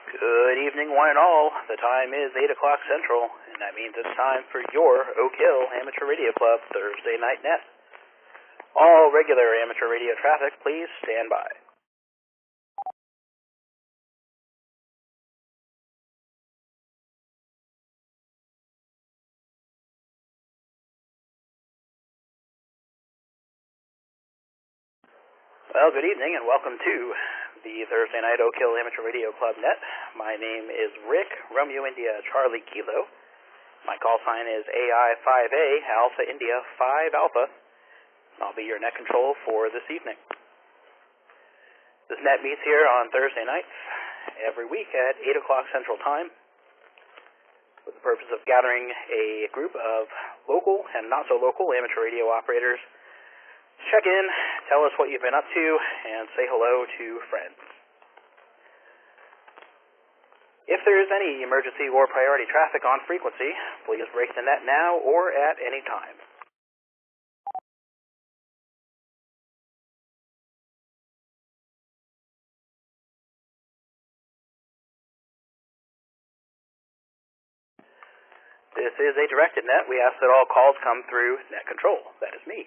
Good evening, one and all. The time is 8 o'clock Central, and that means it's time for your Oak Hill Amateur Radio Club Thursday Night Net. All regular amateur radio traffic, please stand by. Well, good evening, and welcome to the Thursday Night Oak Hill Amateur Radio Club Net. My name is Rick, Romeo India Charlie Kilo. My call sign is AI5A, Alpha India 5 Alpha. I'll be your net control for this evening. This net meets here on Thursday nights every week at 8 o'clock Central Time with the purpose of gathering a group of local and not-so-local amateur radio operators. Check in, tell us what you've been up to, and say hello to friends. If there is any emergency or priority traffic on frequency, please break the net now or at any time. This is a directed net. We ask that all calls come through net control. That is me.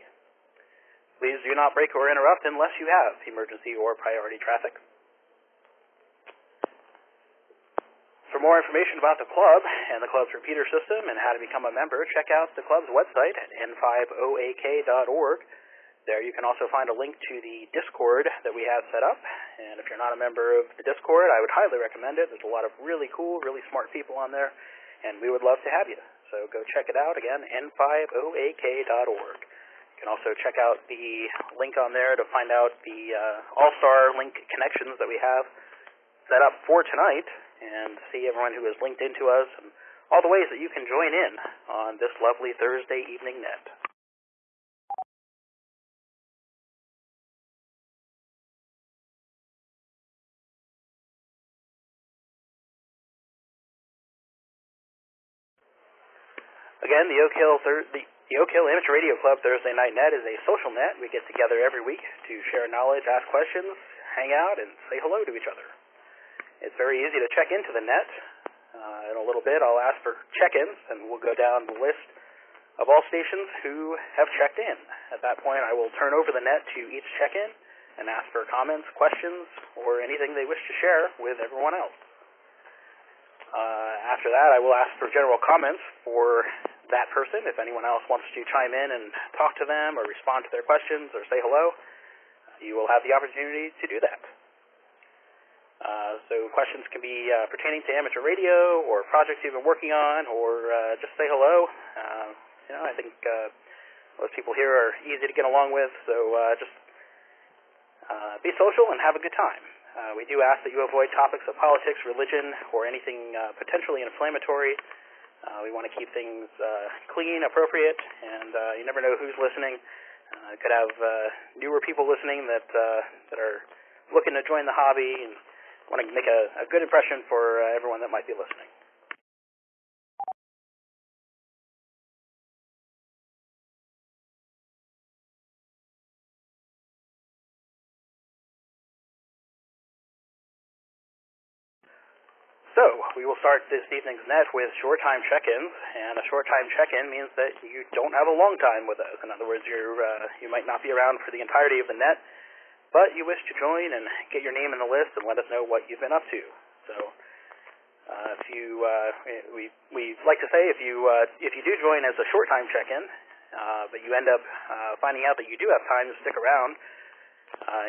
Please do not break or interrupt unless you have emergency or priority traffic. For more information about the club and the club's repeater system and how to become a member, check out the club's website at n5oak.org. There you can also find a link to the Discord that we have set up. And if you're not a member of the Discord, I would highly recommend it. There's a lot of really cool, really smart people on there, and we would love to have you. So go check it out. Again, n5oak.org. You can also check out the link on there to find out the All-Star link connections that we have set up for tonight and see everyone who is linked into us and all the ways that you can join in on this lovely Thursday evening net. Again, the Oak Hill Amateur Radio Club Thursday Night Net is a social net. We get together every week to share knowledge, ask questions, hang out, and say hello to each other. It's very easy to check into the net. In a little bit, I'll ask for check-ins, and we'll go down the list of all stations who have checked in. At that point, I will turn over the net to each check-in and ask for comments, questions, or anything they wish to share with everyone else. After that, I will ask for general comments for that person. If anyone else wants to chime in and talk to them or respond to their questions or say hello, you will have the opportunity to do that. So questions can be pertaining to amateur radio or projects you've been working on, or just say hello. I think most people here are easy to get along with, so just be social and have a good time. We do ask that you avoid topics of politics, religion, or anything potentially inflammatory. We want to keep things clean, appropriate, and you never know who's listening. Could have newer people listening that are looking to join the hobby and want to make a good impression for everyone that might be listening. So, we will start this evening's net with short-time check-ins, and a short-time check-in means that you don't have a long time with us. In other words, you might not be around for the entirety of the net, but you wish to join and get your name in the list and let us know what you've been up to. So, we like to say if you do join as a short-time check-in, but you end up finding out that you do have time to stick around,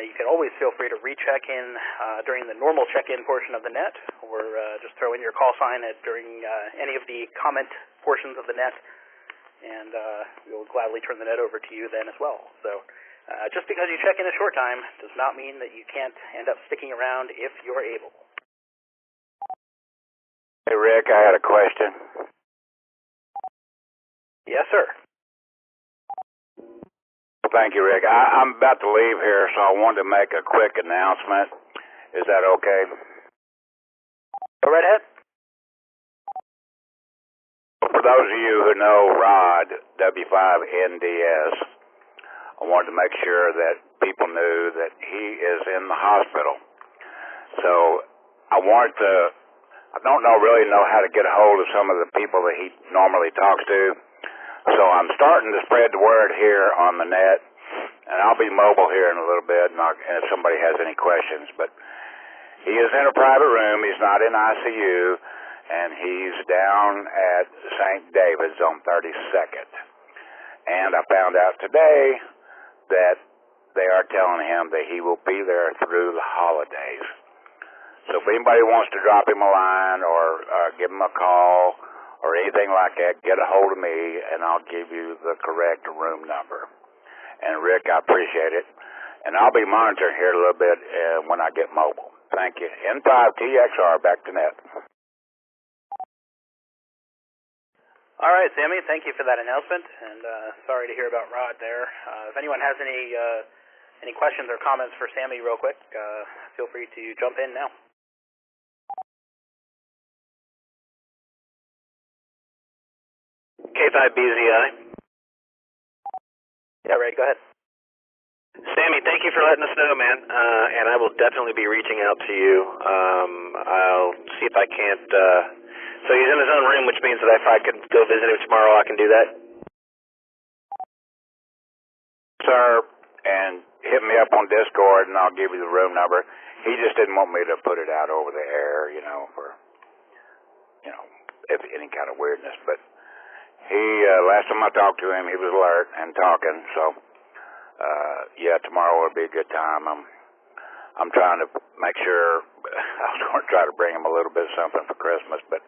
you can always feel free to recheck in during the normal check-in portion of the net, or just throw in your call sign during any of the comment portions of the net, and we'll gladly turn the net over to you then as well. So just because you check in a short time does not mean that you can't end up sticking around if you're able. Hey, Rick, I had a question. Yes, sir. Thank you, Rick. I'm about to leave here, so I wanted to make a quick announcement. Is that okay? Go right ahead. For those of you who know Rod, W5NDS, I wanted to make sure that people knew that he is in the hospital. So I wanted to I don't really know how to get a hold of some of the people that he normally talks to. So I'm starting to spread the word here on the net, and I'll be mobile here in a little bit, and if somebody has any questions. But he is in a private room. He's not in ICU, and he's down at St. David's on 32nd. And I found out today that they are telling him that he will be there through the holidays. So if anybody wants to drop him a line or give him a call or anything like that, get a hold of me, and I'll give you the correct room number. And Rick, I appreciate it. And I'll be monitoring here a little bit when I get mobile. Thank you. N5TXR, back to net. All right, Sammy, thank you for that announcement, and sorry to hear about Rod there. If anyone has any questions or comments for Sammy real quick, feel free to jump in now. K5BZI. Yeah, Ray, go ahead. Sammy, thank you for letting us know, man, and I will definitely be reaching out to you. I'll see if I can't... So he's in his own room, which means that if I could go visit him tomorrow, I can do that? Sir, and hit me up on Discord, and I'll give you the room number. He just didn't want me to put it out over the air, for, if any kind of weirdness. But he, last time I talked to him, he was alert and talking. So, yeah, tomorrow will be a good time. I'm trying to make sure. I was going to try to bring him a little bit of something for Christmas, but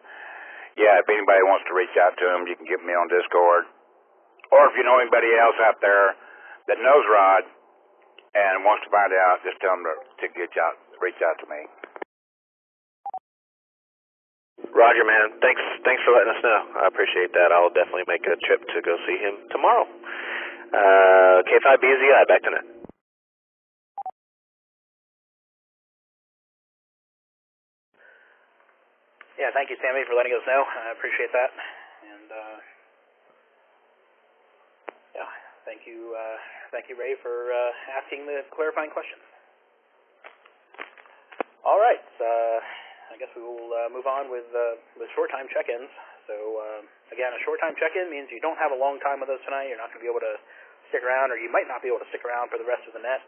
yeah, if anybody wants to reach out to him, you can get me on Discord. Or if you know anybody else out there that knows Rod and wants to find out, just tell them to reach out to me. Roger, man. Thanks for letting us know. I appreciate that. I'll definitely make a trip to go see him tomorrow. K5BZI, back to net. Yeah, thank you, Sammy, for letting us know. I appreciate that. And, yeah, thank you, Ray, for asking the clarifying questions. All right, I guess we will move on with short-time check-ins. So, again, a short-time check-in means you don't have a long time with us tonight. You're not going to be able to stick around, or you might not be able to stick around for the rest of the net.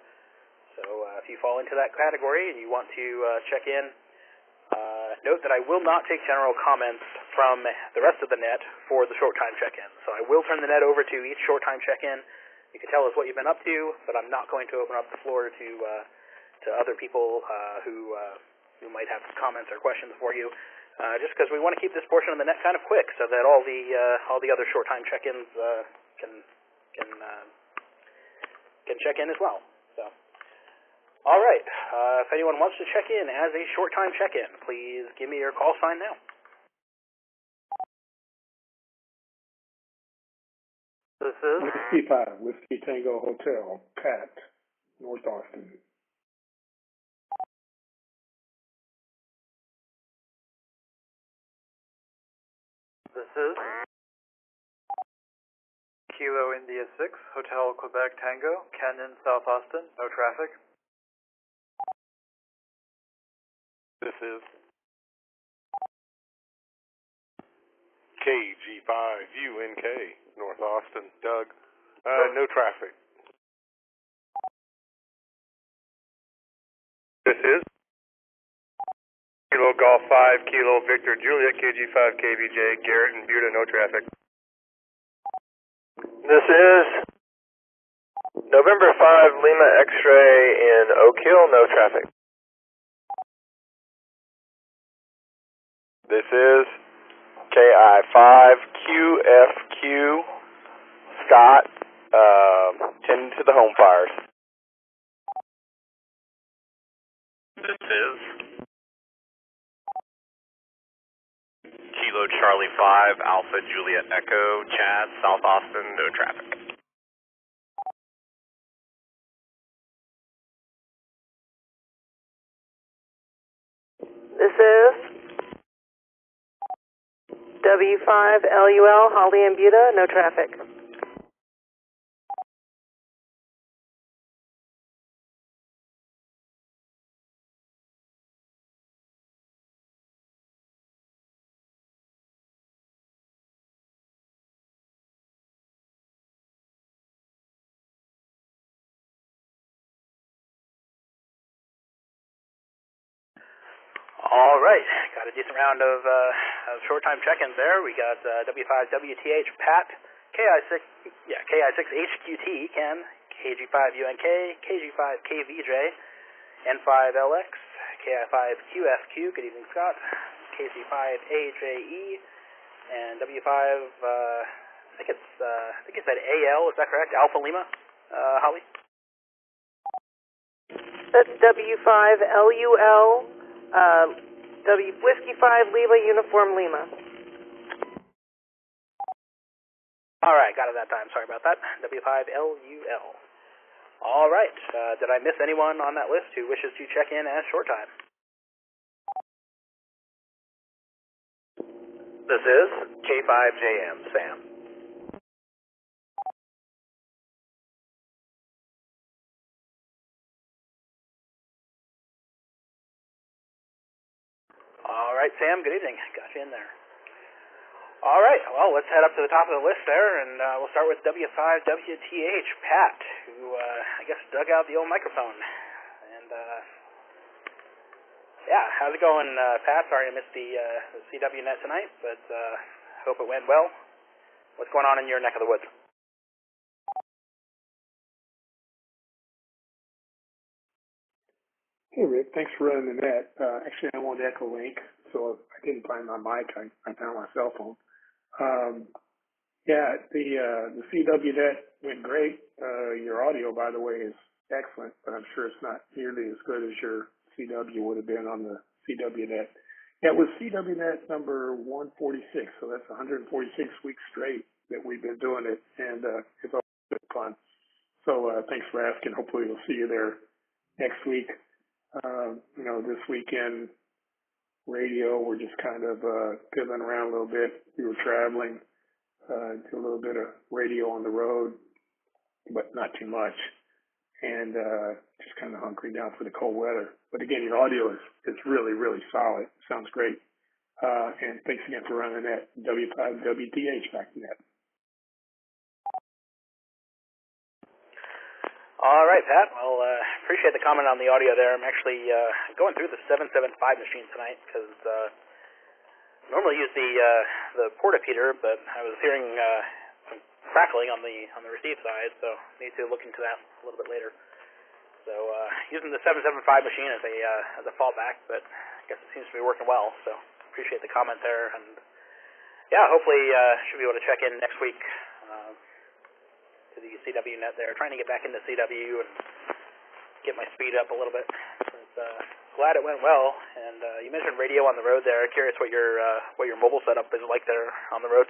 So, if you fall into that category and you want to check in, note that I will not take general comments from the rest of the net for the short-time check-in. So I will turn the net over to each short-time check-in. You can tell us what you've been up to, but I'm not going to open up the floor to other people who might have comments or questions for you, just because we want to keep this portion of the net kind of quick so that all the other short-time check-ins can check in as well. So. All right. If anyone wants to check in as a short-time check-in, please give me your call sign now. This is Whiskey 5, Whiskey Tango Hotel, Pat, North Austin. This is Kilo India 6, Hotel Quebec Tango, Canyon, South Austin, no traffic. This is KG5UNK, North Austin, Doug. No traffic. This is Kilo Golf 5, Kilo Victor Juliet, KG5 KVJ, Garrett and Buda, no traffic. This is November 5, Lima X-Ray in Oak Hill, no traffic. This is KI5QFQ, Scott, tending to the home fires. This is Kilo Charlie 5, Alpha Juliet Echo, Chad, South Austin, no traffic. This is W5LUL, Holly and Buda, no traffic. All right, got a decent round of short time check-ins there. We got W5WTH Pat, KI6HQT Ken, KG5UNK, KG5KVJ, N5LX, KI5QFQ, good evening Scott, KC5AJE, and W5, I think it said AL, is that correct? Alpha Lima, Holly? That's W5LUL, Whiskey 5 Lima Uniform Lima. All right, got it that time. Sorry about that. W5LUL. All right. Did I miss anyone on that list who wishes to check in as short time? This is K5JM, Sam. All right, Sam, good evening. Got you in there. All right, well, let's head up to the top of the list there, and we'll start with W5WTH, Pat, who I guess dug out the old microphone. And, yeah, how's it going, Pat? Sorry I missed the CWNet tonight, but hope it went well. What's going on in your neck of the woods? Hey, Rick, thanks for running the net. Actually, I'm on Echolink, so I didn't find my mic. I found my cell phone. Yeah, the CWNet went great. Your audio, by the way, is excellent, but I'm sure it's not nearly as good as your CW would have been on the CWNet. Yeah, it was CWNet number 146, so that's 146 weeks straight that we've been doing it, and it's all good fun. So thanks for asking. Hopefully we'll see you there next week. This weekend, radio, we're just kind of fiddling around a little bit. We were traveling, did a little bit of radio on the road, but not too much. And just kind of hunkering down for the cold weather. But again, your audio is really, really solid. Sounds great. And thanks again for running that W5WTH back to that. All right, Pat. Well, appreciate the comment on the audio there. I'm actually going through the 775 machine tonight because normally use the portapeter, but I was hearing some crackling on the receive side, so need to look into that a little bit later. So using the 775 machine as a fallback, but I guess it seems to be working well. So appreciate the comment there, and yeah, hopefully should be able to check in next week. To the CWNet there, trying to get back into CW and get my speed up a little bit. But, glad it went well. And you mentioned radio on the road there. Curious what your mobile setup is like there on the road.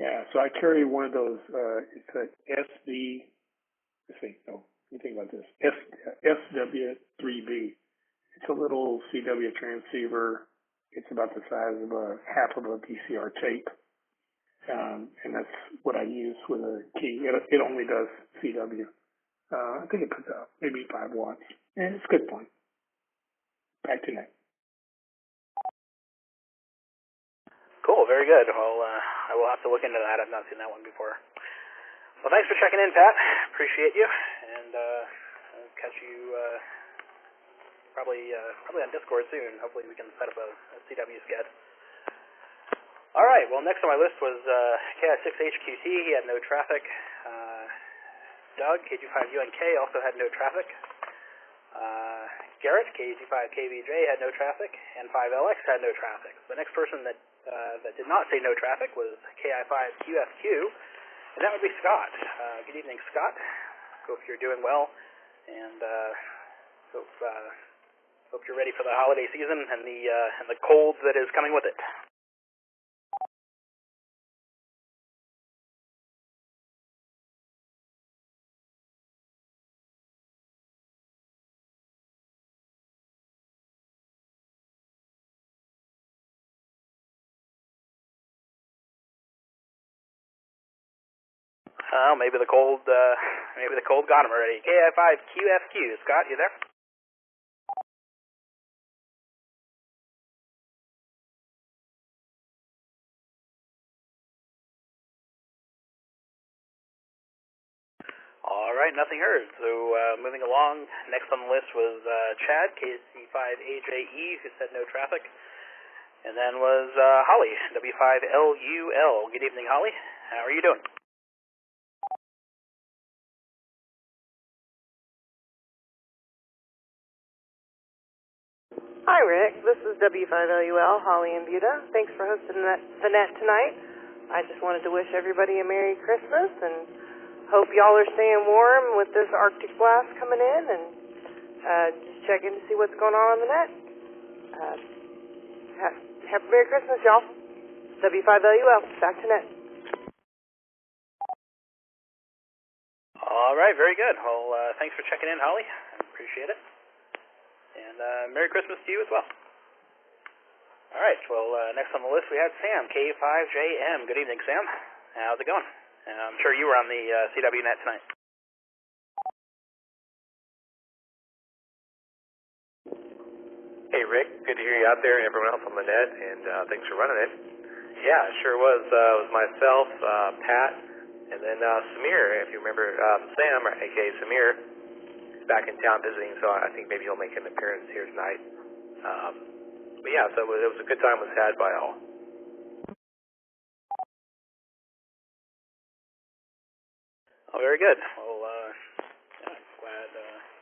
Yeah, so I carry one of those. It's a SD. Let's see. No, let me think about this. SW3B. It's a little CW transceiver. It's about the size of half of a VCR tape, and that's what I use with a key. It only does CW. I think it puts out maybe 5 watts, and it's good fun. Back to that. Cool, very good. Well, I will have to look into that. I've not seen that one before. Well, thanks for checking in, Pat. Appreciate you, and I'll catch you probably on Discord soon. Hopefully we can set up a CW sked. All right, well, next on my list was KI6HQT. He had no traffic. Doug, KG5UNK, also had no traffic. Garrett, KG5KVJ, had no traffic. And 5LX had no traffic. The next person that did not say no traffic was KI5QFQ, and that would be Scott. Good evening, Scott. Hope you're doing well, and hope you're ready for the holiday season and the cold that is coming with it. Maybe the cold got him already. KI5QFQ. Scott, you there? All right, nothing heard. So moving along, next on the list was Chad, KC5AJE, who said no traffic. And then was Holly, W5LUL. Good evening, Holly. How are you doing? Hi, Rick. This is W5LUL, Holly and Buda. Thanks for hosting the net tonight. I just wanted to wish everybody a Merry Christmas and hope y'all are staying warm with this Arctic blast coming in, and just checking to see what's going on the net. Have a Merry Christmas, y'all. W5LUL, back to net. All right, very good. Well, thanks for checking in, Holly. I appreciate it. And Merry Christmas to you as well. All right, well, next on the list we had Sam, K5JM. Good evening, Sam. How's it going? I'm sure you were on the CW net tonight. Hey, Rick. Good to hear you out there and everyone else on the net, and thanks for running it. Yeah, it sure was. It was myself, Pat, and then Samir, if you remember Sam, a.k.a. Samir, is back in town visiting, so I think maybe he'll make an appearance here tonight. But yeah, so it was a good time was had by all. Oh, very good. Well,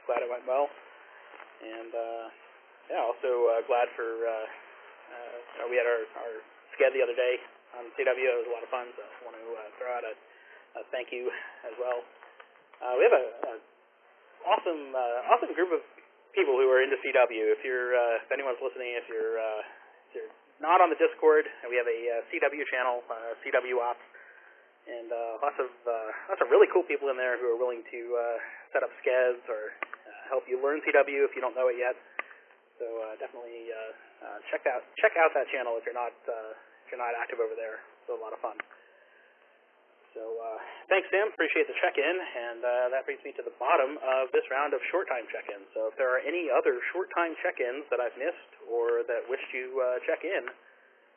glad it went well, and also glad for we had our sked the other day on CW. It was a lot of fun, so I want to throw out a thank you as well. We have a awesome group of people who are into CW. If anyone's listening, if you're not on the Discord, we have a CW channel, CW Ops. And lots of really cool people in there who are willing to set up skeds or help you learn CW if you don't know it yet. So definitely check out that channel if you're not active over there. It's a lot of fun. So thanks, Sam. Appreciate the check-in, and that brings me to the bottom of this round of short time check-ins. So if there are any other short time check-ins that I've missed or that wish to check in,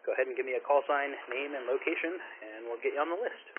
go ahead and give me a call sign, name, and location, and we'll get you on the list.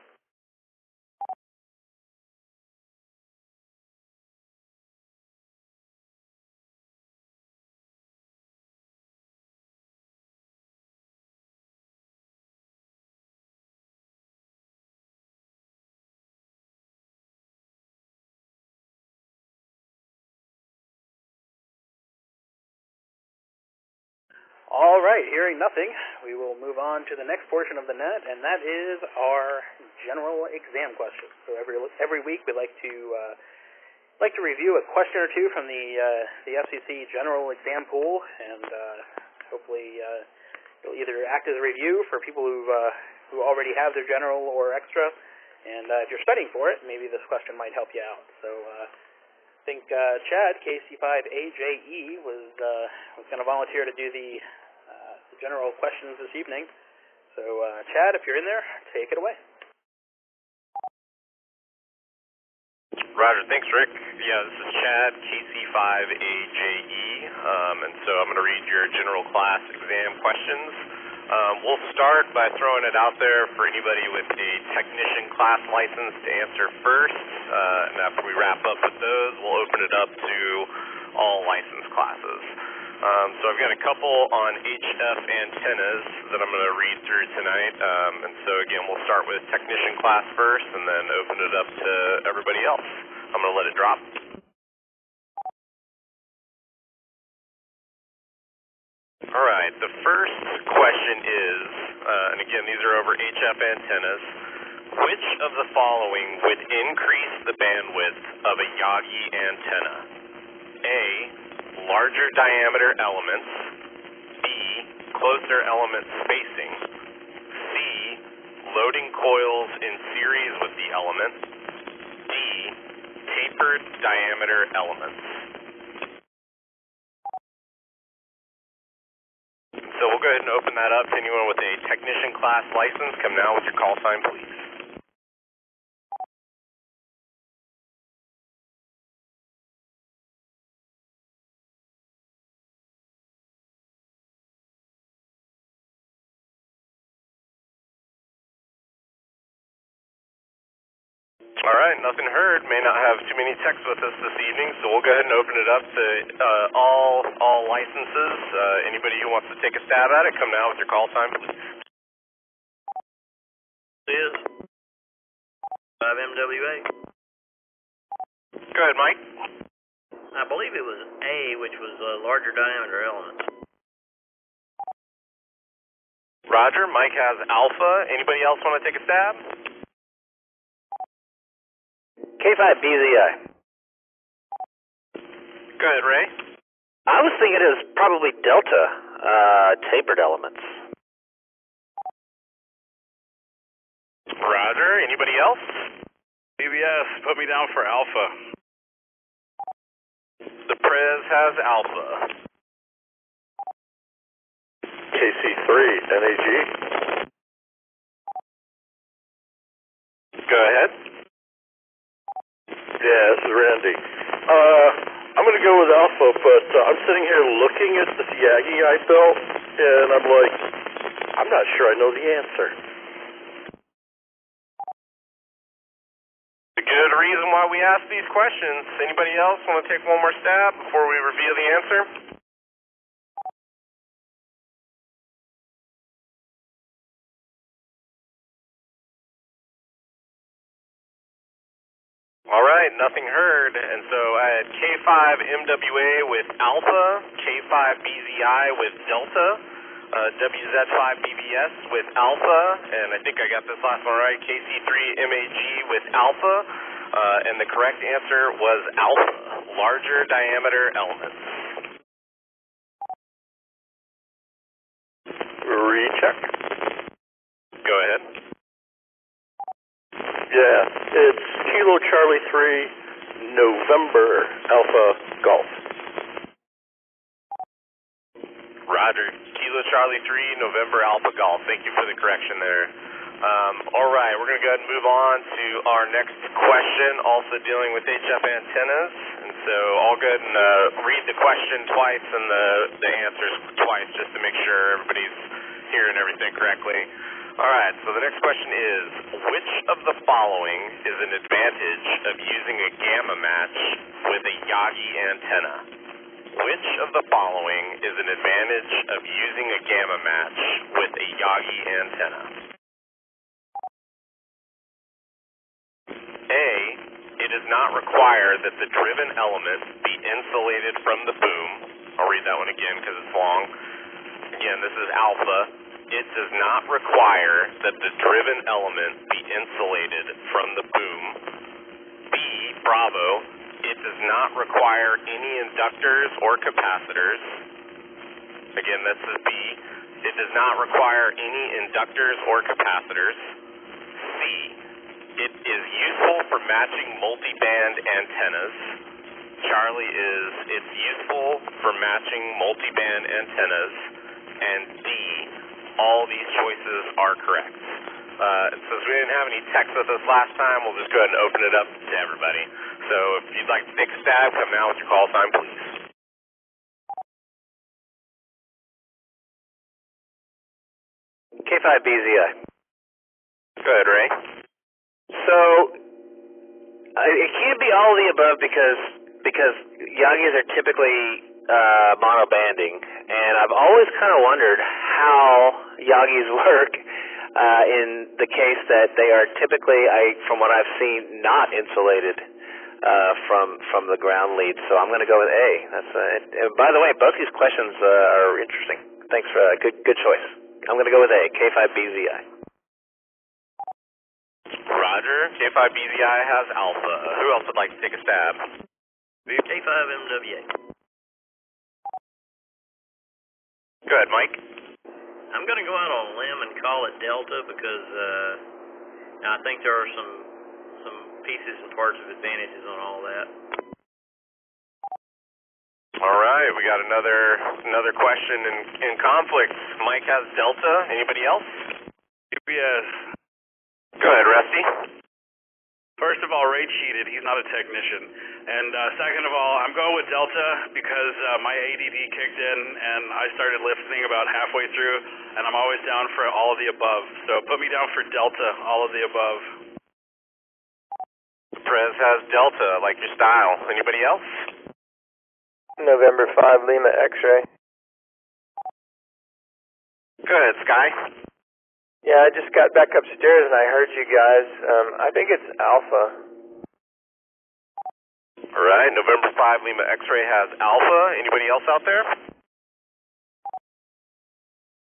All right, hearing nothing, we will move on to the next portion of the net, and that is our general exam questions. So every week we like to review a question or two from the FCC general exam pool, and hopefully it'll either act as a review for people who already have their general or extra, and if you're studying for it, maybe this question might help you out. So I think Chad, KC5AJE, was going to volunteer to do the general questions this evening. So Chad, if you're in there, take it away. Roger, thanks, Rick. Yeah, this is Chad, KC5AJE, and so I'm going to read your general class exam questions. We'll start by throwing it out there for anybody with a technician class license to answer first, and after we wrap up with those, we'll open it up to all license classes. So I've got a couple on HF antennas that I'm going to read through tonight, and so again, we'll start with technician class first and then open it up to everybody else. I'm going to let it drop. All right, the first question is, and again, these are over HF antennas, which of the following would increase the bandwidth of a Yagi antenna? A, larger diameter elements. B, closer element spacing. C, loading coils in series with the element. D, tapered diameter elements. So we'll go ahead and open that up to anyone with a technician class license. Come now with your call sign, please. All right, nothing heard. May not have too many techs with us this evening, so we'll go ahead and open it up to all licenses. Anybody who wants to take a stab at it, come now with your call time, please. Is 5MWA. Go ahead, Mike. I believe it was A, which was a larger diameter element. Roger, Mike has Alpha. Anybody else want to take a stab? K5BZI. Go ahead, Ray. I was thinking it was probably Delta, tapered elements. Roger, anybody else? BBS, put me down for Alpha. The Prez has Alpha. KC3, NAG. Go ahead. Yeah, this is Randy. I'm going to go with Alpha, but I'm sitting here looking at this Yagi I built, and I'm like, I'm not sure I know the answer. A good reason why we ask these questions. Anybody else want to take one more stab before we reveal the answer? All right, nothing heard, and so I had K5MWA with Alpha, K5BZI with Delta, WZ5BBS with Alpha, and I think I got this last one right, KC3MAG with Alpha, and the correct answer was Alpha, larger diameter elements. Recheck. Go ahead. Yeah, it's Kilo Charlie 3, November Alpha Golf. Roger. Kilo Charlie 3, November Alpha Golf. Thank you for the correction there. All right, we're going to go ahead and move on to our next question, also dealing with HF antennas. And so I'll go ahead and read the question twice and the answers twice just to make sure everybody's hearing everything correctly. All right, so the next question is, which of the following is an advantage of using a gamma match with a Yagi antenna? Which of the following is an advantage of using a gamma match with a Yagi antenna? A, it does not require that the driven element be insulated from the boom. I'll read that one again because it's long. Again, this is alpha. It does not require that the driven element be insulated from the boom. B, bravo, it does not require any inductors or capacitors. Again, this is B. It does not require any inductors or capacitors. C, it is useful for matching multiband antennas. Charlie is, it's useful for matching multiband antennas. And D, all these choices are correct. Since we didn't have any techs with us last time, we'll just go ahead and open it up to everybody. So if you'd like to take a stab, come now with your call sign, please. K5BZI. Go ahead, Ray. So, it can't be all of the above because Yagis are typically monobanding, and I've always kind of wondered how Yagis work in the case that they are typically, from what I've seen, not insulated from the ground lead. So I'm going to go with A. And by the way, both these questions are interesting. Thanks for good choice. I'm going to go with A. K5BZI. Roger. K5BZI has alpha. Who else would like to take a stab? K5MWA. Go ahead, Mike. I'm going to go out on a limb and call it Delta because I think there are some pieces and parts of advantages on all that. All right, we got another question in conflict. Mike has Delta. Anybody else? UPS. Go ahead, Rusty. First of all, Ray cheated. He's not a technician. And second of all, I'm going with Delta because my ADD kicked in and I started listening about halfway through, and I'm always down for all of the above. So put me down for Delta, all of the above. Prez has Delta, like your style. Anybody else? November 5 Lima X-ray. Go ahead, Sky. Yeah, I just got back upstairs and I heard you guys. I think it's Alpha. All right, November 5 Lima X-ray has Alpha. Anybody else out there?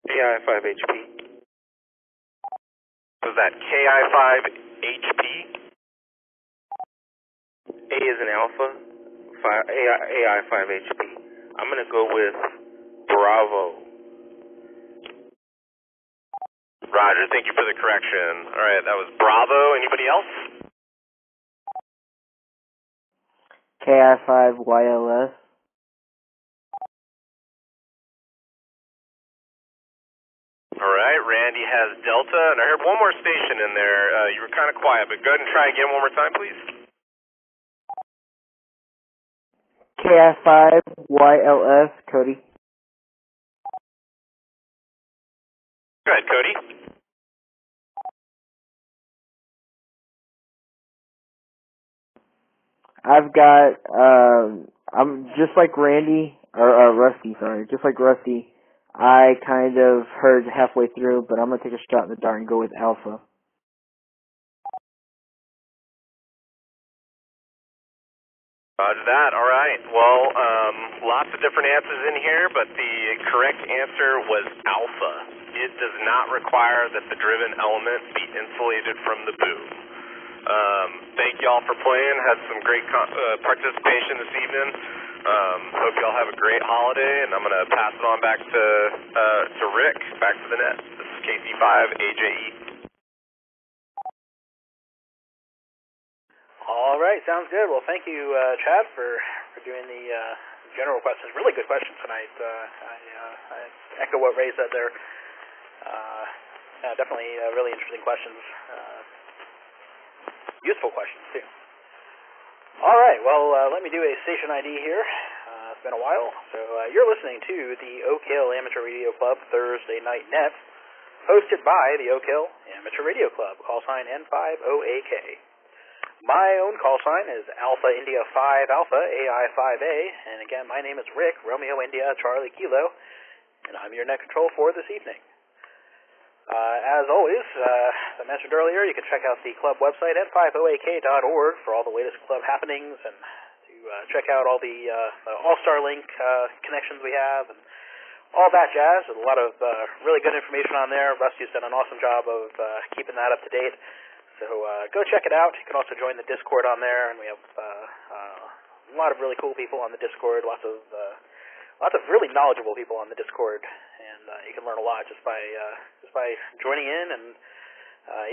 KI-5HP. Was that KI-5HP? A is an Alpha. AI-5HP. I'm going to go with Bravo. Roger, thank you for the correction. All right, that was Bravo. Anybody else? KI-5YLS. All right, Randy has Delta, and I heard one more station in there. You were kind of quiet, but go ahead and try again one more time, please. KI-5YLS, Cody. Go ahead, Cody. I've got, I'm just like Randy, or Rusty, sorry, just like Rusty, I kind of heard halfway through, but I'm going to take a shot in the dark and go with Alpha. Roger that. All right. Well, lots of different answers in here, but the correct answer was Alpha. It does not require that the driven element be insulated from the boom. Thank y'all for playing. Had some great participation this evening. Hope y'all have a great holiday, and I'm going to pass it on back to Rick, back to the net. This is KC5AJE. All right, sounds good. Well, thank you, Chad, for doing the general questions. Really good questions tonight. I echo what Ray said there. Definitely really interesting questions. Useful questions, too. All right, well, let me do a station ID here. It's been a while. So you're listening to the Oak Hill Amateur Radio Club Thursday Night Net, hosted by the Oak Hill Amateur Radio Club, call sign N50AK. My own call sign is Alpha India 5 Alpha AI 5A, and again, my name is Rick, Romeo India Charlie Kilo, and I'm your net control for this evening. As always, as I mentioned earlier, you can check out the club website at N50AK.org for all the latest club happenings and to check out all the All-Star Link connections we have and all that jazz. There's a lot of really good information on there. Rusty's done an awesome job of keeping that up to date. So go check it out. You can also join the Discord on there, and we have a lot of really cool people on the Discord. Lots of really knowledgeable people on the Discord, and you can learn a lot just by joining in. And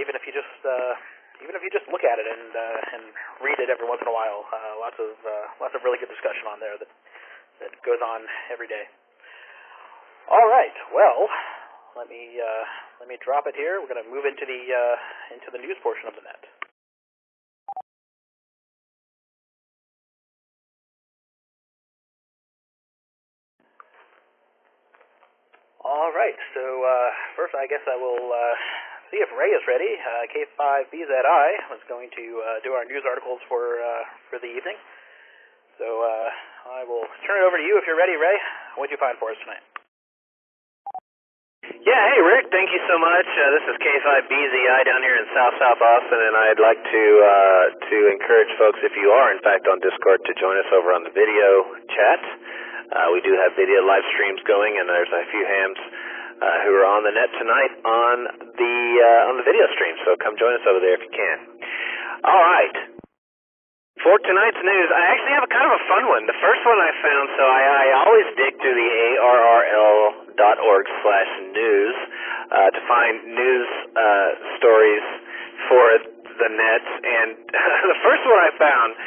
even if you just look at it and read it every once in a while, lots of really good discussion on there that goes on every day. All right. Well, let me drop it here. We're going to move into the news portion of the net. All right. So first, I guess I will see if Ray is ready. K5BZI was going to do our news articles for the evening. So I will turn it over to you if you're ready, Ray. What did you find for us tonight? Yeah, hey Rick, thank you so much. This is K5BZI down here in South Austin, and I'd like to encourage folks, if you are in fact on Discord, to join us over on the video chat. We do have video live streams going, and there's a few hams who are on the net tonight on the video stream. So come join us over there if you can. All right. For tonight's news, I actually have a kind of a fun one. The first one I found, so I always dig through the ARRL.org/news to find news stories for the net. And the first one I found,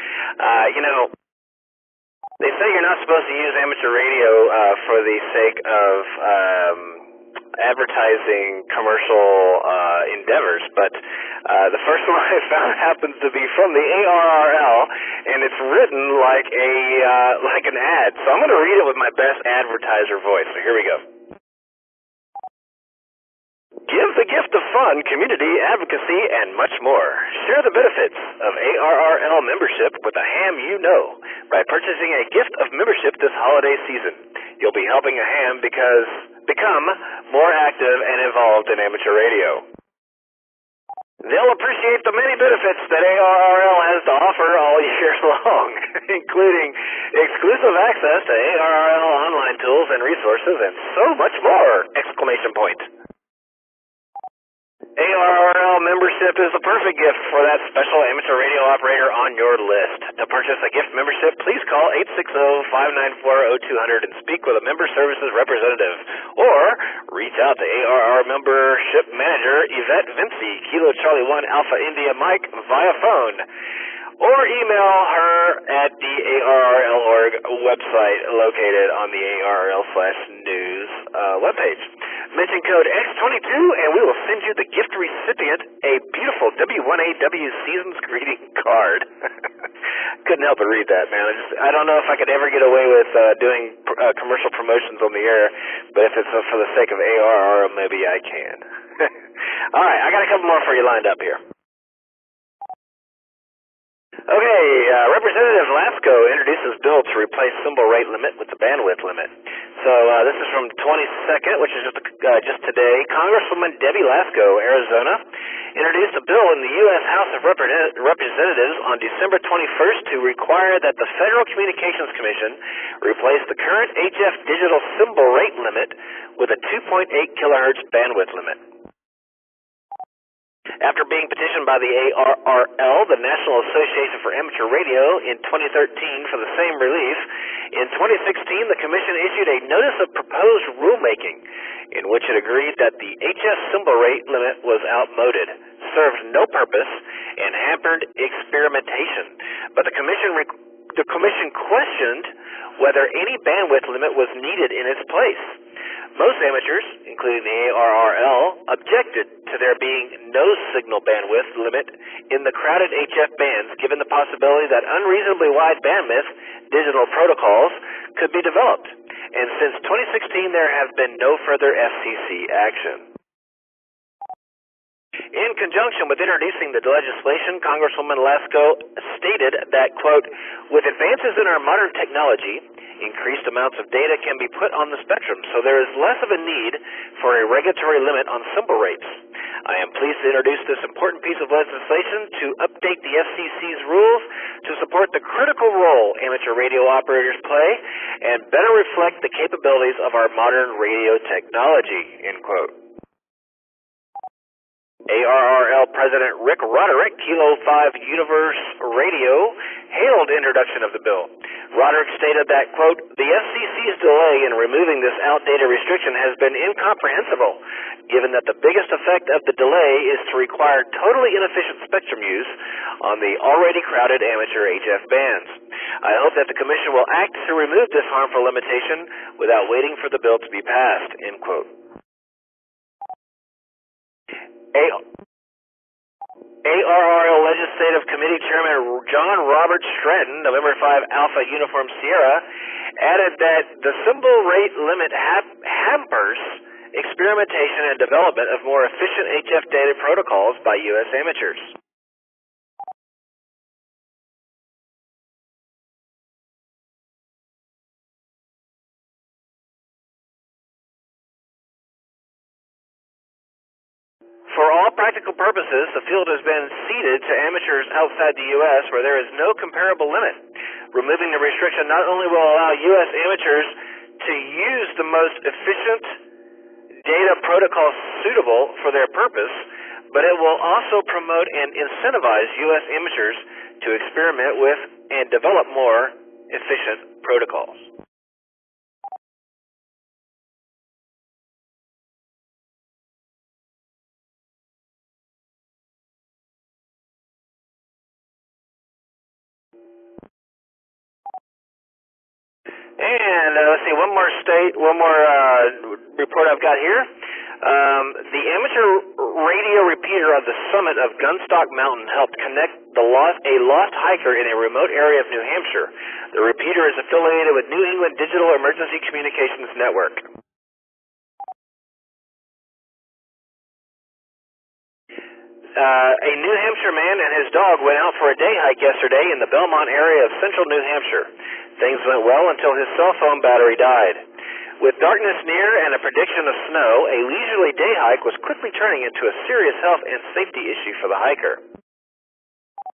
they say you're not supposed to use amateur radio for the sake of advertising commercial endeavors, but the first one I found happens to be from the ARRL, and it's written like an ad. So I'm going to read it with my best advertiser voice. So here we go. Give the gift of fun, community advocacy, and much more. Share the benefits of ARRL membership with a ham you know by purchasing a gift of membership this holiday season. You'll be helping a ham become more active and involved in amateur radio. They'll appreciate the many benefits that ARRL has to offer all year long, including exclusive access to ARRL online tools and resources and so much more! Exclamation point. ARRL membership is the perfect gift for that special amateur radio operator on your list. To purchase a gift membership, please call 860-594-0200 and speak with a member services representative. Or reach out to ARR membership manager Yvette Vinci, Kilo Charlie 1 Alpha India Mike, via phone. Or email her at the ARRL.org website located on the ARRL/news webpage. Mention code X22 and we will send you the gift recipient a beautiful W1AW Seasons greeting card. Couldn't help but read that, man. I don't know if I could ever get away with doing commercial promotions on the air, but if it's for the sake of ARR, maybe I can. All right, I got a couple more for you lined up here. Okay, Representative Lasko introduces bill to replace symbol rate limit with the bandwidth limit. So this is from 22nd, which is just today. Congresswoman Debbie Lasko, Arizona, introduced a bill in the U.S. House of Representatives on December 21st to require that the Federal Communications Commission replace the current HF digital symbol rate limit with a 2.8 kilohertz bandwidth limit. After being petitioned by the ARRL, the National Association for Amateur Radio, in 2013 for the same relief, in 2016 the Commission issued a Notice of Proposed Rulemaking in which it agreed that the HF symbol rate limit was outmoded, served no purpose, and hampered experimentation. But the Commission questioned whether any bandwidth limit was needed in its place. Most amateurs, including the ARRL, objected to there being no signal bandwidth limit in the crowded HF bands, given the possibility that unreasonably wide bandwidth digital protocols could be developed. And since 2016, there has been no further FCC action. In conjunction with introducing the legislation, Congresswoman Lasko stated that, quote, with advances in our modern technology, increased amounts of data can be put on the spectrum, so there is less of a need for a regulatory limit on symbol rates. I am pleased to introduce this important piece of legislation to update the FCC's rules to support the critical role amateur radio operators play and better reflect the capabilities of our modern radio technology, end quote. ARRL President Rick Roderick, Kilo 5 Universe Radio, hailed introduction of the bill. Roderick stated that, quote, the FCC's delay in removing this outdated restriction has been incomprehensible, given that the biggest effect of the delay is to require totally inefficient spectrum use on the already crowded amateur HF bands. I hope that the Commission will act to remove this harmful limitation without waiting for the bill to be passed, end quote. ARRL Legislative Committee Chairman John Robert Stratton, November 5 Alpha Uniform Sierra, added that the symbol rate limit hampers experimentation and development of more efficient HF data protocols by U.S. amateurs. For all practical purposes, the field has been ceded to amateurs outside the U.S. where there is no comparable limit. Removing the restriction not only will allow U.S. amateurs to use the most efficient data protocol suitable for their purpose, but it will also promote and incentivize U.S. amateurs to experiment with and develop more efficient protocols. And let's see, one more report I've got here. The amateur radio repeater of the summit of Gunstock Mountain helped connect a lost hiker in a remote area of New Hampshire. The repeater is affiliated with New England Digital Emergency Communications Network. A New Hampshire man and his dog went out for a day hike yesterday in the Belmont area of central New Hampshire. Things went well until his cell phone battery died. With darkness near and a prediction of snow, a leisurely day hike was quickly turning into a serious health and safety issue for the hiker.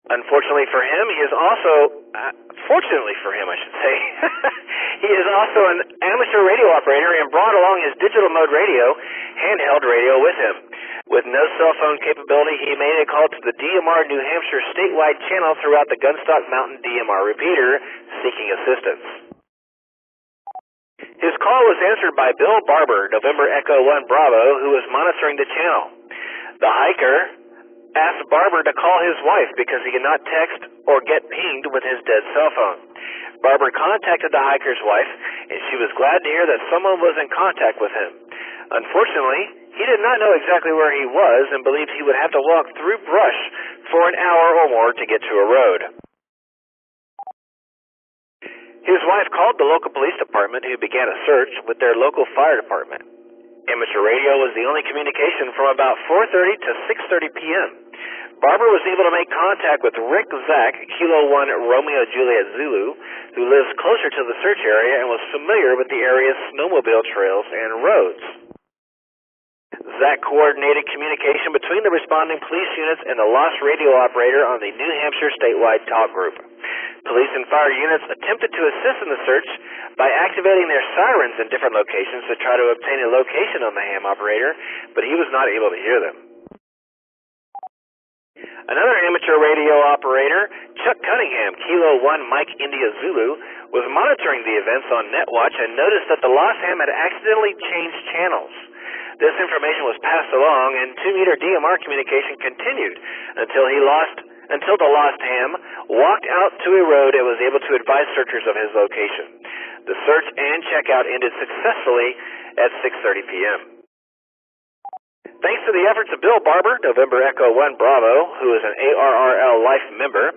Unfortunately for him, he is also, fortunately for him, I should say, he is also an amateur radio operator and brought along his digital mode radio, handheld radio with him. With no cell phone capability, he made a call to the DMR New Hampshire statewide channel throughout the Gunstock Mountain DMR repeater, seeking assistance. His call was answered by Bill Barber, November Echo 1 Bravo, who was monitoring the channel. The hiker asked Barber to call his wife because he could not text or get pinged with his dead cell phone. Barber contacted the hiker's wife, and she was glad to hear that someone was in contact with him. Unfortunately, he did not know exactly where he was and believed he would have to walk through brush for an hour or more to get to a road. His wife called the local police department, who began a search with their local fire department. Amateur radio was the only communication from about 4:30 to 6:30 p.m. Barber was able to make contact with Rick Zach, Kilo 1 Romeo Juliet Zulu, who lives closer to the search area and was familiar with the area's snowmobile trails and roads. Zach coordinated communication between the responding police units and the lost radio operator on the New Hampshire statewide talk group. Police and fire units attempted to assist in the search by activating their sirens in different locations to try to obtain a location on the ham operator, but he was not able to hear them. Another amateur radio operator, Chuck Cunningham, Kilo 1 Mike India Zulu, was monitoring the events on NetWatch and noticed that the lost ham had accidentally changed channels. This information was passed along, and 2-meter DMR communication continued until the lost ham walked out to a road and was able to advise searchers of his location. The search and checkout ended successfully at 6:30 p.m. Thanks to the efforts of Bill Barber, November Echo 1 Bravo, who is an ARRL Life member,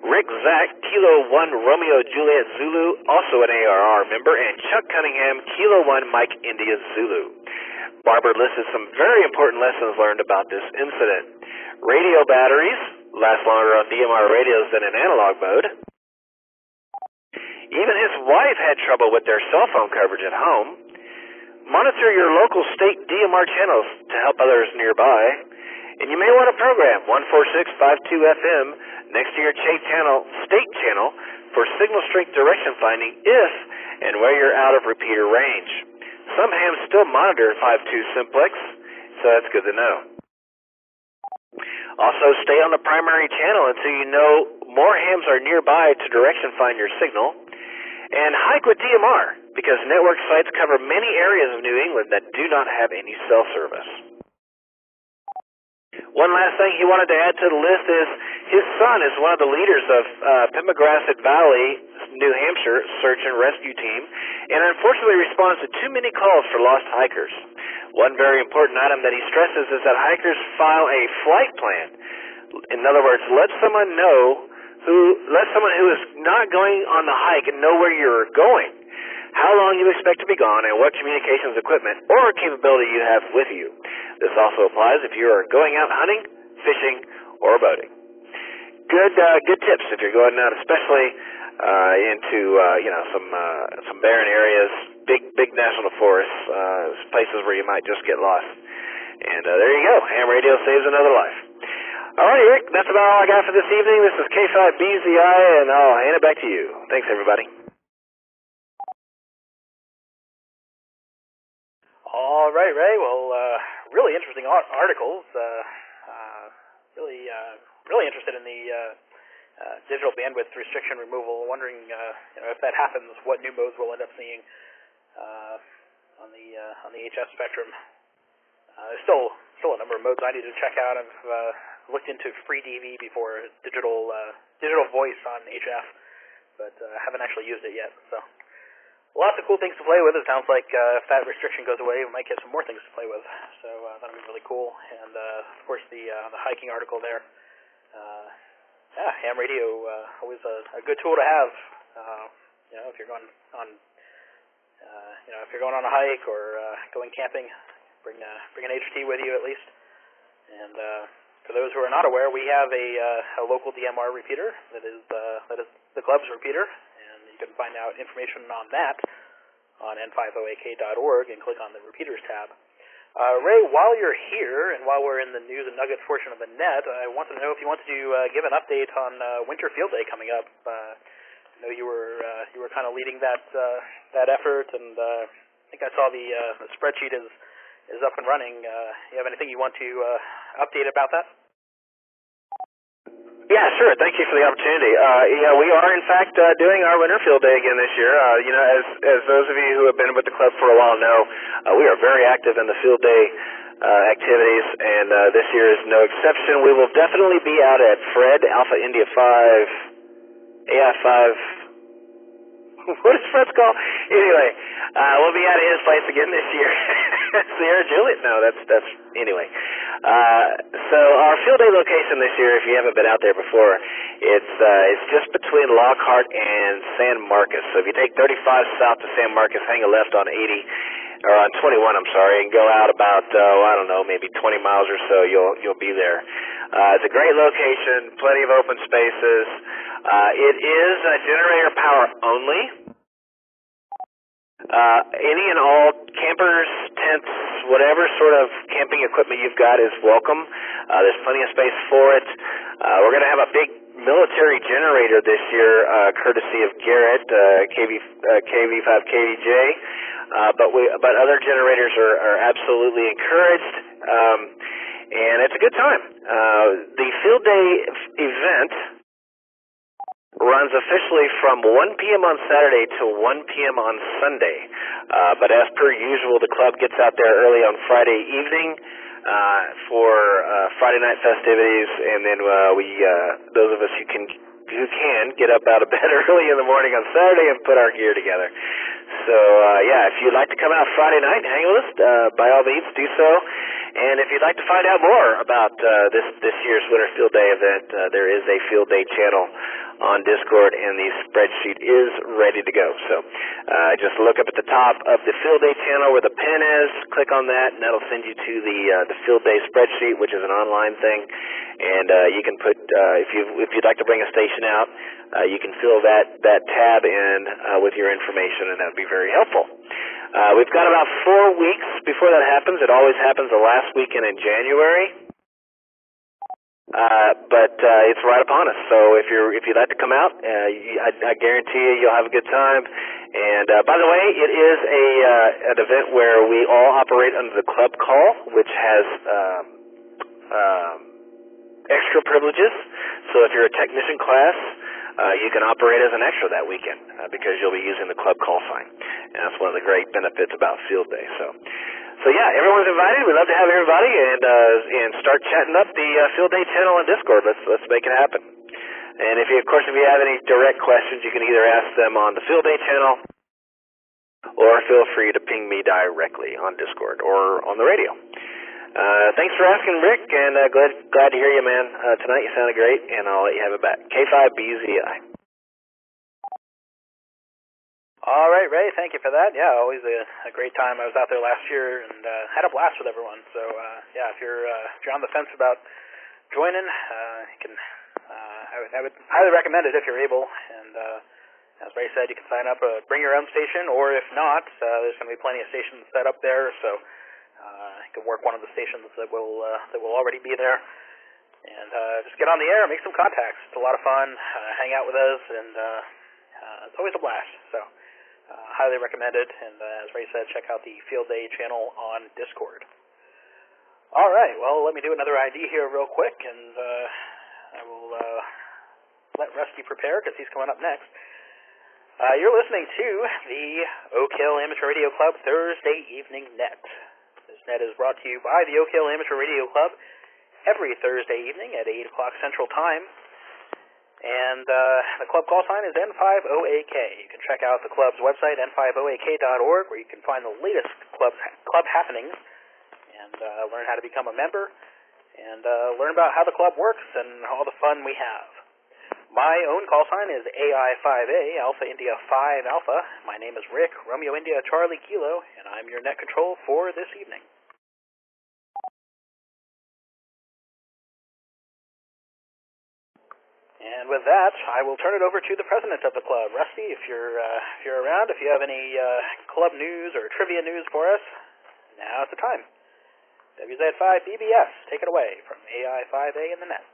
Rick Zach, Kilo 1 Romeo Juliet Zulu, also an ARR member, and Chuck Cunningham, Kilo 1 Mike India Zulu. Barber listed some very important lessons learned about this incident. Radio batteries last longer on DMR radios than in analog mode. Even his wife had trouble with their cell phone coverage at home. Monitor your local state DMR channels to help others nearby. And you may want to program 14652 FM next to your state channel for signal strength direction finding if and where you're out of repeater range. Some hams still monitor 5.2 simplex, so that's good to know. Also, stay on the primary channel until you know more hams are nearby to direction find your signal. And hike with DMR, because network sites cover many areas of New England that do not have any cell service. One last thing he wanted to add to the list is his son is one of the leaders of Pemigrast Valley, New Hampshire search and rescue team, and unfortunately responds to too many calls for lost hikers. One very important item that he stresses is that hikers file a flight plan. In other words, let someone who is not going on the hike and know where you're going, how long you expect to be gone, and what communications equipment or capability you have with you. This also applies if you are going out hunting, fishing, or boating. Good tips if you're going out, especially into some barren areas, big national forests, places where you might just get lost. And there you go. Ham radio saves another life. All right, Rick, that's about all I got for this evening. This is K5BZI, and I'll hand it back to you. Thanks, everybody. All right, Ray. Well, really interesting articles. Really interested in the digital bandwidth restriction removal. Wondering, if that happens, what new modes we'll end up seeing on the HF spectrum. There's still a number of modes I need to check out. I've looked into FreeDV before, digital voice on HF, but haven't actually used it yet. So lots of cool things to play with. It sounds like if that restriction goes away, we might get some more things to play with. So that'll be really cool. And of course the hiking article there. Ham radio always a good tool to have. If you're going on if you're going on a hike or going camping, bring an HT with you at least. And for for those who are not aware, we have a local DMR repeater that is the club's repeater, and you can find out information on that on n50ak.org and click on the repeaters tab. Ray, while you're here and while we're in the news and nuggets portion of the net, I wanted to know if you wanted to give an update on Winter Field Day coming up. I know you were kind of leading that effort, and I think I saw the spreadsheet is up and running. You have anything you want to update about that? Yeah, sure. Thank you for the opportunity. Yeah, we are in fact doing our Winter Field Day again this year. As those of you who have been with the club for a while know, we are very active in the field day activities, and this year is no exception. We will definitely be out at Fred Alpha India 5, AI 5. What is Fred's call? Anyway, we'll be out at his place again this year. Sierra Juliet? No, that's anyway. So our field day location this year, if you haven't been out there before, it's just between Lockhart and San Marcos. So if you take 35 south to San Marcos, hang a left on 80, or on 21, I'm sorry, and go out about I don't know, maybe 20 miles or so, you'll be there. It's a great location, plenty of open spaces. It is generator power only. Any and all campers, tents, whatever sort of camping equipment you've got is welcome. There's plenty of space for it. We're going to have a big military generator this year, courtesy of Garrett, KV5KDJ. But other generators are absolutely encouraged, and it's a good time. The field day event runs officially from 1 p.m. on Saturday to 1 p.m. on Sunday. But as per usual, the club gets out there early on Friday evening for Friday night festivities, and then those of us who can get up out of bed early in the morning on Saturday and put our gear together. So yeah, if you'd like to come out Friday night and hang with us, by all means do so. And if you'd like to find out more about this year's Winter Field Day event, there is a Field Day channel on Discord, and the spreadsheet is ready to go. So just look up at the top of the Field Day channel where the pin is, click on that, and that'll send you to the Field Day spreadsheet, which is an online thing. And you can put, if you'd like to bring a station out, you can fill that tab in with your information, and that would be very helpful. We've got about 4 weeks before that happens. It always happens the last weekend in January. But it's right upon us. So if you'd like to come out, I guarantee you'll have a good time. And by the way, it is an event where we all operate under the club call, which has extra privileges. So if you're a technician class, you can operate as an extra that weekend because you'll be using the club call sign. And that's one of the great benefits about Field Day. So yeah, everyone's invited. We'd love to have everybody and start chatting up the Field Day channel on Discord. Let's make it happen. And if you have any direct questions, you can either ask them on the Field Day channel, or feel free to ping me directly on Discord or on the radio. Thanks for asking, Rick, and glad to hear you, man. Tonight you sounded great, and I'll let you have it back. K5BZI. All right, Ray, thank you for that. Yeah, always a great time. I was out there last year and had a blast with everyone. So yeah, if you're on the fence about joining, you can. I would highly recommend it if you're able. And as Ray said, you can sign up, bring your own station, or if not, there's going to be plenty of stations set up there. So you can work one of the stations that will already be there, and just get on the air, make some contacts. It's a lot of fun. Hang out with us, and it's always a blast. So. Highly recommended, and as Ray said, check out the Field Day channel on Discord. All right, well, let me do another ID here real quick, and I will let Rusty prepare because he's coming up next. You're listening to the Oak Hill Amateur Radio Club Thursday Evening Net. This net is brought to you by the Oak Hill Amateur Radio Club every Thursday evening at 8 o'clock Central Time. And the club call sign is N50AK. You can check out the club's website, n50ak.org, where you can find the latest club happenings and learn how to become a member and learn about how the club works and all the fun we have. My own call sign is AI5A, Alpha India 5 Alpha. My name is Rick, Romeo India Charlie Kilo, and I'm your net control for this evening. And with that, I will turn it over to the president of the club, Rusty. If you're around, if you have any club news or trivia news for us, now's the time. WZ5BBS, take it away from AI5A in the net.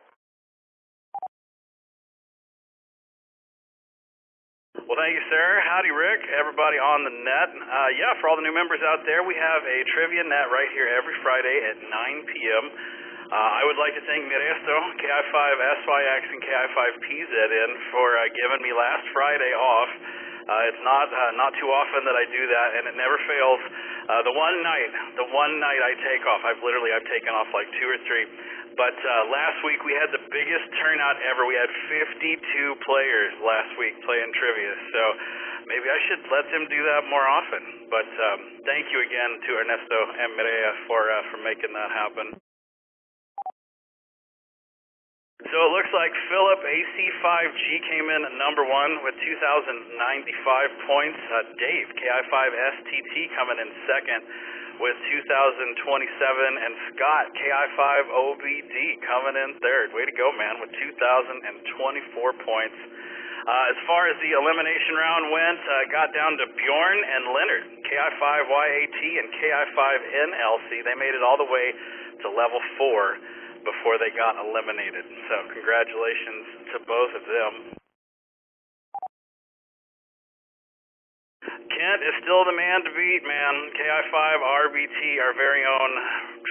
Well, thank you, sir. Howdy, Rick. Everybody on the net. Yeah, for all the new members out there, we have a trivia net right here every Friday at 9 p.m. I would like to thank Miresto, KI5SYX, and KI5PZN for giving me last Friday off. It's not too often that I do that, and it never fails. The one night I take off, I've taken off like 2 or 3. But last week we had the biggest turnout ever. We had 52 players last week playing trivia, so maybe I should let them do that more often. But thank you again to Ernesto and Mireia for making that happen. So it looks like Philip AC5G came in at number 1 with 2,095 points. Dave, KI5STT, coming in second with 2,027. And Scott, KI5OBD, coming in third. Way to go, man, with 2,024 points. As far as the elimination round went, got down to Bjorn and Leonard, KI5YAT and KI5NLC. They made it all the way to level 4 before they got eliminated. So congratulations to both of them. Kent is still the man to beat, man. KI5RBT, our very own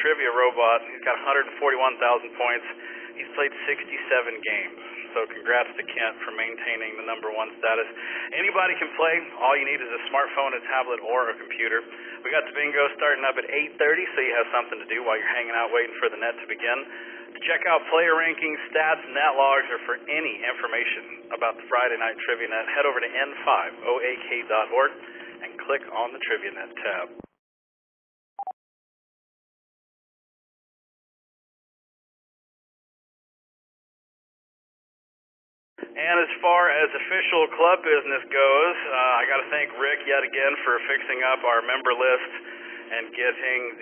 trivia robot. He's got 141,000 points. He's played 67 games. So congrats to Kent for maintaining the number 1 status. Anybody can play. All you need is a smartphone, a tablet, or a computer. We got the bingo starting up at 8:30, so you have something to do while you're hanging out waiting for the net to begin. To check out player rankings, stats, net logs, or for any information about the Friday Night Trivia Net, head over to n5oak.org and click on the Trivia Net tab. And as far as official club business goes, I got to thank Rick yet again for fixing up our member list and getting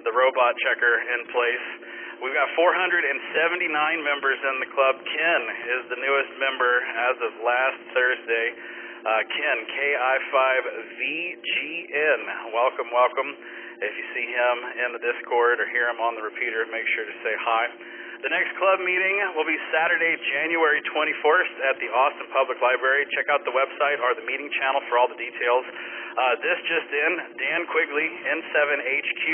the robot checker in place. We've got 479 members in the club. Ken is the newest member as of last Thursday. Ken, KI5VGN. Welcome, welcome. If you see him in the Discord or hear him on the repeater, make sure to say hi. The next club meeting will be Saturday, January 21st at the Austin Public Library. Check out the website or the meeting channel for all the details. This just in, Dan Quigley, N7HQ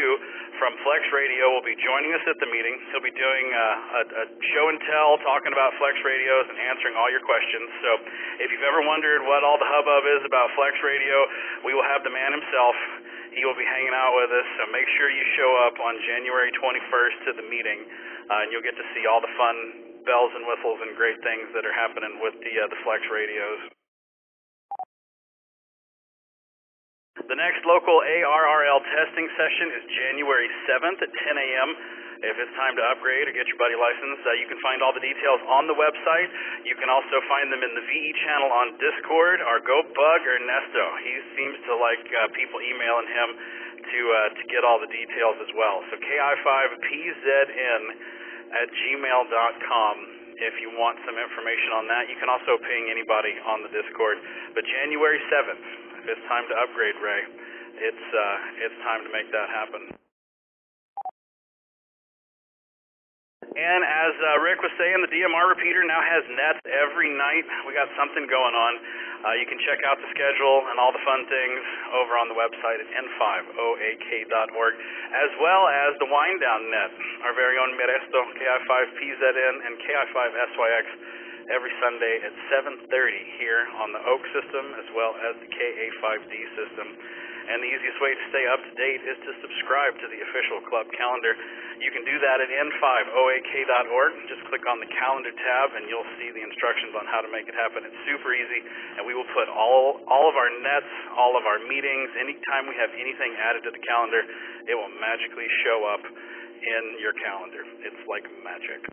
from Flex Radio will be joining us at the meeting. He'll be doing a show and tell, talking about Flex Radios and answering all your questions. So if you've ever wondered what all the hubbub is about Flex Radio, we will have the man himself. He will be hanging out with us, so make sure you show up on January 21st to the meeting, and you'll get to see all the fun bells and whistles and great things that are happening with the Flex radios. The next local ARRL testing session is January 7th at 10 a.m. If it's time to upgrade or get your buddy license, you can find all the details on the website. You can also find them in the VE channel on Discord, or go bug Ernesto. He seems to like people emailing him to get all the details as well. So ki5pzn@gmail.com if you want some information on that. You can also ping anybody on the Discord. But January 7th, if it's time to upgrade, Ray, it's time to make that happen. And as Rick was saying, the DMR repeater now has nets every night. We got something going on. You can check out the schedule and all the fun things over on the website at n5oak.org, as well as the Wind Down net, our very own Miresto, KI5PZN, and KI5SYX every Sunday at 7:30 here on the Oak system, as well as the KA5D system. And the easiest way to stay up to date is to subscribe to the official club calendar. You can do that at n5oak.org. Just click on the calendar tab and you'll see the instructions on how to make it happen. It's super easy, and we will put all of our nets, all of our meetings, anytime we have anything added to the calendar, it will magically show up in your calendar. It's like magic.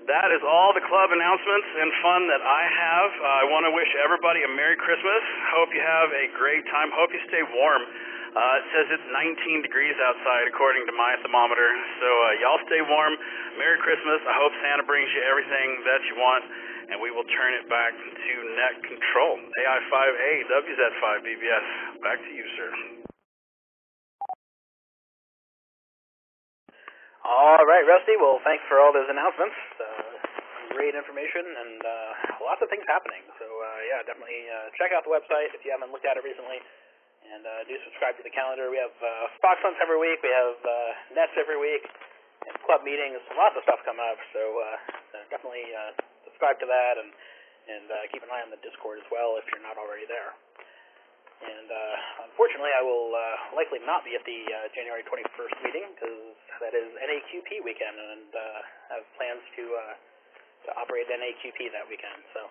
That is all the club announcements and fun that I have. I want to wish everybody a Merry Christmas. Hope you have a great time. Hope you stay warm. It says it's 19 degrees outside according to my thermometer. So y'all stay warm. Merry Christmas. I hope Santa brings you everything that you want, and we will turn it back to net control. AI5A, WZ5BBS. Back to you, sir. All right, Rusty. Well, thanks for all those announcements. Great information and lots of things happening. So, yeah, definitely check out the website if you haven't looked at it recently. And do subscribe to the calendar. We have Fox Hunts every week. We have Nets every week. And club meetings. Lots of stuff coming up. So definitely subscribe to that and keep an eye on the Discord as well if you're not already there. And unfortunately, I will likely not be at the January 21st meeting because that is NAQP weekend, and have plans to operate NAQP that weekend. So,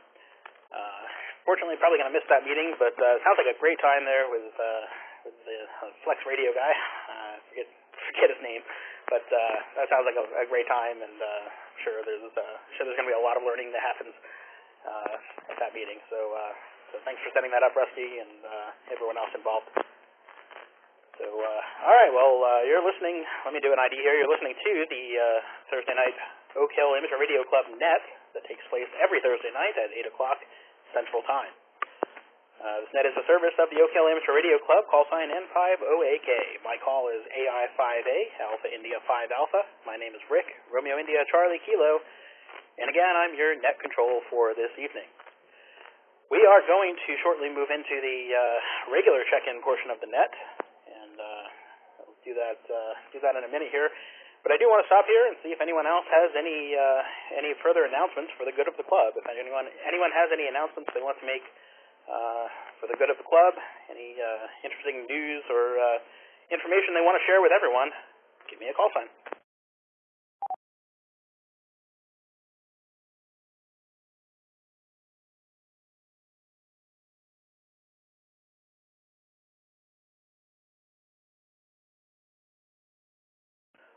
fortunately, probably going to miss that meeting, but it sounds like a great time there with the Flex Radio guy. Forget his name, but that sounds like a great time, and I'm sure there's going to be a lot of learning that happens at that meeting. So thanks for setting that up, Rusty, and everyone else involved. So, all right, well, you're listening. Let me do an ID here. You're listening to the Thursday night Oak Hill Amateur Radio Club net that takes place every Thursday night at 8 o'clock Central Time. This net is a service of the Oak Hill Amateur Radio Club, call sign N50AK. My call is AI5A, Alpha India 5 Alpha. My name is Rick, Romeo India Charlie Kilo, and again, I'm your net control for this evening. We are going to shortly move into the regular check-in portion of the net, and I'll do that in a minute here. But I do want to stop here and see if anyone else has any further announcements for the good of the club. If anyone has any announcements they want to make for the good of the club, any interesting news or information they want to share with everyone, give me a call sign.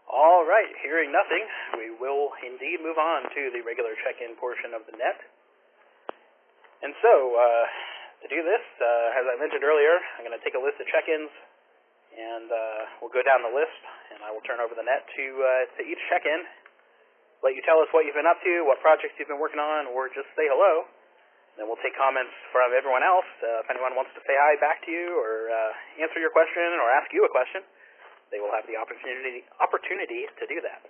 All right, hearing nothing, we will indeed move on to the regular check-in portion of the net. And so, to do this, as I mentioned earlier, I'm going to take a list of check-ins, and we'll go down the list, and I will turn over the net to each check-in, let you tell us what you've been up to, what projects you've been working on, or just say hello. Then we'll take comments from everyone else. If anyone wants to say hi back to you, or answer your question, or ask you a question, they will have the opportunity to do that.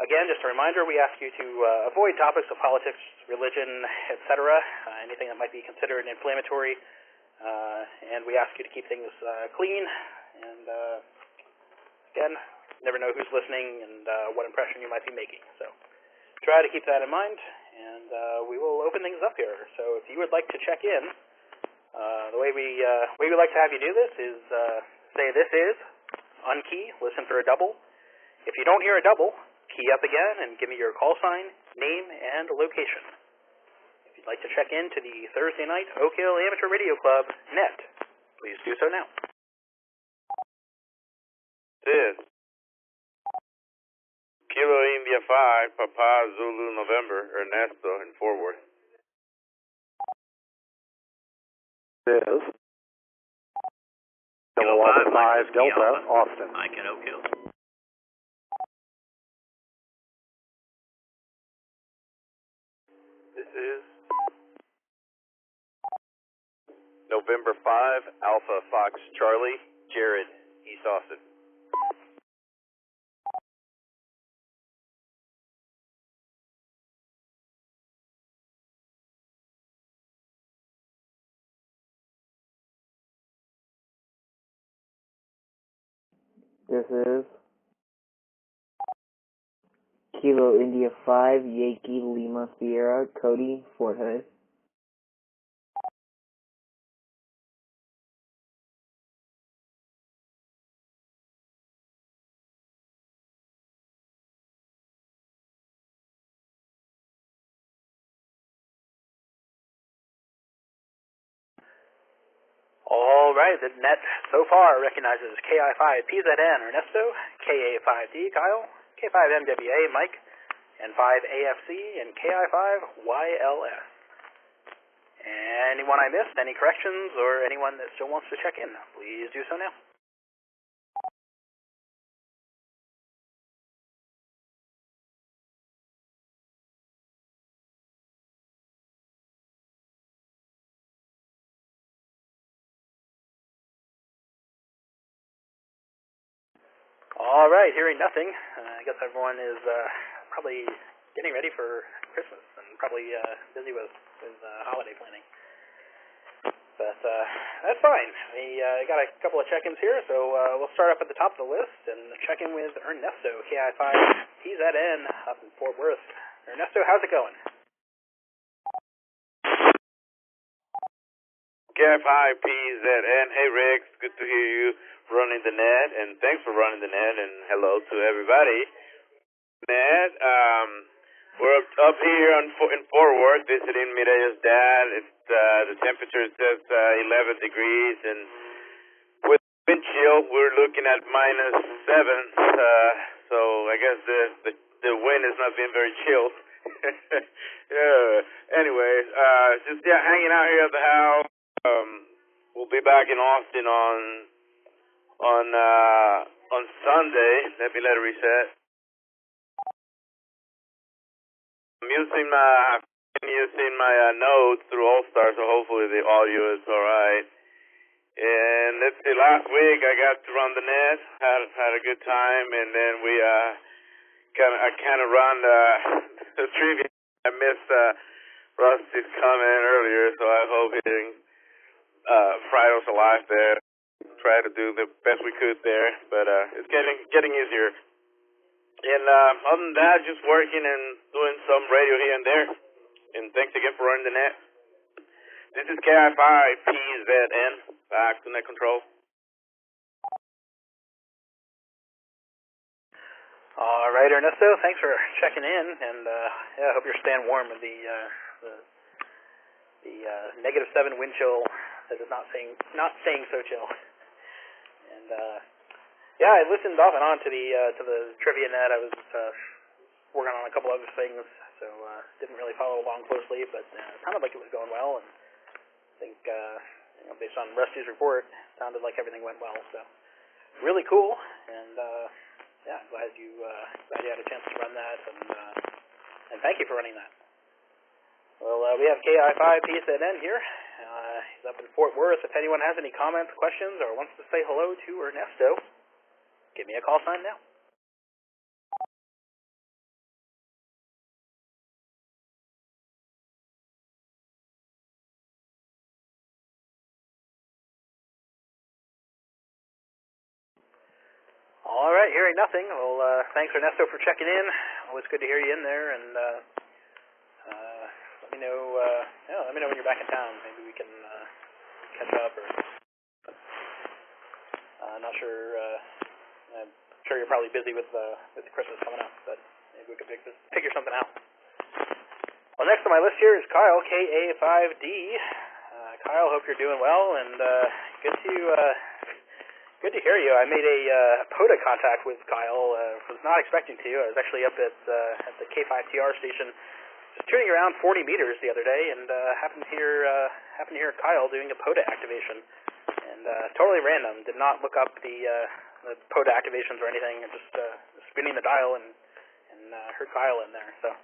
Again, just a reminder, we ask you to avoid topics of politics, religion, etc., anything that might be considered inflammatory, and we ask you to keep things clean, and again, never know who's listening and what impression you might be making. So try to keep that in mind, and we will open things up here. So if you would like to check in, the way we would like to have you do this is say this is, unkey, listen for a double. If you don't hear a double, key up again and give me your call sign, name, and location. If you'd like to check in to the Thursday night Oak Hill Amateur Radio Club net, please do so now. This Kilo India 5, Papa Zulu November, Ernesto in Fort Worth. This Kilo 5 Delta, Austin. Mike in Oak Hill. This is November 5, Alpha Fox Charlie, Jared, East Austin. This is Kilo India 5, Yankee Lima Sierra, Cody, Fort Hood. All right, the net so far recognizes KI5PZN Ernesto, KA5D Kyle, K5MWA Mike, and 5AFC, and KI5YLS. Anyone I missed, any corrections, or anyone that still wants to check in, please do so now. All right, hearing nothing, I guess everyone is probably getting ready for Christmas and probably busy with holiday planning. But that's fine. We got a couple of check-ins here, so we'll start up at the top of the list and check in with Ernesto, KI5PZN up in Fort Worth. Ernesto, how's it going? KI5PZN. Hey, Rick. It's good to hear you running the net, and thanks for running the net, and hello to everybody. Net, we're up here in Fort Worth visiting Mireya's dad. It's the temperature says 11 degrees, and with wind chill, we're looking at -7. So I guess the wind is not being very chilled. Yeah. Anyways, just hanging out here at the house. We'll be back in Austin on Sunday. Let me let it reset. I'm using my notes through All-Star, so hopefully the audio is all right. And let's see, last week I got to run the net, had a good time, and then we I kind of run the trivia. I missed Rusty's comment earlier, so I hope he didn't fry us alive there. Try to do the best we could there, but it's getting easier. And other than that, just working and doing some radio here and there. And thanks again for running the net. This is KI5PZN, back to net control. All right, Ernesto, thanks for checking in, and I hope you're staying warm with the -7 wind chill that is not staying so chill. And I listened off and on to the trivia net. I was working on a couple other things, so didn't really follow along closely, but it sounded like it was going well, and I think based on Rusty's report, it sounded like everything went well. So really cool, and glad you had a chance to run that, and thank you for running that. Well, we have KI5PZN here. He's up in Fort Worth. If anyone has any comments, questions, or wants to say hello to Ernesto, give me a call sign now. All right, hearing nothing. Well, thanks, Ernesto, for checking in. Always good to hear you in there, and let me know. Let me know when you're back in town. Maybe we can catch up. Or not sure. I'm sure you're probably busy with Christmas coming up, but maybe we could figure something out. Well, next on my list here is Kyle, KA5D. Kyle, hope you're doing well, and good to hear you. I made a POTA contact with Kyle. Was not expecting to. I was actually up at the K5TR station, just tuning around 40 meters the other day, and happened to hear Kyle doing a POTA activation, and totally random. Did not look up the POTA activations or anything. Just spinning the dial and heard Kyle in there. So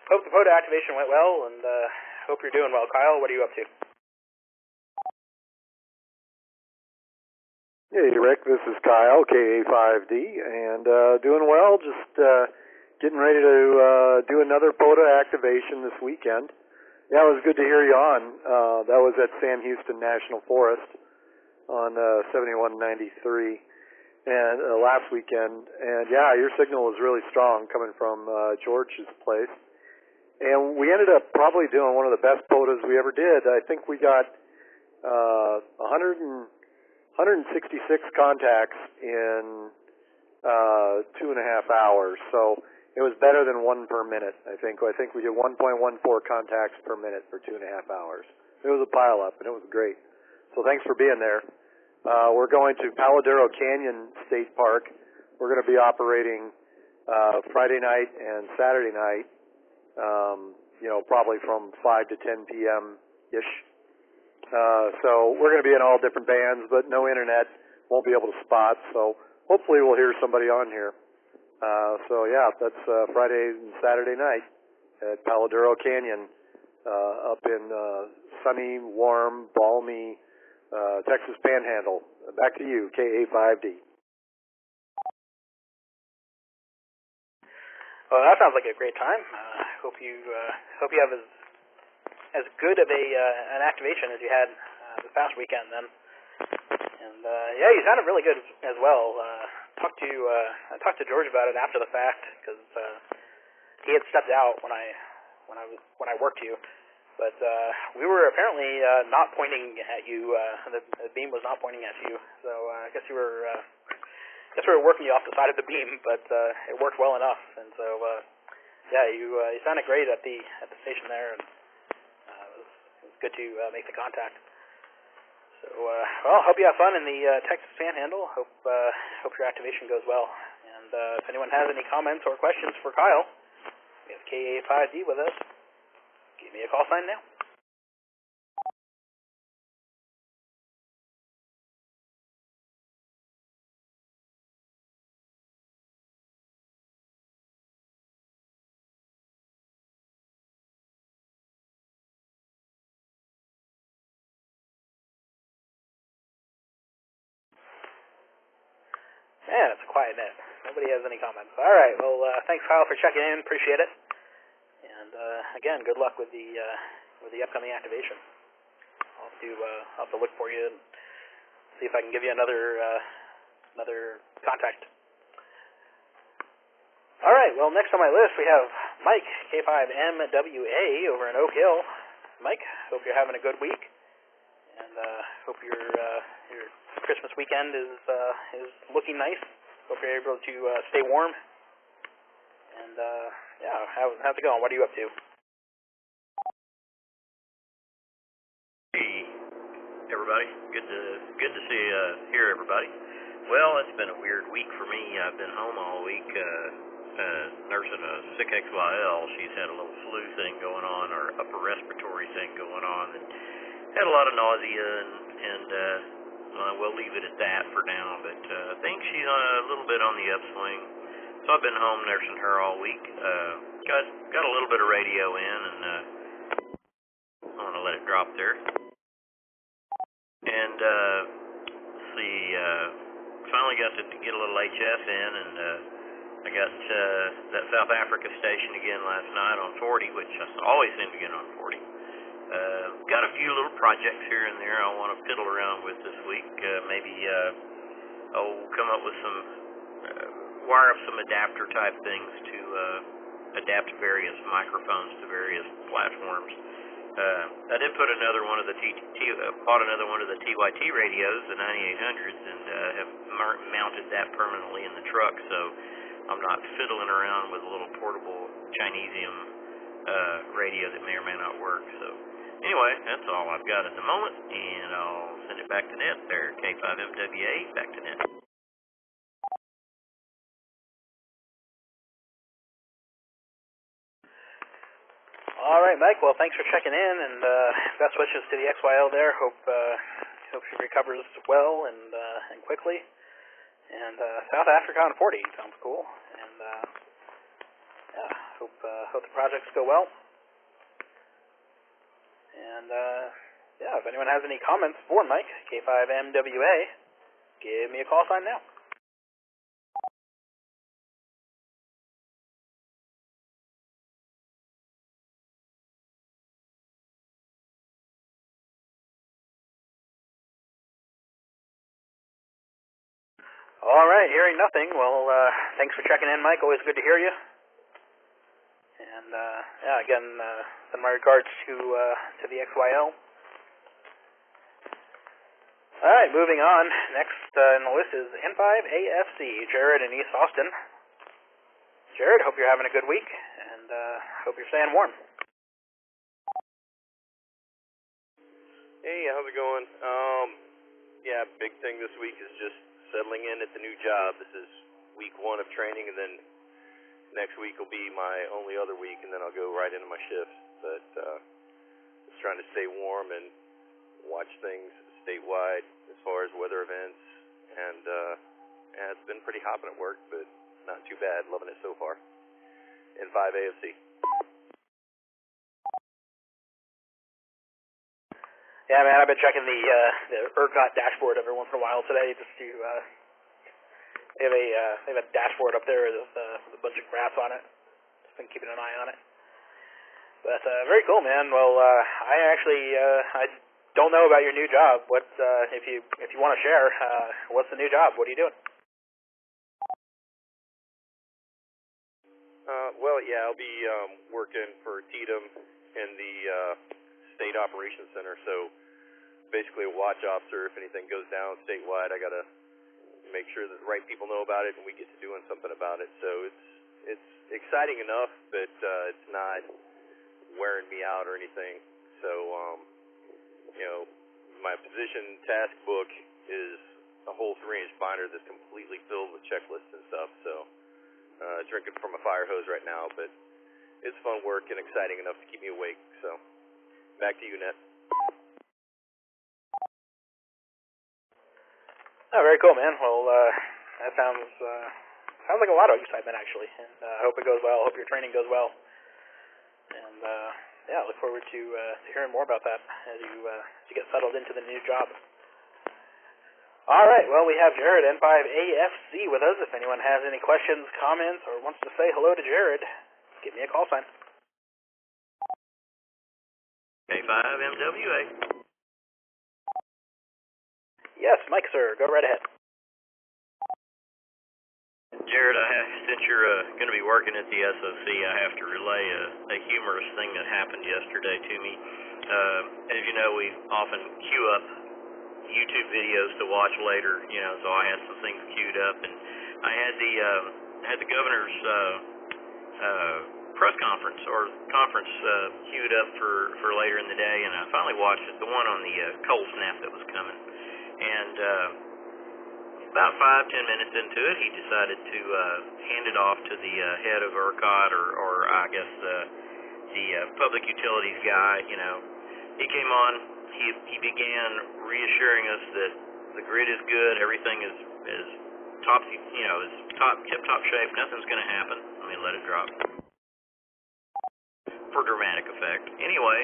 hope the POTA activation went well, and hope you're doing well, Kyle. What are you up to? Hey, Rick, this is Kyle, KA5D, and doing well, just getting ready to do another POTA activation this weekend. Yeah, it was good to hear you on. That was at Sam Houston National Forest on 7193 and last weekend. And, yeah, your signal was really strong coming from George's place. And we ended up probably doing one of the best POTAs we ever did. I think we got 166 contacts in 2.5 hours, so it was better than 1 per minute, I think. I think we did 1.14 contacts per minute for 2.5 hours. It was a pile-up, and it was great. So thanks for being there. We're going to Paladero Canyon State Park. We're going to be operating Friday night and Saturday night, probably from 5 to 10 p.m. ish. So we're going to be in all different bands, but no internet, won't be able to spot. So hopefully we'll hear somebody on here. So yeah, that's Friday and Saturday night at Paladuro Canyon, up in sunny, warm, balmy Texas Panhandle. Back to you, KA5D. Well, that sounds like a great time. Hope you have as good of an activation as you had this past weekend then. And yeah, you sounded really good as well. I talked to George about it after the fact because he had stepped out when I worked you, but we were apparently not pointing at you. The beam was not pointing at you, so I guess we were working you off the side of the beam, but it worked well enough. And so yeah, you sounded great at the station there, and it was good to make the contact. So, well, hope you have fun in the Texas Panhandle. Hope your activation goes well. And if anyone has any comments or questions for Kyle, we have KA5D with us. Give me a call sign now. Man, it's a quiet net. Nobody has any comments. All right. Well, thanks, Kyle, for checking in. Appreciate it. And again, good luck with the upcoming activation. I'll have to look for you and see if I can give you another contact. All right. Well, next on my list we have Mike, K5MWA over in Oak Hill. Mike, hope you're having a good week, and hope your Christmas weekend is looking nice. Hope you're able to stay warm. And yeah, how's it going? What are you up to? Hey, everybody. Good to see hear everybody. Well, it's been a weird week for me. I've been home all week nursing a sick XYL. She's had a little flu thing going on, or upper respiratory thing going on, and had a lot of nausea, and we'll leave it at that for now, but I think she's a little bit on the upswing. So I've been home nursing her all week. Got a little bit of radio in, and I want to let it drop there. And let's see, finally got to get a little HF in, and I got that South Africa station again last night on 40, which I always seem to get on 40. Got a few little projects here and there I want to fiddle around with this week. Maybe I'll come up with some, wire up some adapter type things to adapt various microphones to various platforms. I did put another one of the bought another one of the TYT radios, the 9800s, and have mounted that permanently in the truck, so I'm not fiddling around with a little portable Chinesium radio that may or may not work. So anyway, that's all I've got at the moment, and I'll send it back to net there. K5MWA, back to net. All right, Mike. Well, thanks for checking in, and best wishes to the XYL there. Hope she recovers well and quickly. And South Africa on 40 sounds cool. And yeah, hope the projects go well. And yeah, if anyone has any comments for Mike, K5MWA, give me a call sign now. All right, hearing nothing. Well, thanks for checking in, Mike. Always good to hear you. And yeah, again, send my regards to the XYL. All right, moving on. Next on the list is N5AFC, Jared in East Austin. Jared, hope you're having a good week, and hope you're staying warm. Hey, how's it going? Yeah, big thing this week is just settling in at the new job. This is week 1 of training, and then next week will be my only other week, and then I'll go right into my shifts. But as trying to stay warm and watch things statewide as far as weather events. And yeah, it's been pretty hopping at work, but not too bad. Loving it so far. N5 AFC. Yeah, man, I've been checking the ERCOT dashboard every once in a while today just to they have a dashboard up there with a bunch of graphs on it. Just been keeping an eye on it. But very cool, man. Well, I don't know about your new job. What if you want to share? What's the new job? What are you doing? Well, yeah, I'll be working for TDM in the State Operations Center. So basically a watch officer. If anything goes down statewide, I got to make sure that the right people know about it and we get to doing something about it. So it's exciting enough, but it's not wearing me out or anything. So, you know, my position task book is a whole 3-inch binder that's completely filled with checklists and stuff. So, drinking from a fire hose right now, but it's fun work and exciting enough to keep me awake. So, back to you, Ned. Oh, very cool, man. Well, that sounds like a lot of excitement, actually. And I hope it goes well. I hope your training goes well. And yeah, I look forward to hearing more about that as you get settled into the new job. All right, well, we have Jared, N5 AFC, with us. If anyone has any questions, comments, or wants to say hello to Jared, give me a call sign. K5MWA. Yes, Mike, sir, go right ahead. Jared, since you're going to be working at the SOC, I have to relay a humorous thing that happened yesterday to me. As you know, we often queue up YouTube videos to watch later, you know, so I had some things queued up, and I had the governor's press conference queued up for later in the day, and I finally watched it, the one on the cold snap that was coming, and about 5-10 minutes into it, he decided to hand it off to the head of ERCOT, or I guess the public utilities guy. You know, he came on. He began reassuring us that the grid is good, everything is top, you know, is tip-top shape. Nothing's going to happen. Let me let it drop for dramatic effect. Anyway,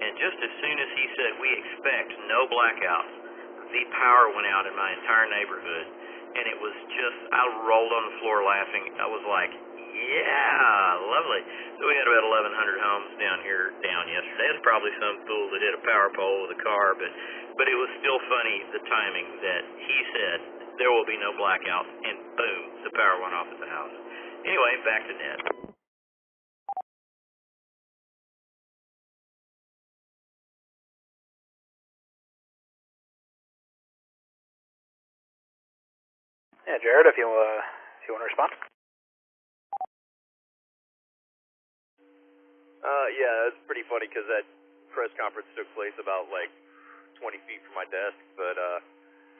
and just as soon as he said we expect no blackouts, the power went out in my entire neighborhood, and it was just, I rolled on the floor laughing. I was like, yeah, lovely. So we had about 1,100 homes down yesterday. There's probably some fool that hit a power pole with a car, but it was still funny, the timing that he said there will be no blackouts, and boom, the power went off at the house. Anyway, back to Ned. Yeah, Jared, if you want to respond. Yeah, it's pretty funny because that press conference took place about like 20 feet from my desk. But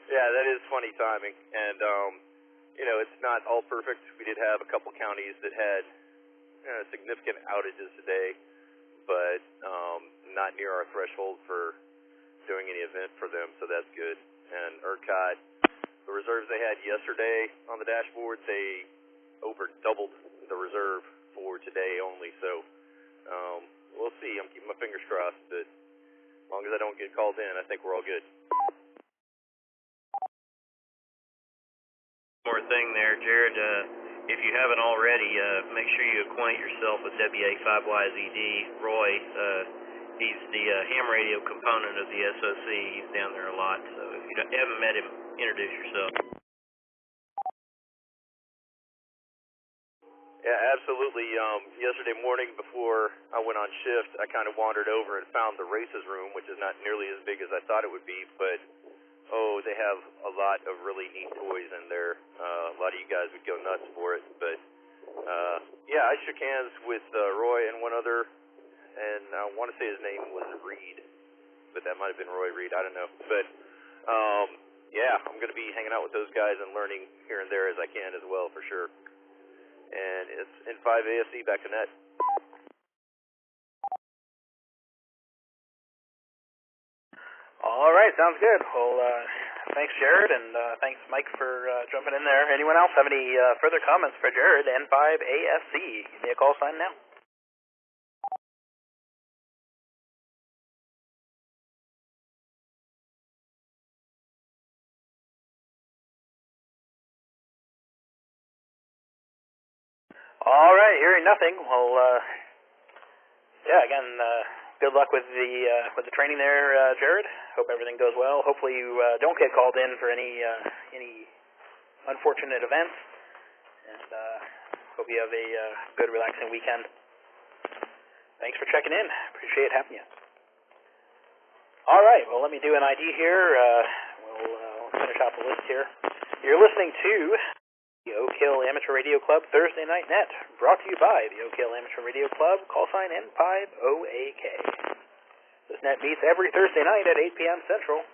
yeah, that is funny timing. And you know, it's not all perfect. We did have a couple counties that had significant outages today, but not near our threshold for doing any event for them. So that's good. And ERCOT, the reserves they had yesterday on the dashboard, they over doubled the reserve for today only. So we'll see. I'm keeping my fingers crossed, but as long as I don't get called in, I think we're all good. More thing there, Jared. If you haven't already, make sure you acquaint yourself with WA5YZD. Roy, he's the ham radio component of the SOC. He's down there a lot, so if you haven't met him, introduce yourself. Yeah, absolutely. Yesterday morning before I went on shift, I kind of wandered over and found the races room, which is not nearly as big as I thought it would be, but they have a lot of really neat toys in there. A lot of you guys would go nuts for it, but yeah, I shook hands with Roy and one other, and I want to say his name was Reed, but that might have been Roy Reed, I don't know. But yeah, I'm going to be hanging out with those guys and learning here and there as I can as well, for sure. And it's N5 AFC, back to Ned. All right, sounds good. Well, thanks, Jared, and thanks, Mike, for jumping in there. Anyone else have any further comments for Jared, N5ASC? Give me a call sign now. All right, hearing nothing. Well, yeah, again, good luck with the training there, Jared. Hope everything goes well. Hopefully you don't get called in for any unfortunate events, and hope you have a good, relaxing weekend. Thanks for checking in. Appreciate having you. All right, well, let me do an ID here. We'll finish out the list here. You're listening to the Oak Hill Amateur Radio Club Thursday Night Net, brought to you by the Oak Hill Amateur Radio Club, call sign N5OAK. This net meets every Thursday night at 8 p.m. Central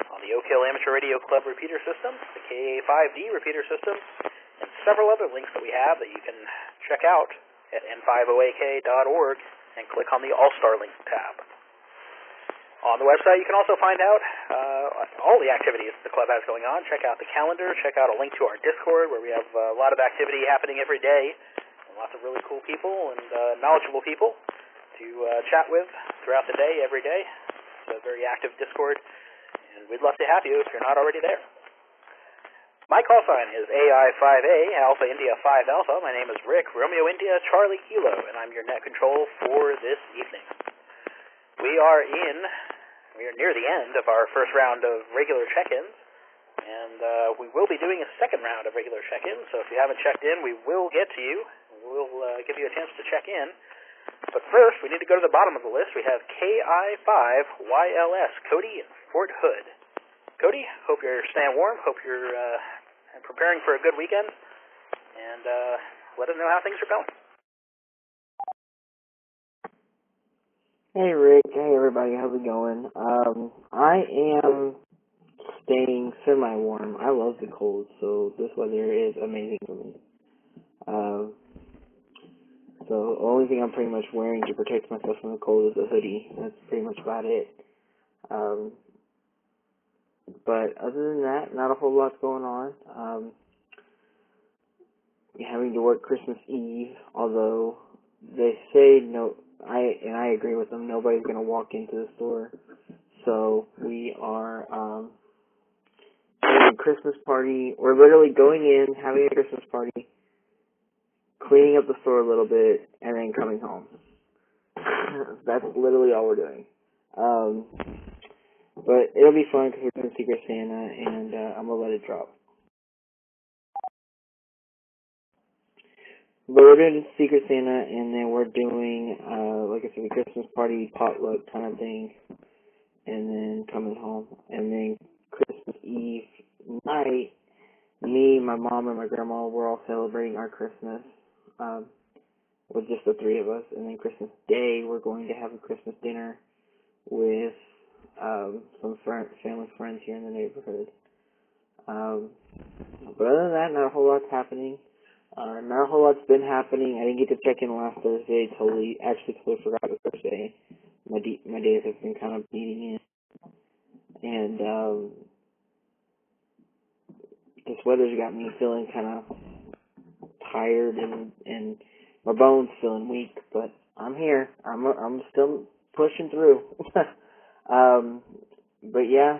on the Oak Hill Amateur Radio Club repeater system, the KA5D repeater system, and several other links that we have that you can check out at n5oak.org and click on the All-Star Links tab. On the website, you can also find out all the activities the club has going on. Check out the calendar. Check out a link to our Discord, where we have a lot of activity happening every day, and lots of really cool people and knowledgeable people to chat with throughout the day, every day. It's a very active Discord, and we'd love to have you if you're not already there. My call sign is AI5A, Alpha India 5 Alpha. My name is Rick, Romeo India, Charlie Kilo, and I'm your net control for this evening. We are near the end of our first round of regular check-ins, and we will be doing a second round of regular check-ins, so if you haven't checked in, we will get to you. We'll give you a chance to check in. But first, we need to go to the bottom of the list. We have KI5YLS, Cody in Fort Hood. Cody, hope you're staying warm, hope you're preparing for a good weekend, and let us know how things are going. Hey Rick, hey everybody, how's it going? I am staying semi-warm. I love the cold, so this weather is amazing for me. So the only thing I'm pretty much wearing to protect myself from the cold is a hoodie. That's pretty much about it. But other than that, not a whole lot's going on. Having to work Christmas Eve, although they say no. I agree with them. Nobody's going to walk into the store. So we are having a Christmas party. We're literally going in, having a Christmas party, cleaning up the store a little bit, and then coming home. That's literally all we're doing. But it'll be fun because we're doing Secret Santa, and I'm going to let it drop. But we're doing Secret Santa, and then we're doing, like I said, a Christmas party, potluck kind of thing, and then coming home. And then Christmas Eve night, me, my mom, and my grandma, we're all celebrating our Christmas with just the three of us. And then Christmas Day, we're going to have a Christmas dinner with some family friends here in the neighborhood. But other than that, not a whole lot's happening. Not a whole lot's been happening. I didn't get to check in last Thursday. Totally forgot it was Thursday. My days have been kind of beating in. And, this weather's got me feeling kind of tired and my bones feeling weak, but I'm here. I'm still pushing through. But yeah,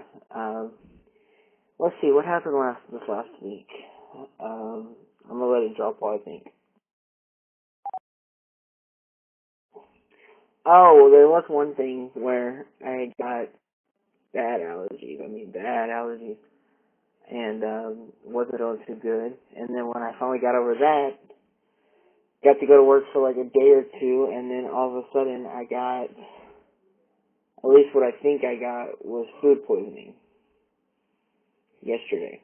let's see, what happened this last week? I'm gonna let it drop while I think. Oh, well, there was one thing where I got bad allergies. And, wasn't doing too good. And then when I finally got over that, got to go to work for like a day or two, and then all of a sudden I got, at least what I think I got was food poisoning. Yesterday.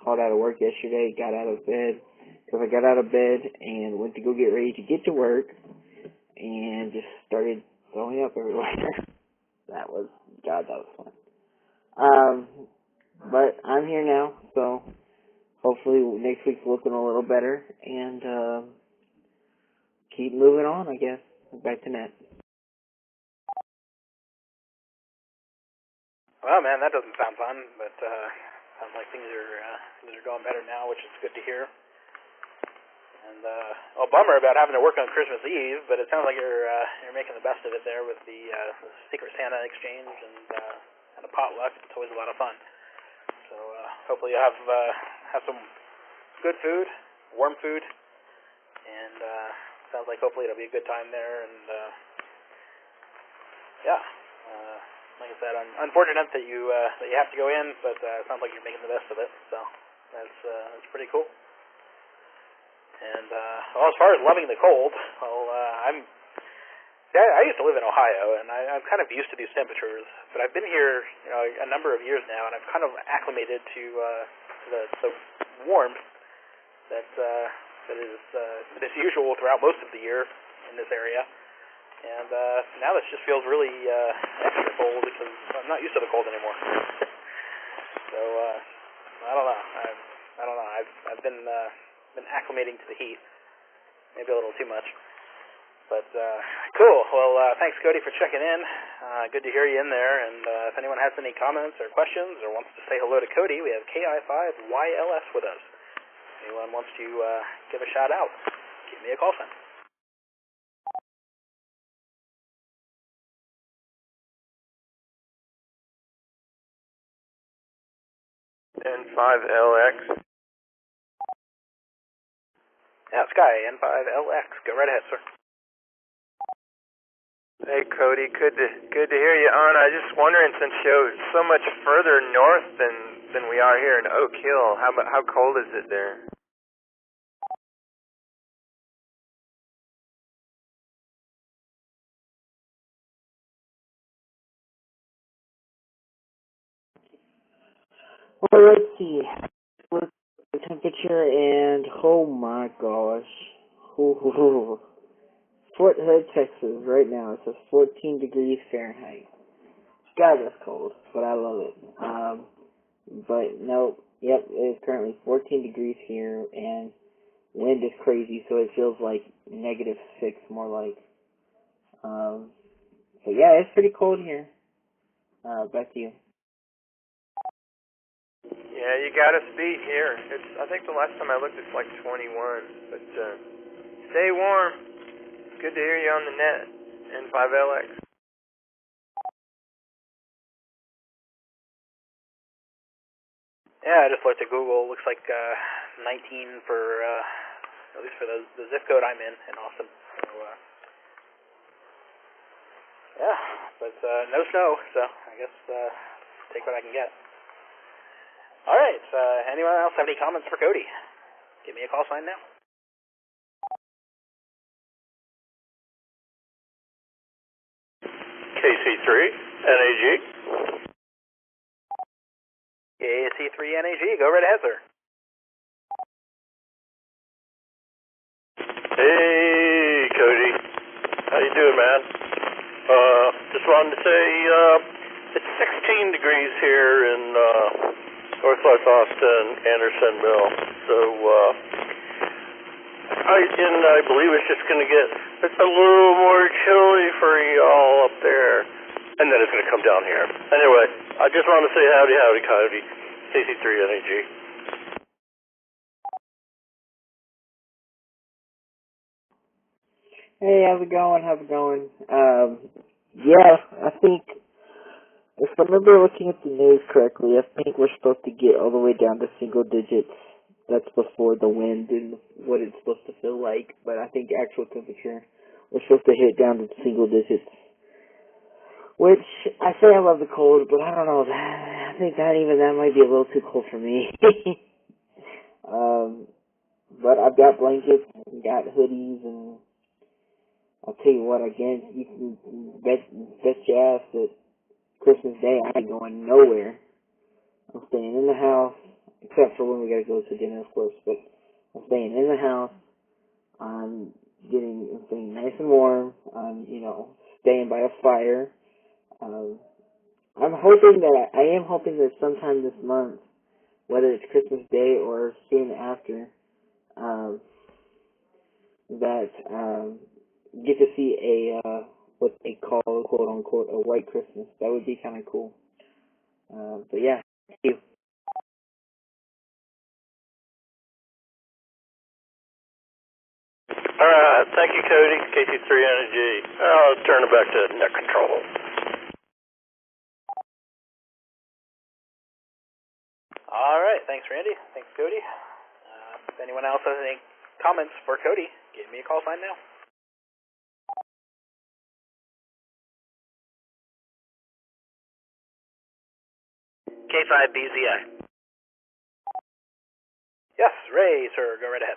Called out of work yesterday, got out of bed, because I got out of bed and went to go get ready to get to work, and just started throwing up everywhere. That was fun. But I'm here now, so hopefully next week's looking a little better, and keep moving on, I guess. Back to net. Well, man, that doesn't sound fun, but sounds like things are going better now, which is good to hear. And a bummer about having to work on Christmas Eve, but it sounds like you're making the best of it there with the Secret Santa exchange and the potluck. It's always a lot of fun. So hopefully you have some good food, warm food, and sounds like hopefully it'll be a good time there. And yeah, like I said, unfortunate that you have to go in, but it sounds like you're making the best of it. So that's pretty cool. And well, as far as loving the cold, well, I used to live in Ohio, and I'm kind of used to these temperatures. But I've been here, a number of years now, and I've kind of acclimated to the warmth that is usual throughout most of the year in this area. And now this just feels really extra cold because I'm not used to the cold anymore. So I don't know. I don't know. I've been acclimating to the heat, maybe a little too much. But cool. Well, thanks, Cody, for checking in. Good to hear you in there. And if anyone has any comments or questions or wants to say hello to Cody, we have KI5YLS with us. If anyone wants to give a shout out, give me a call sign. N5LX. Yeah, Sky, N5LX. Go right ahead, sir. Hey, Cody. Good to hear you on. I just wondering, since you're so much further north than we are here in Oak Hill, how cold is it there? Well, let's see. Look at the temperature, and oh my gosh. Ooh. Fort Hood, Texas, right now, it says 14 degrees Fahrenheit. God, that's cold, but I love it. But no, yep, it is currently 14 degrees here, and wind is crazy, so it feels like -6, more like. So yeah, it's pretty cold here. Back to you. Yeah, you got us beat here. I think the last time I looked, it's like 21. But stay warm. Good to hear you on the net. N5LX. Yeah, I just looked at Google. Looks like 19 for at least for the zip code I'm in Austin. So yeah, but no snow, so I guess take what I can get. All right. Anyone else have any comments for Cody? Give me a call sign now. KC3 NAG. KC3 NAG. Go right ahead, sir. Hey, Cody. How you doing, man? Just wanted to say it's 16 degrees here in Northwest Austin, Andersonville. So I believe it's just going to get a little more chilly for y'all up there, and then it's going to come down here. Anyway, I just want to say howdy, Cody. KC3 NAG. Hey, how's it going? Yeah, I think, if I remember looking at the news correctly, I think we're supposed to get all the way down to single digits. That's before the wind and what it's supposed to feel like. But I think actual temperature, we're supposed to hit down to single digits. Which, I say I love the cold, but I don't know. I think that might be a little too cold for me. But I've got blankets, got hoodies, and I'll tell you what, again, you can bet your ass that Christmas Day I ain't going nowhere. I'm staying in the house, except for when we gotta go to dinner, of course, but I'm staying in the house. I'm staying nice and warm. I'm, staying by a fire. I am hoping that sometime this month, whether it's Christmas Day or soon after, get to see a what they call, quote unquote, a white Christmas. That would be kind of cool. But yeah, thank you. Alright, thank you, Cody. KC3 Energy. I'll turn it back to net control. All right, thanks, Randy. Thanks, Cody. If anyone else has any comments for Cody, give me a call sign now. K5BZI. Yes, Ray, sir, go right ahead.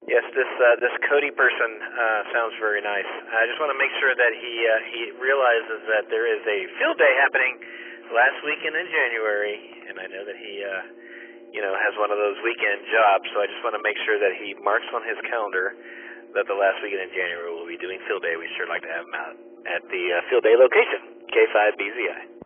Yes, this Cody person sounds very nice. I just want to make sure that he realizes that there is a field day happening last weekend in January, and I know that he has one of those weekend jobs, so I just want to make sure that he marks on his calendar that the last weekend in January we'll be doing field day. We'd sure like to have him out at the field day location, K5BZI.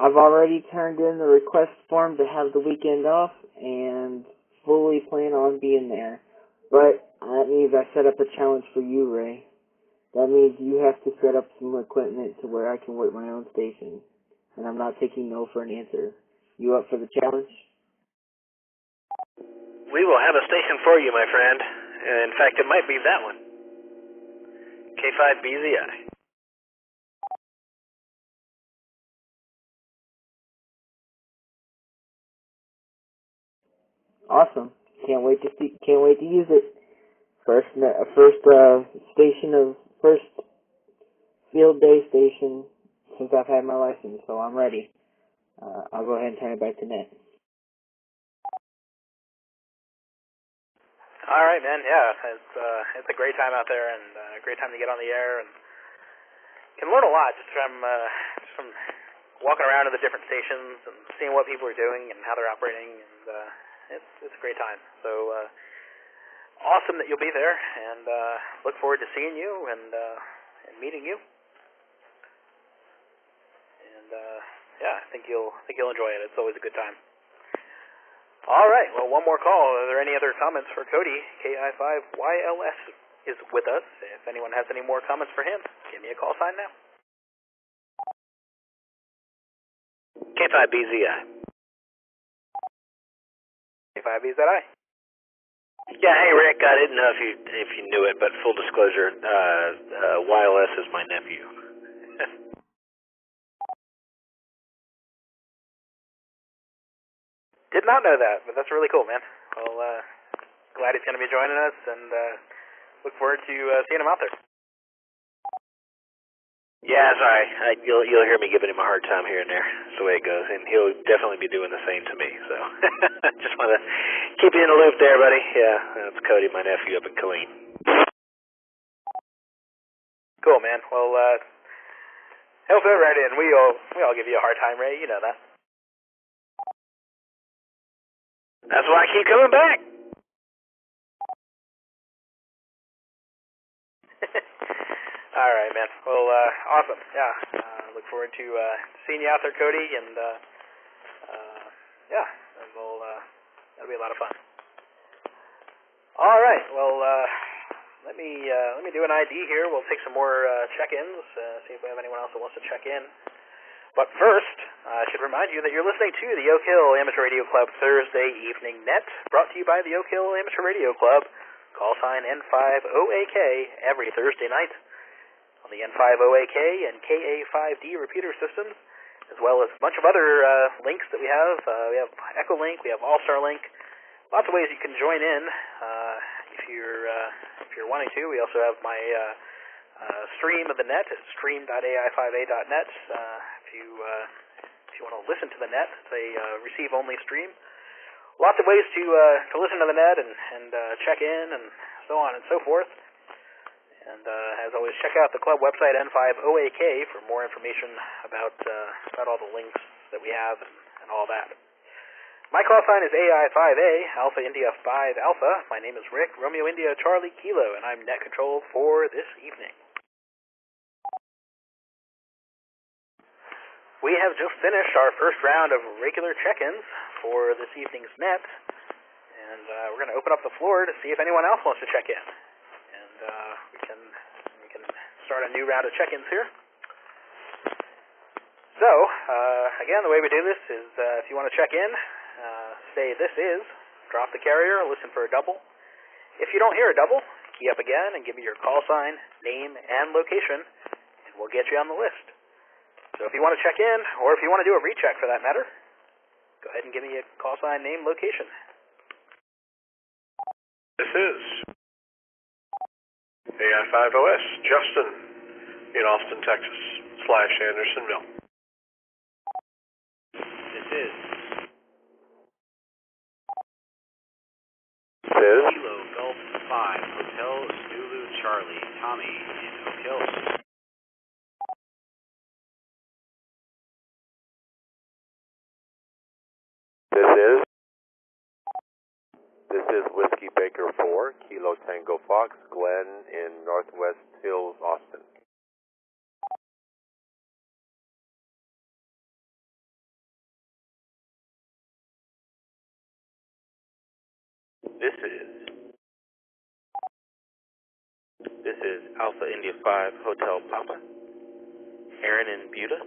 I've already turned in the request form to have the weekend off and fully plan on being there. But that means I set up a challenge for you, Ray. That means you have to set up some equipment to where I can work my own station. And I'm not taking no for an answer. You up for the challenge? We will have a station for you, my friend. In fact, it might be that one. K5BZI. Awesome. Can't wait to use it. First field day station since I've had my license, so I'm ready. I'll go ahead and turn it back to Ned. All right, man. Yeah, it's a great time out there, and a great time to get on the air, and can learn a lot just from walking around to the different stations and seeing what people are doing and how they're operating, and it's a great time. So awesome that you'll be there, and look forward to seeing you and meeting you. And yeah, I think you'll enjoy it. It's always a good time. All right. Well, one more call. Are there any other comments for Cody? KI5YLS is with us. If anyone has any more comments for him, give me a call sign now. K5BZI. K5BZI. Yeah, hey Rick, I didn't know if you knew it, but full disclosure, YLS is my nephew. Did not know that, but that's really cool, man. Well, glad he's going to be joining us, and look forward to seeing him out there. Yeah, sorry. You'll hear me giving him a hard time here and there. That's the way it goes, and he'll definitely be doing the same to me. So, just want to keep you in the loop there, buddy. Yeah, that's Cody, my nephew up in Killeen. Cool, man. Well, he'll fit right in. We all give you a hard time, Ray. You know that. That's why I keep coming back. All right, man. Well, awesome. Yeah. Look forward to seeing you out there, Cody, and yeah, that'll be a lot of fun. All right. Well, let me do an ID here. We'll take some more check-ins. See if we have anyone else that wants to check in. But first, I should remind you that you're listening to the Oak Hill Amateur Radio Club Thursday Evening Net, brought to you by the Oak Hill Amateur Radio Club. Call sign N5OAK every Thursday night on the N5OAK and KA5D repeater systems, as well as a bunch of other links that we have. We have Echolink, we have All-Star Link, lots of ways you can join in if you're wanting to. We also have my stream of the net at stream.ai5a.net. If you want to listen to the net, it's a receive-only stream. Lots of ways to listen to the net and check in and so on and so forth. And as always, check out the club website N5OAK for more information about all the links that we have and all that. My call sign is AI5A, Alpha India 5 Alpha. My name is Rick, Romeo India Charlie Kilo, and I'm net control for this evening. We have just finished our first round of regular check-ins for this evening's net, and we're going to open up the floor to see if anyone else wants to check in. And we and we can start a new round of check-ins here. So, again, the way we do this is if you want to check in, say this is, drop the carrier, listen for a double. If you don't hear a double, key up again and give me your call sign, name, and location, and we'll get you on the list. So if you want to check in, or if you want to do a recheck for that matter, go ahead and give me a call sign, name, location. This is AI5OS, Justin, in Austin, Texas, /Andersonville. This is Kilo Golf 5, Hotel Zulu Charlie, Tommy in Oak Hill. This is Whiskey Baker 4, Kilo Tango Fox, Glenn in Northwest Hills, Austin. This is Alpha India 5, Hotel Papa, Aaron in Buda.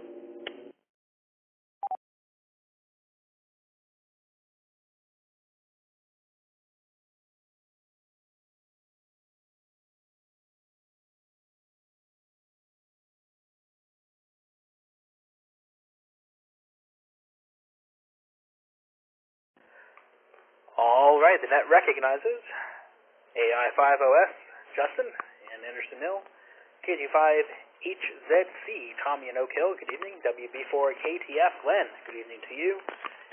All right, the net recognizes AI5OS, Justin, in Anderson Hill, KG5HZC, Tommy in Oak Hill, good evening, WB4KTF, Glenn, good evening to you,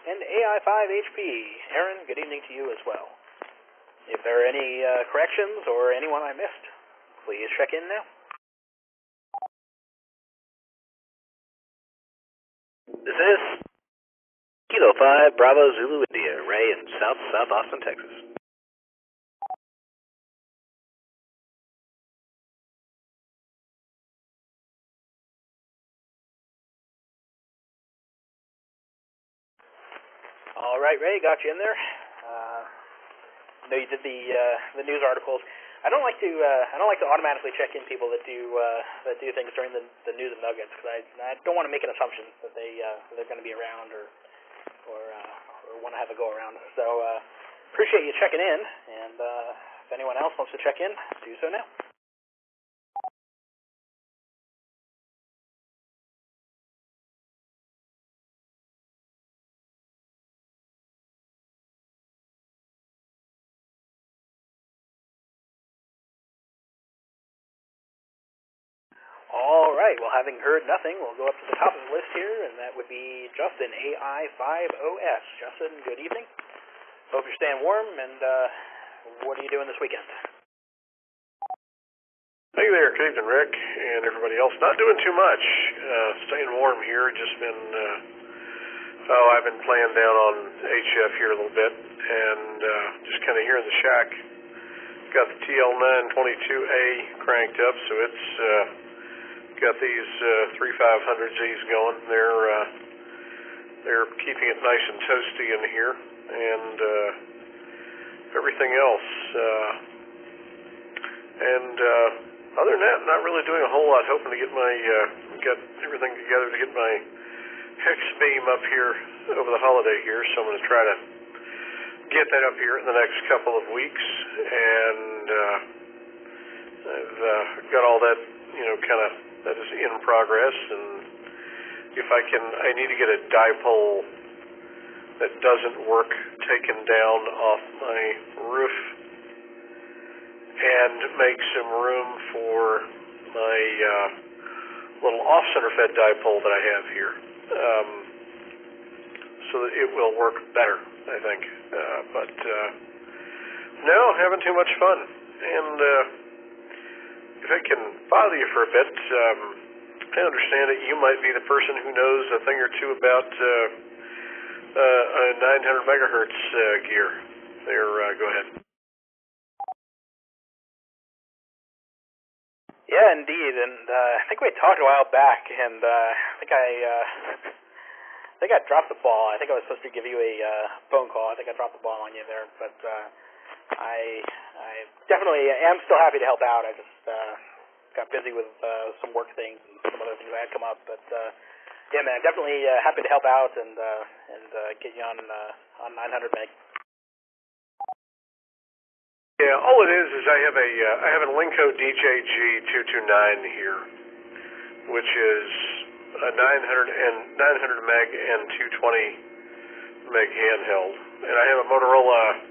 and AI5HP, Aaron, good evening to you as well. If there are any corrections or anyone I missed, please check in now. This is Kilo 5, Bravo Zulu India, Ray in South Austin, Texas. All right, Ray, got you in there. I know you did the news articles. I don't like to automatically check in people that do things during the news and nuggets because I don't want to make an assumption that they're going to be around or want to have a go around. So appreciate you checking in, and if anyone else wants to check in, do so now. All right, well, having heard nothing, we'll go up to the top of the list here, and that would be Justin, AI5OS. Justin, good evening. Hope you're staying warm, and what are you doing this weekend? Hey there, good evening, Rick, and everybody else. Not doing too much. Staying warm here. Just been, I've been playing down on HF here a little bit, and just kind of here in the shack. Got the TL922A cranked up, so it's got these 3500Zs going. They're keeping it nice and toasty in here, and everything else. Other than that, not really doing a whole lot. Hoping to get get everything together to get my hex beam up here over the holiday here. So I'm going to try to get that up here in the next couple of weeks, and I've got all that, that is in progress. And if I need to get a dipole that doesn't work taken down off my roof and make some room for my little off-center fed dipole that I have here, so that it will work better, I think. No, having too much fun. And if I can bother you for a bit, I understand that you might be the person who knows a thing or two about a 900 megahertz gear. There, go ahead. Yeah, indeed, and I think we talked a while back, and I think I dropped the ball. I think I was supposed to give you a phone call. I think I dropped the ball on you there, but I definitely am still happy to help out. I just got busy with some work things and some other things that had come up, but yeah, man, definitely happy to help out and get you on 900 meg. Yeah, all it is I have a Linko DJG229 here, which is a 900 meg and 220 meg handheld, and I have a Motorola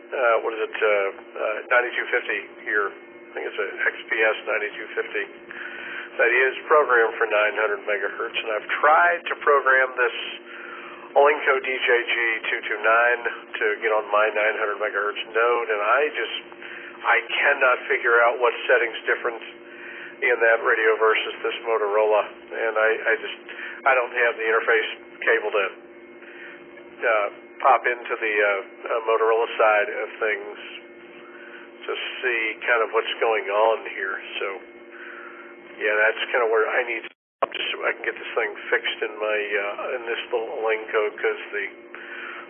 9250 here. I think it's a XPS 9250 that is programmed for 900 megahertz, and I've tried to program this Linko DJG229 to get on my 900 megahertz node, and I cannot figure out what settings different in that radio versus this Motorola, and I don't have the interface cable to pop into the Motorola side of things to see kind of what's going on here. So yeah, that's kind of where I need just so I can get this thing fixed in my in this little Linko, because the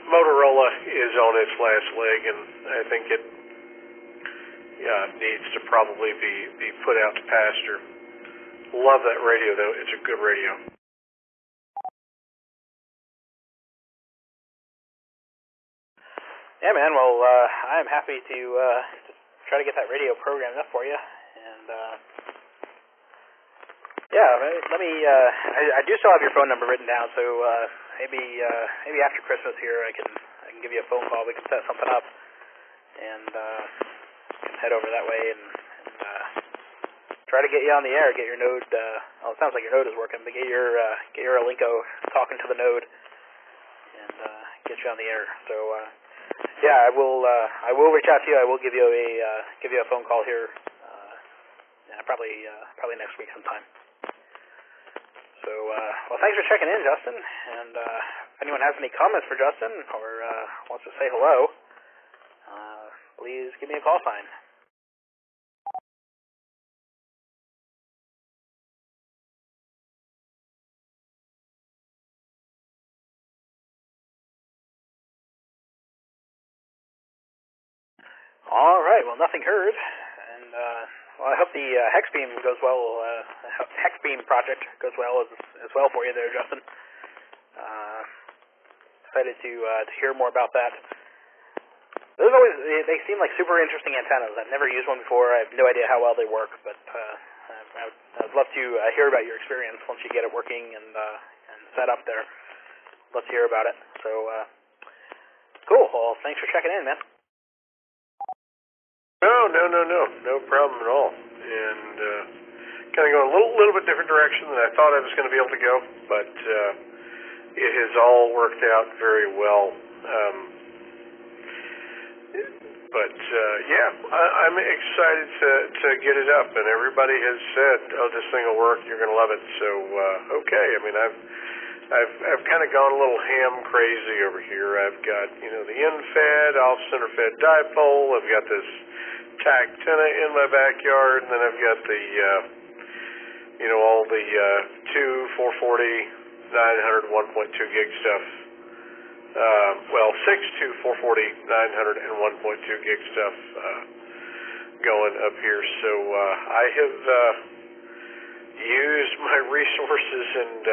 Motorola is on its last leg, and I think it needs to probably be put out to pasture. Love that radio though; it's a good radio. Yeah, man. Well, I'm happy to try to get that radio programmed up for you, and yeah, let me. I do still have your phone number written down, so maybe after Christmas here, I can give you a phone call. We can set something up, and can head over that way and try to get you on the air. Get your node. Well, it sounds like your node is working, but get your Linko talking to the node, and get you on the air. So. Yeah, I will reach out to you. I will give you a phone call here, probably next week sometime. So, well, thanks for checking in, Justin. And if anyone has any comments for Justin or wants to say hello, please give me a call sign. All right. Well, nothing heard, and well, I hope the Hexbeam goes well. Hexbeam project goes well as well for you there, Justin. Excited to hear more about that. They seem like super interesting antennas. I've never used one before. I have no idea how well they work, but I'd love to hear about your experience once you get it working and set up there. Let's hear about it. So cool. Well, thanks for checking in, man. No problem at all. And kind of going a little bit different direction than I thought I was going to be able to go, but it has all worked out very well. But yeah, I'm excited to get it up, and everybody has said, "Oh, this thing will work. You're going to love it." So okay. I mean, I've kind of gone a little ham crazy over here. I've got the in-fed, off-center fed dipole. I've got this TAC antenna in my backyard, and then I've got the all the 2, 440, 900, 1.2 gig stuff. Well, 6, 2, 440, 900, and 1.2 gig stuff going up here. So I have used my resources, and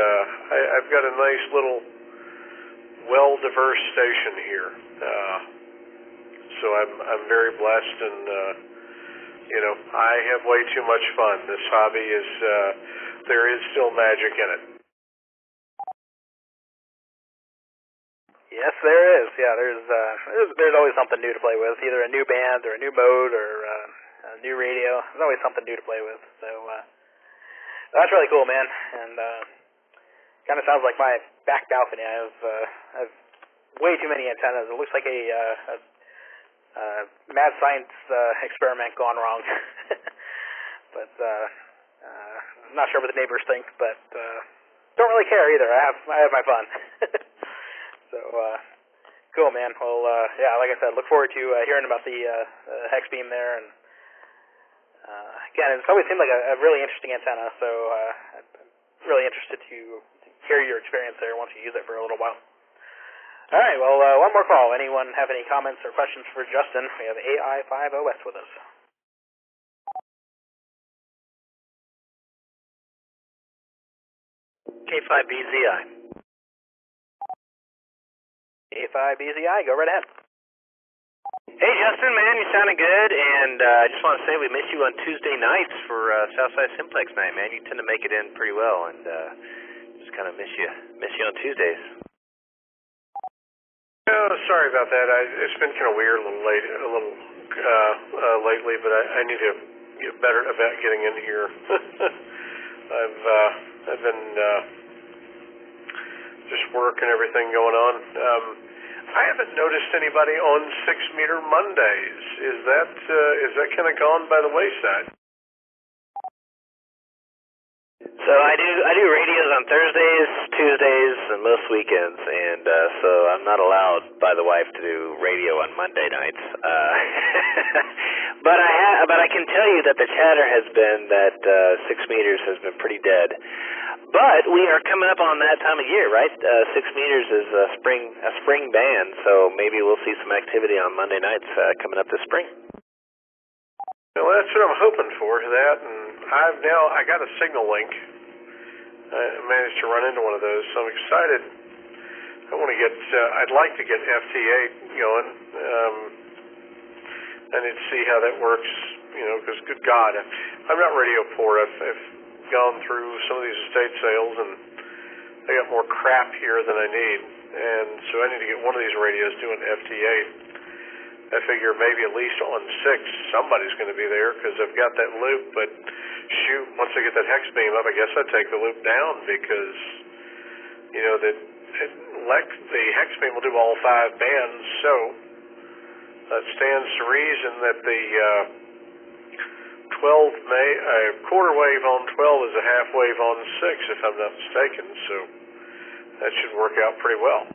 I've got a nice little well-diverse station here. So I'm very blessed, and I have way too much fun. This hobby is there is still magic in it. Yes, there is. Yeah, there's always something new to play with, either a new band or a new mode or a new radio. There's always something new to play with. So that's really cool, man. And kind of sounds like my back balcony. I have way too many antennas. It looks like a mad science experiment gone wrong. But I'm not sure what the neighbors think, but don't really care either. I have my fun. So cool, man. Well, yeah, like I said, look forward to hearing about the Hexbeam there. And again, it's always seemed like a really interesting antenna. So I'm really interested to hear your experience there once you use it for a little while. All right, well, one more call. Anyone have any comments or questions for Justin? We have AI5OS with us. K5BZI. K5BZI, go right ahead. Hey, Justin, man, you sounded good, and I just want to say we miss you on Tuesday nights for Southside Simplex night, man. You tend to make it in pretty well, and just kind of miss you on Tuesdays. Oh, sorry about that. It's been kind of weird a little lately, but I need to get better about getting in here. I've been just work and everything going on. I haven't noticed anybody on 6 Meter Mondays. Is that kind of gone by the wayside? So I do radios on Thursdays, Tuesdays, and most weekends, and so I'm not allowed by the wife to do radio on Monday nights. But I can tell you that the chatter has been that 6 Meters has been pretty dead. But we are coming up on that time of year, right? 6 Meters is a spring band, so maybe we'll see some activity on Monday nights coming up this spring. Well, that's what I'm hoping for. That, and I got a signal link. I managed to run into one of those, so I'm excited. I'd like to get FT8 going, and see how that works. Because good God, I'm not radio poor. I've gone through some of these estate sales, and I got more crap here than I need, and so I need to get one of these radios doing FT8. I figure maybe at least on 6 somebody's going to be there because I've got that loop, but shoot, once I get that hex beam up, I guess I'd take the loop down because the hex beam will do all 5 bands, so that stands to reason that the 12 a quarter wave on 12 is a half wave on 6, if I'm not mistaken, so that should work out pretty well.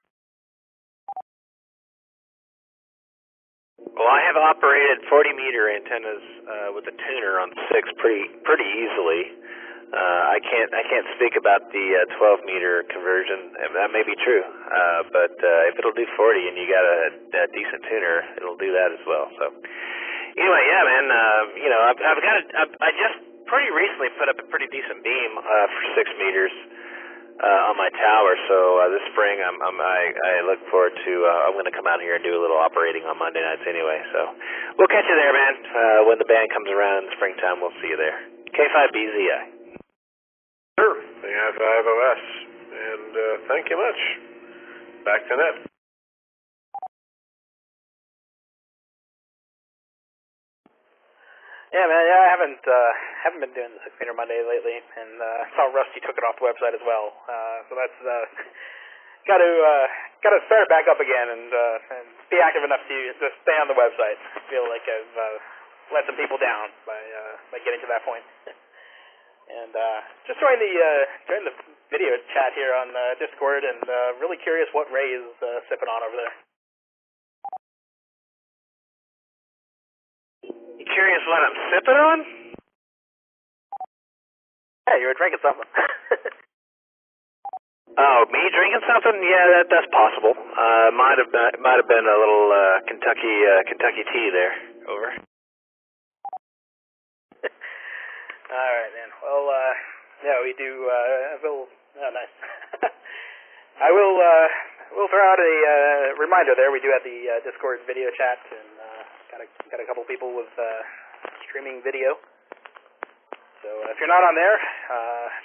Well, I have operated 40-meter antennas with a tuner on 6 pretty easily. I can't speak about the 12-meter conversion. That may be true, but if it'll do 40 and you got a decent tuner, it'll do that as well. So anyway, yeah, man. I just pretty recently put up a pretty decent beam for 6 meters on my tower. So this spring, I look forward to. I'm going to come out here and do a little operating on Monday nights anyway. So we'll catch you there, man. When the band comes around in the springtime, we'll see you there. K5BZI. Sure, the AI5OS, and thank you much. Back to net. Yeah, man. Yeah, I haven't been doing the 6 Meter Monday lately, and I saw Rusty took it off the website as well. So that's got to start it back up again and be active enough to stay on the website. I feel like I've let some people down by getting to that point. And just joined the video chat here on Discord, and really curious what Ray is sipping on over there. You curious what I'm sipping on? Yeah, you were drinking something. Oh, me drinking something? Yeah, that's possible. Might have been a little Kentucky tea there. Over. All right, man. Well, yeah, we do. Nice. I will throw out a reminder there. We do have the Discord video chat, and got a couple people with streaming video. So if you're not on there,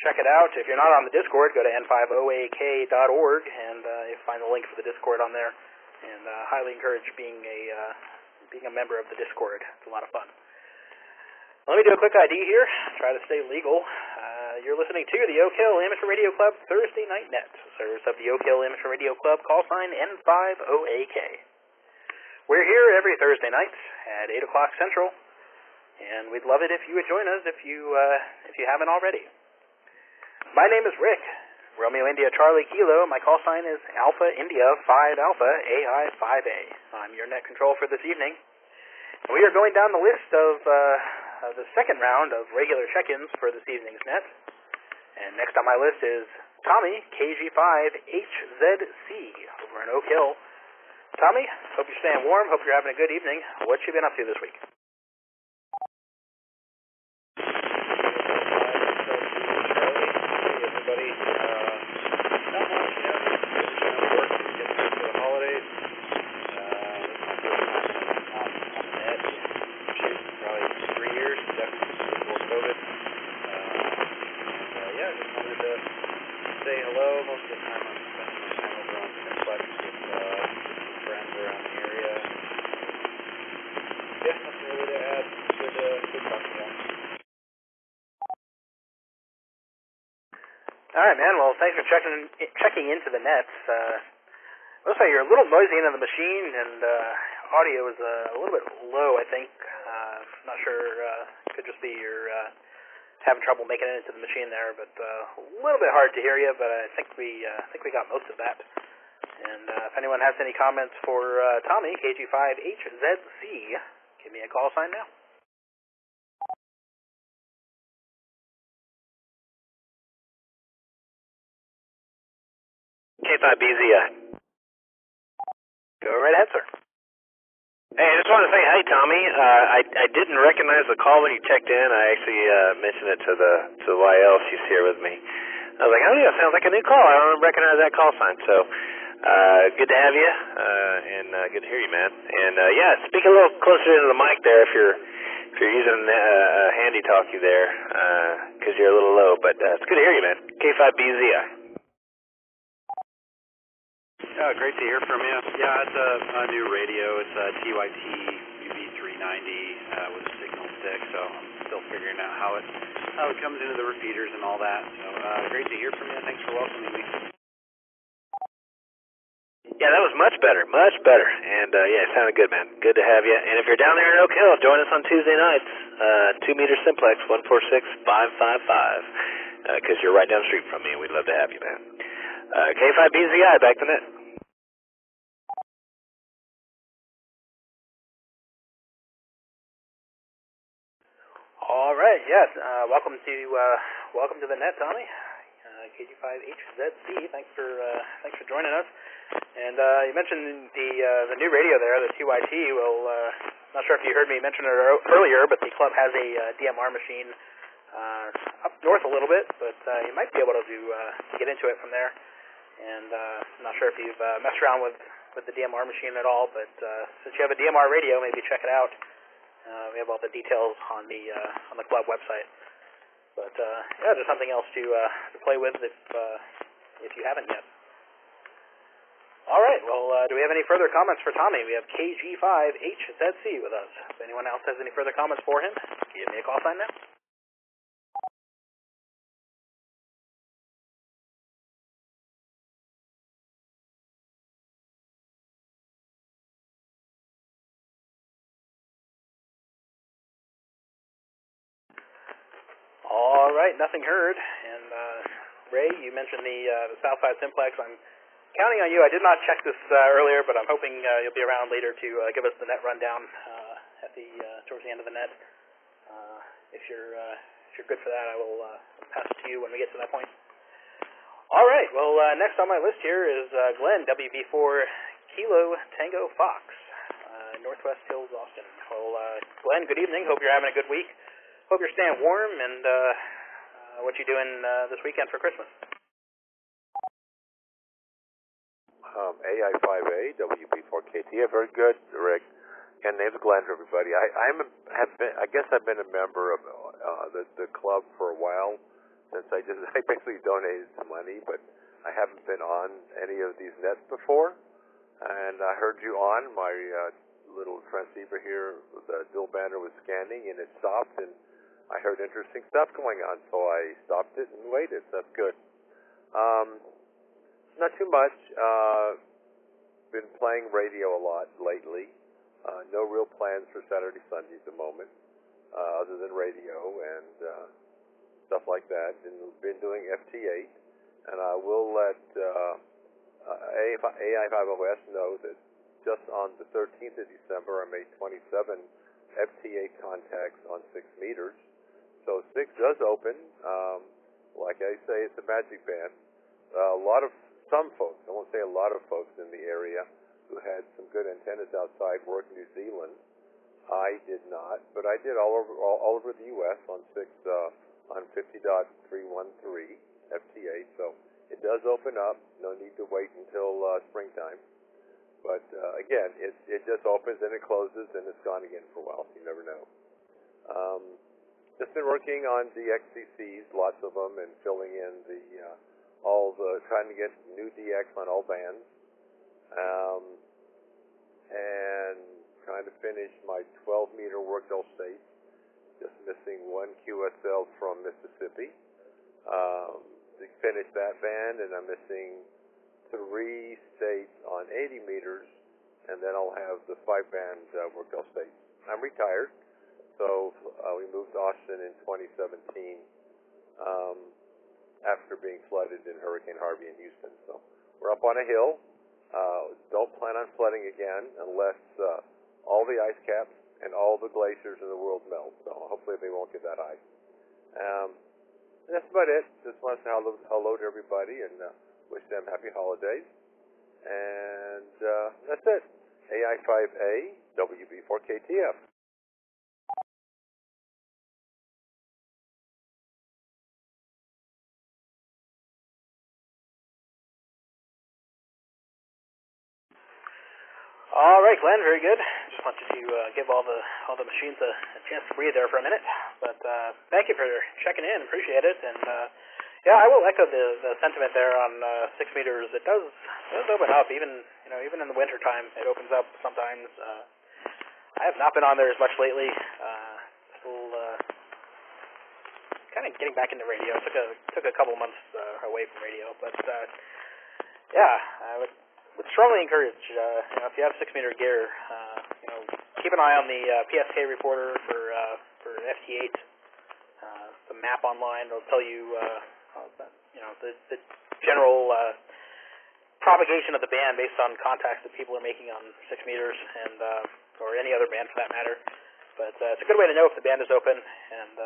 check it out. If you're not on the Discord, go to n5oak.org, and you'll find the link for the Discord on there. And highly encourage being a member of the Discord. It's a lot of fun. Let me do a quick ID here. Try to stay legal. You're listening to the Oak Hill Amateur Radio Club Thursday Night Net. Service of the Oak Hill Amateur Radio Club, call sign N5OAK. We're here every Thursday night at 8 o'clock Central, and we'd love it if you would join us if you haven't already. My name is Rick, Romeo India Charlie Kilo. My call sign is Alpha India 5 Alpha AI 5A. I'm your net control for this evening. We are going down the list of the second round of regular check-ins for this evening's net. And next on my list is Tommy, KG5HZC, over in Oak Hill. Tommy, hope you're staying warm, hope you're having a good evening. What you been up to this week? Everybody, not much, work, getting ready for the holidays. On the net, shoot, probably 3 years, definitely before COVID. Yeah, just wanted to say hello. Most of the time I'm spending my time over on Simplex with friends around the area. Yeah, nothing really to add. Good talking to you. All right, man. Well, thanks for checking into the nets. Looks like you're a little noisy into the machine, and audio is a little bit low, I think. Not sure. Could just be you're having trouble making it into the machine there, but a little bit hard to hear you. But I think we got most of that. And if anyone has any comments for Tommy, KG5HZC, give me a call sign now. K5BZI. Go right ahead, sir. Hey, I just wanted to say hi, Tommy. I didn't recognize the call when you checked in. I actually mentioned it to the YL. She's here with me. I was like, oh yeah, sounds like a new call. I don't recognize that call sign. So good to have you, and good to hear you, man. And yeah, speak a little closer into the mic there if you're using handy talkie there, because you're a little low. But it's good to hear you, man. K5BZI. Great to hear from you. Yeah, it's a new radio. It's a TYT UB390 with a signal stick, so I'm still figuring out how it comes into the repeaters and all that. So great to hear from you. Thanks for welcoming me. Yeah, that was much better, and yeah, it sounded good, man. Good to have you. And if you're down there in Oak Hill, join us on Tuesday nights, 2-meter simplex, 146-555, because you're right down the street from me, and we'd love to have you, man. K5BZI, back to net. All right, yes. Welcome to the net, Tommy. KG5HZC. Thanks for joining us. And you mentioned the new radio there, the TYT. Well, not sure if you heard me mention it earlier, but the club has a DMR machine up north a little bit, but you might be able to get into it from there. And I'm not sure if you've messed around with the DMR machine at all, but since you have a DMR radio, maybe check it out. We have all the details on the club website. But yeah, just something else to play with if you haven't yet. All right. Well, do we have any further comments for Tommy? We have KG5HZC with us. If anyone else has any further comments for him, give me a call sign now. All right, nothing heard. And Ray, you mentioned the Southside Simplex. I'm counting on you. I did not check this earlier, but I'm hoping you'll be around later to give us the net rundown at towards the end of the net. If you're good for that, I will pass it to you when we get to that point. All right. Well, next on my list here is Glenn, WB4 Kilo Tango Fox, Northwest Hills, Austin. Well, Glenn, good evening. Hope you're having a good week. Hope you're staying warm, and what you doing this weekend for Christmas? AI5A, WB4KT. Yeah, very good, Rick. And name's Glenn for everybody. I guess I've been a member of the club for a while since I basically donated some money, but I haven't been on any of these nets before. And I heard you on my little transceiver here. The dual banner was scanning, and it stopped, and I heard interesting stuff going on, so I stopped it and waited. That's good. Not too much. Been playing radio a lot lately. No real plans for Saturday, Sunday at the moment, other than radio and stuff like that. And been doing FT8, and I will let AI5OS know that just on the 13th of December, I made 27 FT8 contacts on 6 meters. So 6 does open. Like I say, it's a magic band. some folks, I won't say a lot of folks in the area who had some good antennas outside work in New Zealand. I did not, but I did all over the U.S. on 50.313 FTA, so it does open up. No need to wait until springtime. But again, it just opens and it closes and it's gone again for a while. So you never know. Just been working on the XCCs, lots of them, and filling in trying to get new DX on all bands, and trying to finish my 12-meter Workdale State. Just missing one QSL from Mississippi to finish that band, and I'm missing 3 states on 80 meters, and then I'll have the 5-band Workdale State. I'm retired, so we moved to Austin in 2017 after being flooded in Hurricane Harvey in Houston. So we're up on a hill. Don't plan on flooding again unless all the ice caps and all the glaciers in the world melt. So hopefully they won't get that high. That's about it. Just want to say hello to everybody and wish them happy holidays. And that's it. AI5A, WB4KTF. All right, Glenn, very good. Just wanted to give all the machines a chance to breathe there for a minute. But thank you for checking in. Appreciate it. And yeah, I will echo the sentiment there on 6 meters. It does open up, even in the winter time. It opens up sometimes. I have not been on there as much lately. Still kind of getting back into radio. Took a couple months away from radio, but yeah, I would strongly encourage, if you have 6-meter gear, keep an eye on the PSK reporter for FT8. The map online will tell you, the general propagation of the band based on contacts that people are making on 6 meters and or any other band for that matter. But it's a good way to know if the band is open, and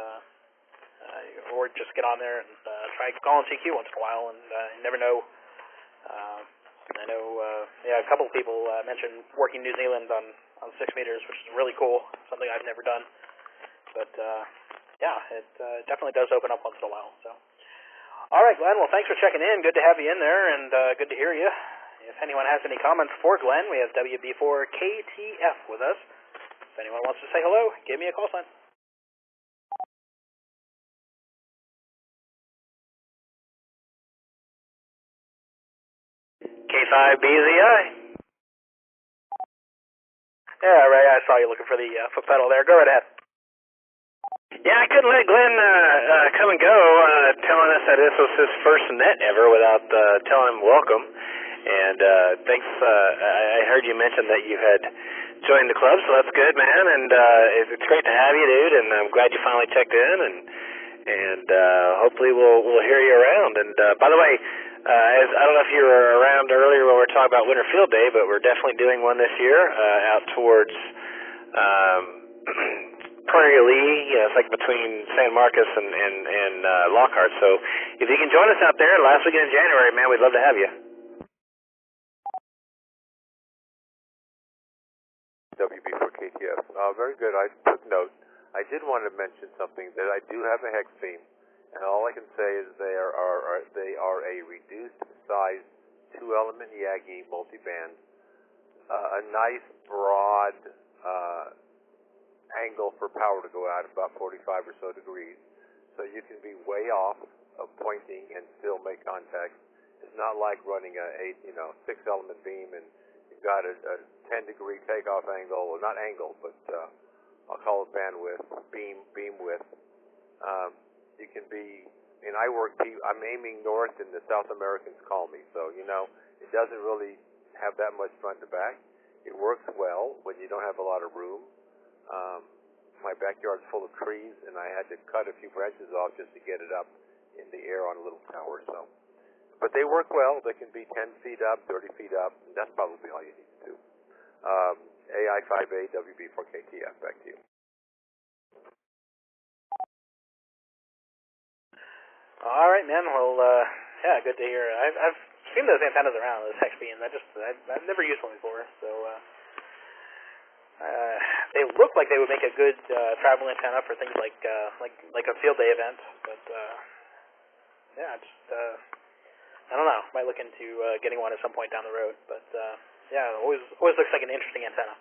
or just get on there and try calling CQ once in a while, and you never know. I know, a couple of people mentioned working New Zealand on 6 meters, which is really cool, something I've never done. But, yeah, it definitely does open up once in a while. So, all right, Glenn, well, thanks for checking in. Good to have you in there, and good to hear you. If anyone has any comments for Glenn, we have WB4KTF with us. If anyone wants to say hello, give me a call sign. K5BZI. Yeah, Ray, I saw you looking for the foot pedal there. Go right ahead. Yeah, I couldn't let Glenn come and go, telling us that this was his first net ever without telling him welcome. And thanks. I heard you mention that you had joined the club, so that's good, man. And it's great to have you, dude. And I'm glad you finally checked in. And hopefully we'll hear you around. And by the way, I don't know if you were around earlier when we were talking about Winter Field Day, but we're definitely doing one this year out towards Prairie Lee. It's like between San Marcos and Lockhart. So if you can join us out there last weekend in January, man, we'd love to have you. WB4KTF. Very good. I took note. I did want to mention something that I do have a hex theme. And all I can say is they are a reduced size 2-element Yagi multiband, a nice broad angle for power to go out, about 45 or so degrees, so you can be way off of pointing and still make contact. It's not like running a 6-element beam and you've got a 10-degree takeoff angle, or not angle, but I'll call it bandwidth, beam width. You can be, I'm aiming north and the South Americans call me, so, it doesn't really have that much front to back. It works well when you don't have a lot of room. My backyard's full of trees, and I had to cut a few branches off just to get it up in the air on a little tower, so. But they work well. They can be 10 feet up, 30 feet up, and that's probably all you need to do. AI5A, WB4KTF, back to you. All right, man. Well, Yeah, good to hear. I've seen those antennas around, those hex beams. I've never used one before, so they look like they would make a good travel antenna for things like a field day event. But yeah, I don't know. Might look into getting one at some point down the road. But yeah, always looks like an interesting antenna.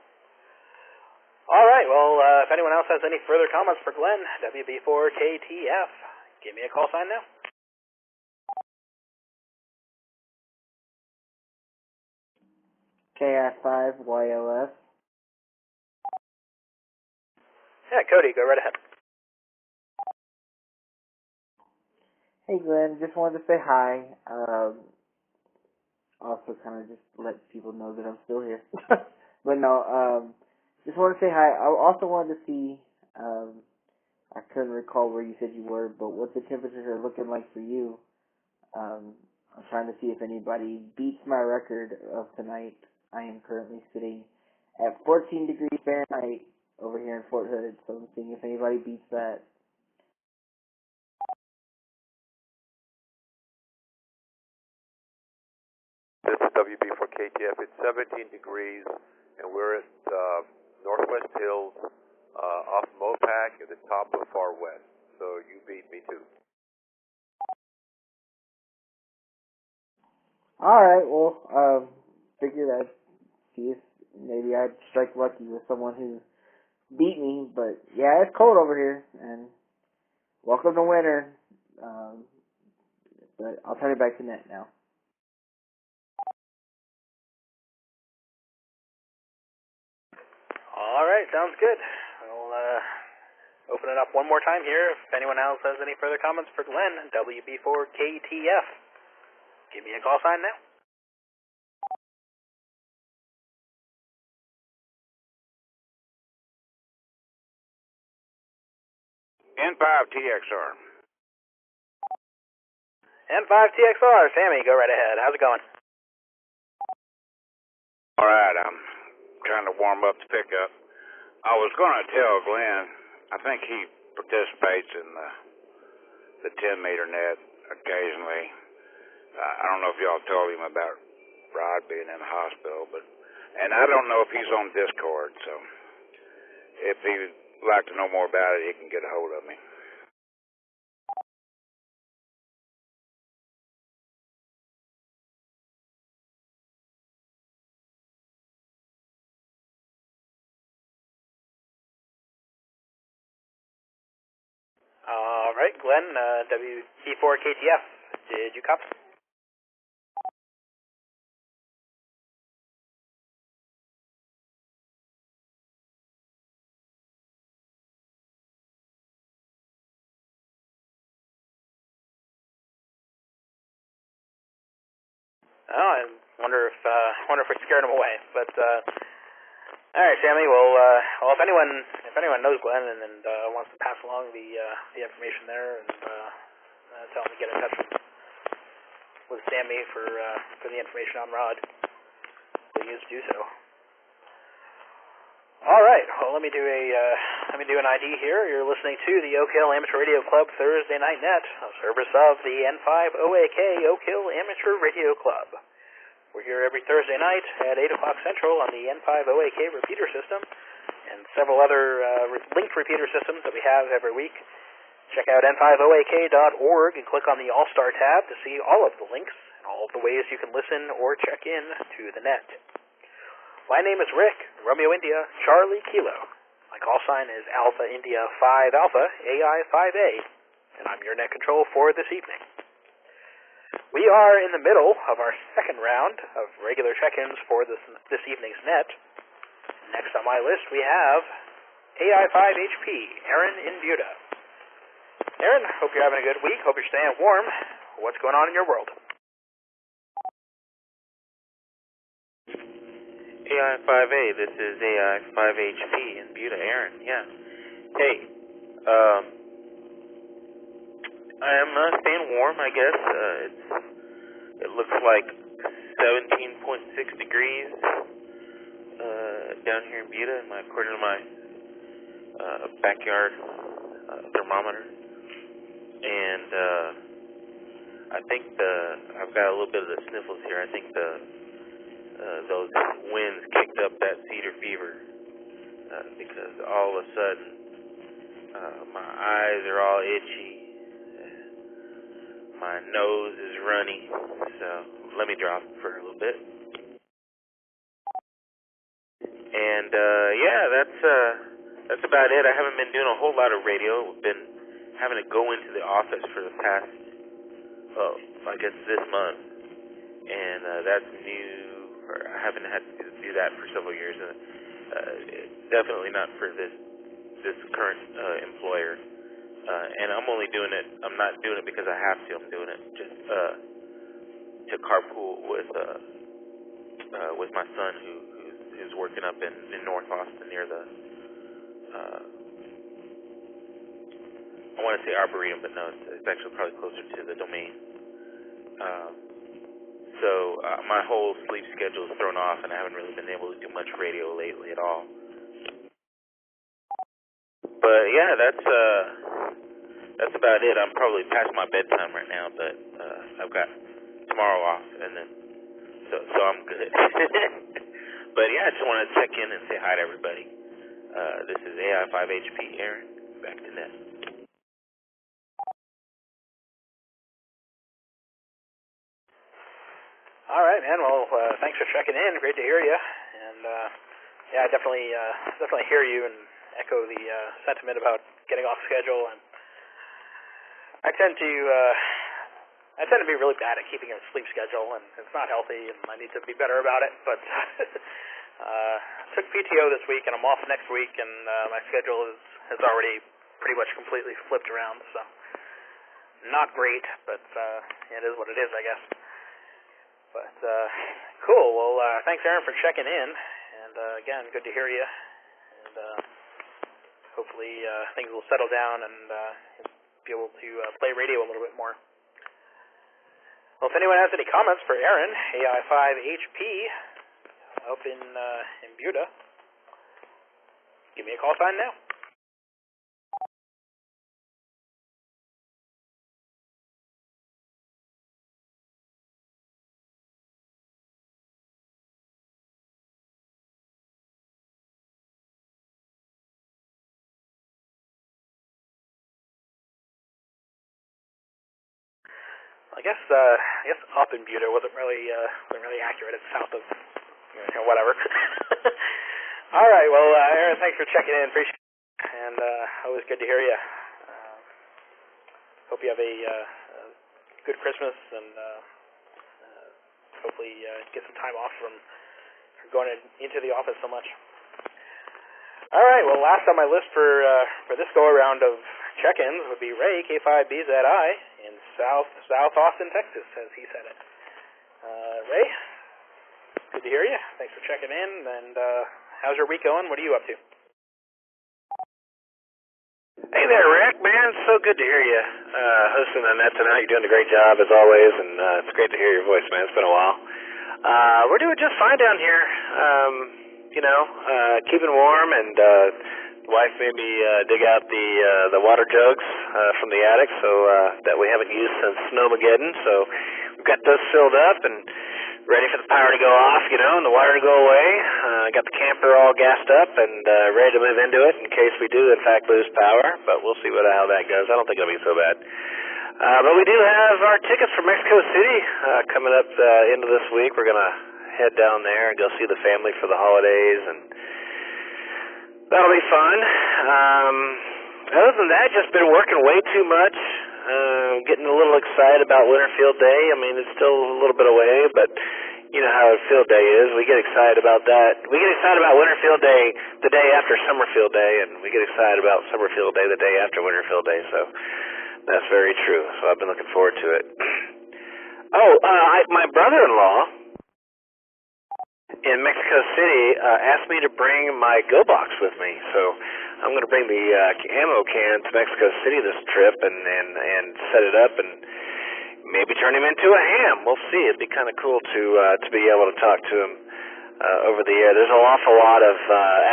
All right. Well, if anyone else has any further comments for Glenn, WB4KTF, give me a call sign now. KF5YLS. Yeah, Cody, go right ahead. Hey Glenn, just wanted to say hi. Also kind of just let people know that I'm still here. But no, just wanted to say hi. I also wanted to see, I couldn't recall where you said you were, but what the temperatures are looking like for you. I'm trying to see if anybody beats my record of tonight. I am currently sitting at 14 degrees Fahrenheit over here in Fort Hood, so I'm seeing if anybody beats that. This is WB4KTF. It's 17 degrees, and we're at Northwest Hills, off Mopac at the top of Far West. So you beat me too. Alright, well, figured I'd see if maybe I'd strike lucky with someone who beat me, but yeah, it's cold over here, and welcome to winter. But I'll turn it back to Net now. All right, sounds good. We'll open it up one more time here. If anyone else has any further comments for Glenn, WB4KTF, give me a call sign now. N5TXR. N5TXR, Sammy, go right ahead. How's it going? All right, I'm trying to warm up the pickup. I was going to tell Glenn, I think he participates in the 10-meter net occasionally. I don't know if y'all told him about Rod being in the hospital, and I don't know if he's on Discord, so if he'd like to know more about it, he can get a hold of me. All right, Glenn, WB4KTF, did you copy? Oh, I wonder if we scared him away. But all right, Sammy. Well, if anyone knows Glenn and wants to pass along the information there and tell him to get in touch with Sammy for the information on Rod, please do so. All right. Well, let me do an ID here. You're listening to the Oak Hill Amateur Radio Club Thursday Night Net, a service of the N5OAK Oak Hill Amateur Radio Club. We're here every Thursday night at 8 o'clock Central on the N5OAK repeater system and several other linked repeater systems that we have every week. Check out n5oak.org and click on the All-Star tab to see all of the links and all of the ways you can listen or check in to the net. My name is Rick, Romeo India, Charlie Kilo. My call sign is Alpha India 5 Alpha, AI 5A, and I'm your net control for this evening. We are in the middle of our second round of regular check-ins for this evening's net. Next on my list we have AI 5HP, Aaron in Buda. Aaron, hope you're having a good week. Hope you're staying warm. What's going on in your world? AI5A, this is AI5HP in Buda, Aaron, yeah. Hey, I am staying warm, I guess. It looks like 17.6 degrees down here in Buda, according to my backyard thermometer. And I think I've got a little bit of the sniffles here. I think those winds kicked up that cedar fever because all of a sudden my eyes are all itchy, my nose is runny. So let me drop for a little bit. And yeah, that's about it. I haven't been doing a whole lot of radio. I've been having to go into the office for the past, I guess this month, and that's new. I haven't had to do that for several years. Definitely not for this current employer. And I'm only doing it. I'm not doing it because I have to. I'm doing it just to carpool with my son who's working up in North Austin near the. I want to say Arboretum, but no, it's actually probably closer to the Domain. So my whole sleep schedule is thrown off, and I haven't really been able to do much radio lately at all. But yeah, that's about it. I'm probably past my bedtime right now, but I've got tomorrow off, and then so I'm good. But yeah, I just want to check in and say hi to everybody. This is AI5HP Aaron, back to net. All right, man. Well, thanks for checking in. Great to hear you. And yeah, I definitely hear you and echo the sentiment about getting off schedule. And I tend to be really bad at keeping a sleep schedule, and it's not healthy, and I need to be better about it. But took PTO this week, and I'm off next week, and my schedule has already pretty much completely flipped around. So not great, but it is what it is, I guess. But cool. Well, thanks, Aaron, for checking in. And again, good to hear you. And hopefully things will settle down and be able to play radio a little bit more. Well, if anyone has any comments for Aaron, AI5HP, up in Buda, give me a call sign now. I guess up in Buda wasn't really accurate. It's south of whatever. All right. Well, Aaron, thanks for checking in. Appreciate it. And always good to hear you. Hope you have a good Christmas and hopefully get some time off from going into the office so much. All right. Well, last on my list for this go around of check-ins would be Ray K5BZI in South Austin, Texas, as he said it. Ray, good to hear you. Thanks for checking in. And how's your week going? What are you up to? Hey there, Rick, man. So good to hear you hosting the net tonight. You're doing a great job as always, and it's great to hear your voice, man. It's been a while. We're doing just fine down here. Keeping warm, and wife made me dig out the water jugs from the attic, so that we haven't used since Snowmageddon. So we've got those filled up and ready for the power to go off, and the water to go away. Got the camper all gassed up and ready to move into it in case we do, in fact, lose power. But we'll see how that goes. I don't think it'll be so bad. But we do have our tickets for Mexico City coming up into this week. We're going to head down there and go see the family for the holidays, and that'll be fun. Other than that, just been working way too much. Getting a little excited about Winterfield Day. I mean, it's still a little bit away, but you know how Field Day is. We get excited about that. We get excited about Winterfield Day the day after Summerfield Day, and we get excited about Summerfield Day the day after Winterfield Day. So that's very true. So I've been looking forward to it. My brother-in-law in Mexico City asked me to bring my Go Box with me, so I'm going to bring the ammo can to Mexico City this trip and set it up and maybe turn him into a ham. We'll see. It'd be kind of cool to be able to talk to him over the air. There's an awful lot of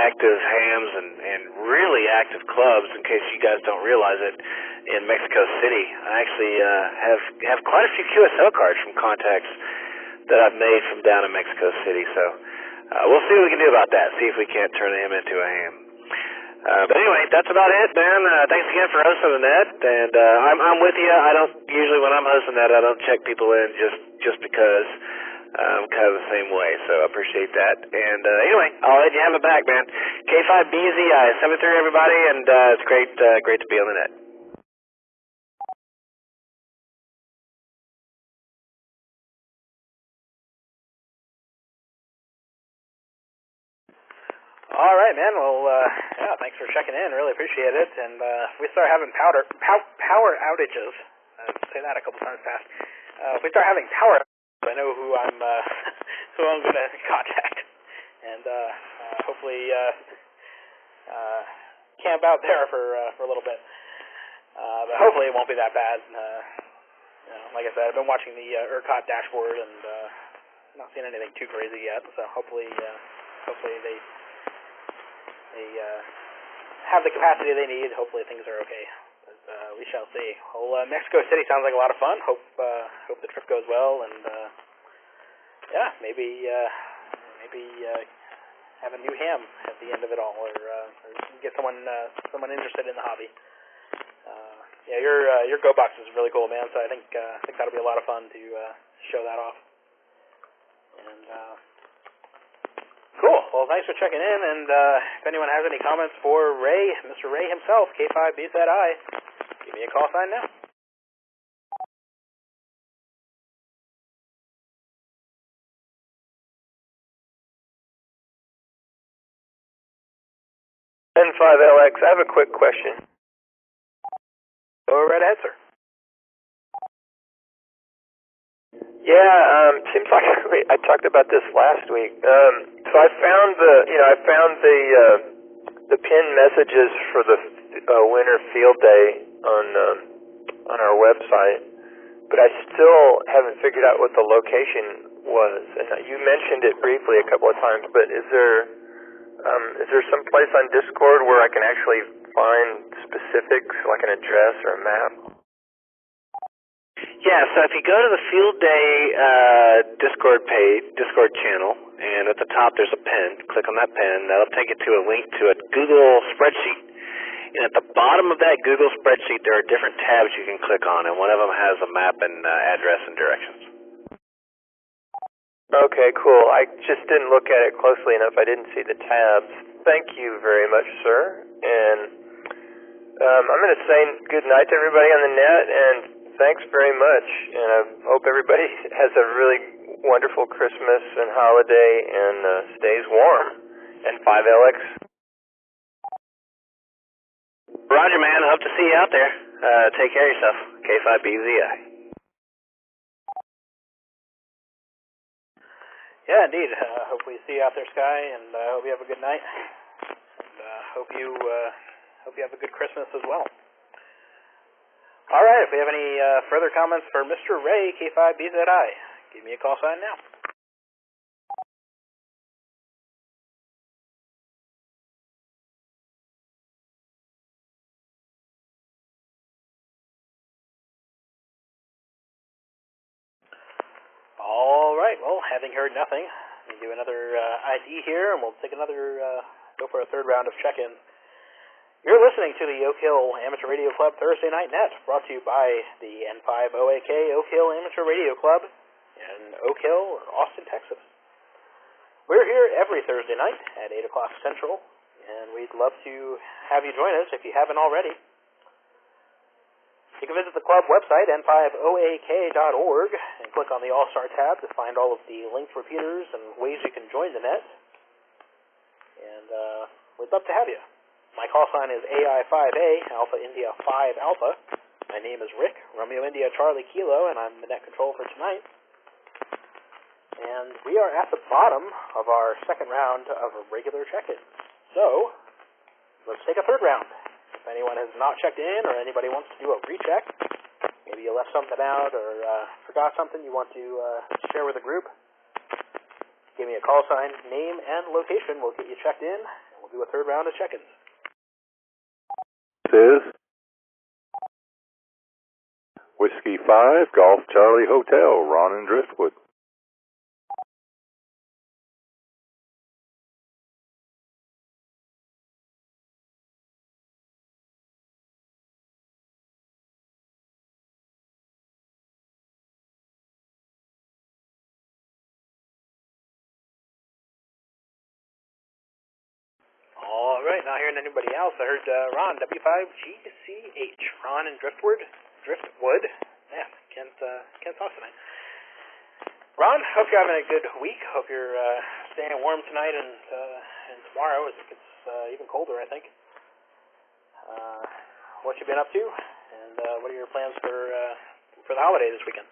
active hams and really really active clubs, in case you guys don't realize it, in Mexico City. I actually have quite a few QSL cards from contacts that I've made from down in Mexico City. So we'll see what we can do about that, see if we can't turn him into a ham. But anyway, that's about it, man. Thanks again for hosting the net, and I'm with you. I don't usually, when I'm hosting that, I don't check people in just because. I'm kind of the same way, so I appreciate that. And anyway, I'll let you have it back, man. K5BZI, 73 everybody, and it's great to be on the net. All right, man. Well, yeah, thanks for checking in. Really appreciate it. And if we start having power outages, say that a couple times fast. If we start having power, I know who I'm going to contact, and hopefully camp out there for a little bit. But hopefully it won't be that bad. Like I said, I've been watching the ERCOT dashboard and not seeing anything too crazy yet. So hopefully they have the capacity they need. Hopefully things are okay. But we shall see. Well, Mexico City sounds like a lot of fun. Hope the trip goes well, and yeah, maybe have a new ham at the end of it all, or get someone interested in the hobby. Yeah, your Go box is really cool, man. So I think that'll be a lot of fun to show that off. And cool. Well, thanks for checking in. And if anyone has any comments for Ray, Mr. Ray himself, K5BZI, give me a call sign now. N5LX, I have a quick question. Go right ahead, sir. Yeah, seems like I talked about this last week. So I found the pinned messages for the winter field day on our website, but I still haven't figured out what the location was. And you mentioned it briefly a couple of times, but is there some place on Discord where I can actually find specifics, like an address or a map? Yeah, so if you go to the Field Day Discord channel, and at the top there's a pen. Click on that pen. That'll take you to a link to a Google spreadsheet. And at the bottom of that Google spreadsheet, there are different tabs you can click on, and one of them has a map and address and directions. Okay, cool. I just didn't look at it closely enough. I didn't see the tabs. Thank you very much, sir. And I'm going to say good night to everybody on the net, and thanks very much. And I hope everybody has a really wonderful Christmas and holiday and stays warm. And 5LX. Roger, man. Hope to see you out there. Take care of yourself. K5BZI. Yeah, indeed. Hope we see you out there, Sky, and hope you have a good night. And hope you have a good Christmas as well. All right, if we have any further comments for Mr. Ray, K5BZI, give me a call sign now. All right, well, having heard nothing, we'll do another ID here, and we'll take go for a third round of check-ins. You're listening to the Oak Hill Amateur Radio Club Thursday Night Net, brought to you by the N5OAK Oak Hill Amateur Radio Club in Oak Hill, Austin, Texas. We're here every Thursday night at 8 o'clock Central, and we'd love to have you join us if you haven't already. You can visit the club website, n5oak.org, and click on the All-Star tab to find all of the linked repeaters and ways you can join the net. And we'd love to have you. My call sign is AI5A, Alpha India 5 Alpha. My name is Rick, Romeo India Charlie Kilo, and I'm the net control for tonight. And we are at the bottom of our second round of regular check-ins. So, let's take a third round. If anyone has not checked in or anybody wants to do a recheck, maybe you left something out or forgot something you want to share with the group, give me a call sign, name, and location. We'll get you checked in, and we'll do a third round of check-ins. is Whiskey 5, Golf Charlie Hotel, Ron and Driftwood. All right, not hearing anybody else. I heard Ron, W5GCH, Ron and Driftwood. Yeah, can't talk tonight. Ron, hope you're having a good week. Hope you're staying warm tonight and tomorrow as it gets even colder, I think. What you been up to, and what are your plans for the holiday this weekend?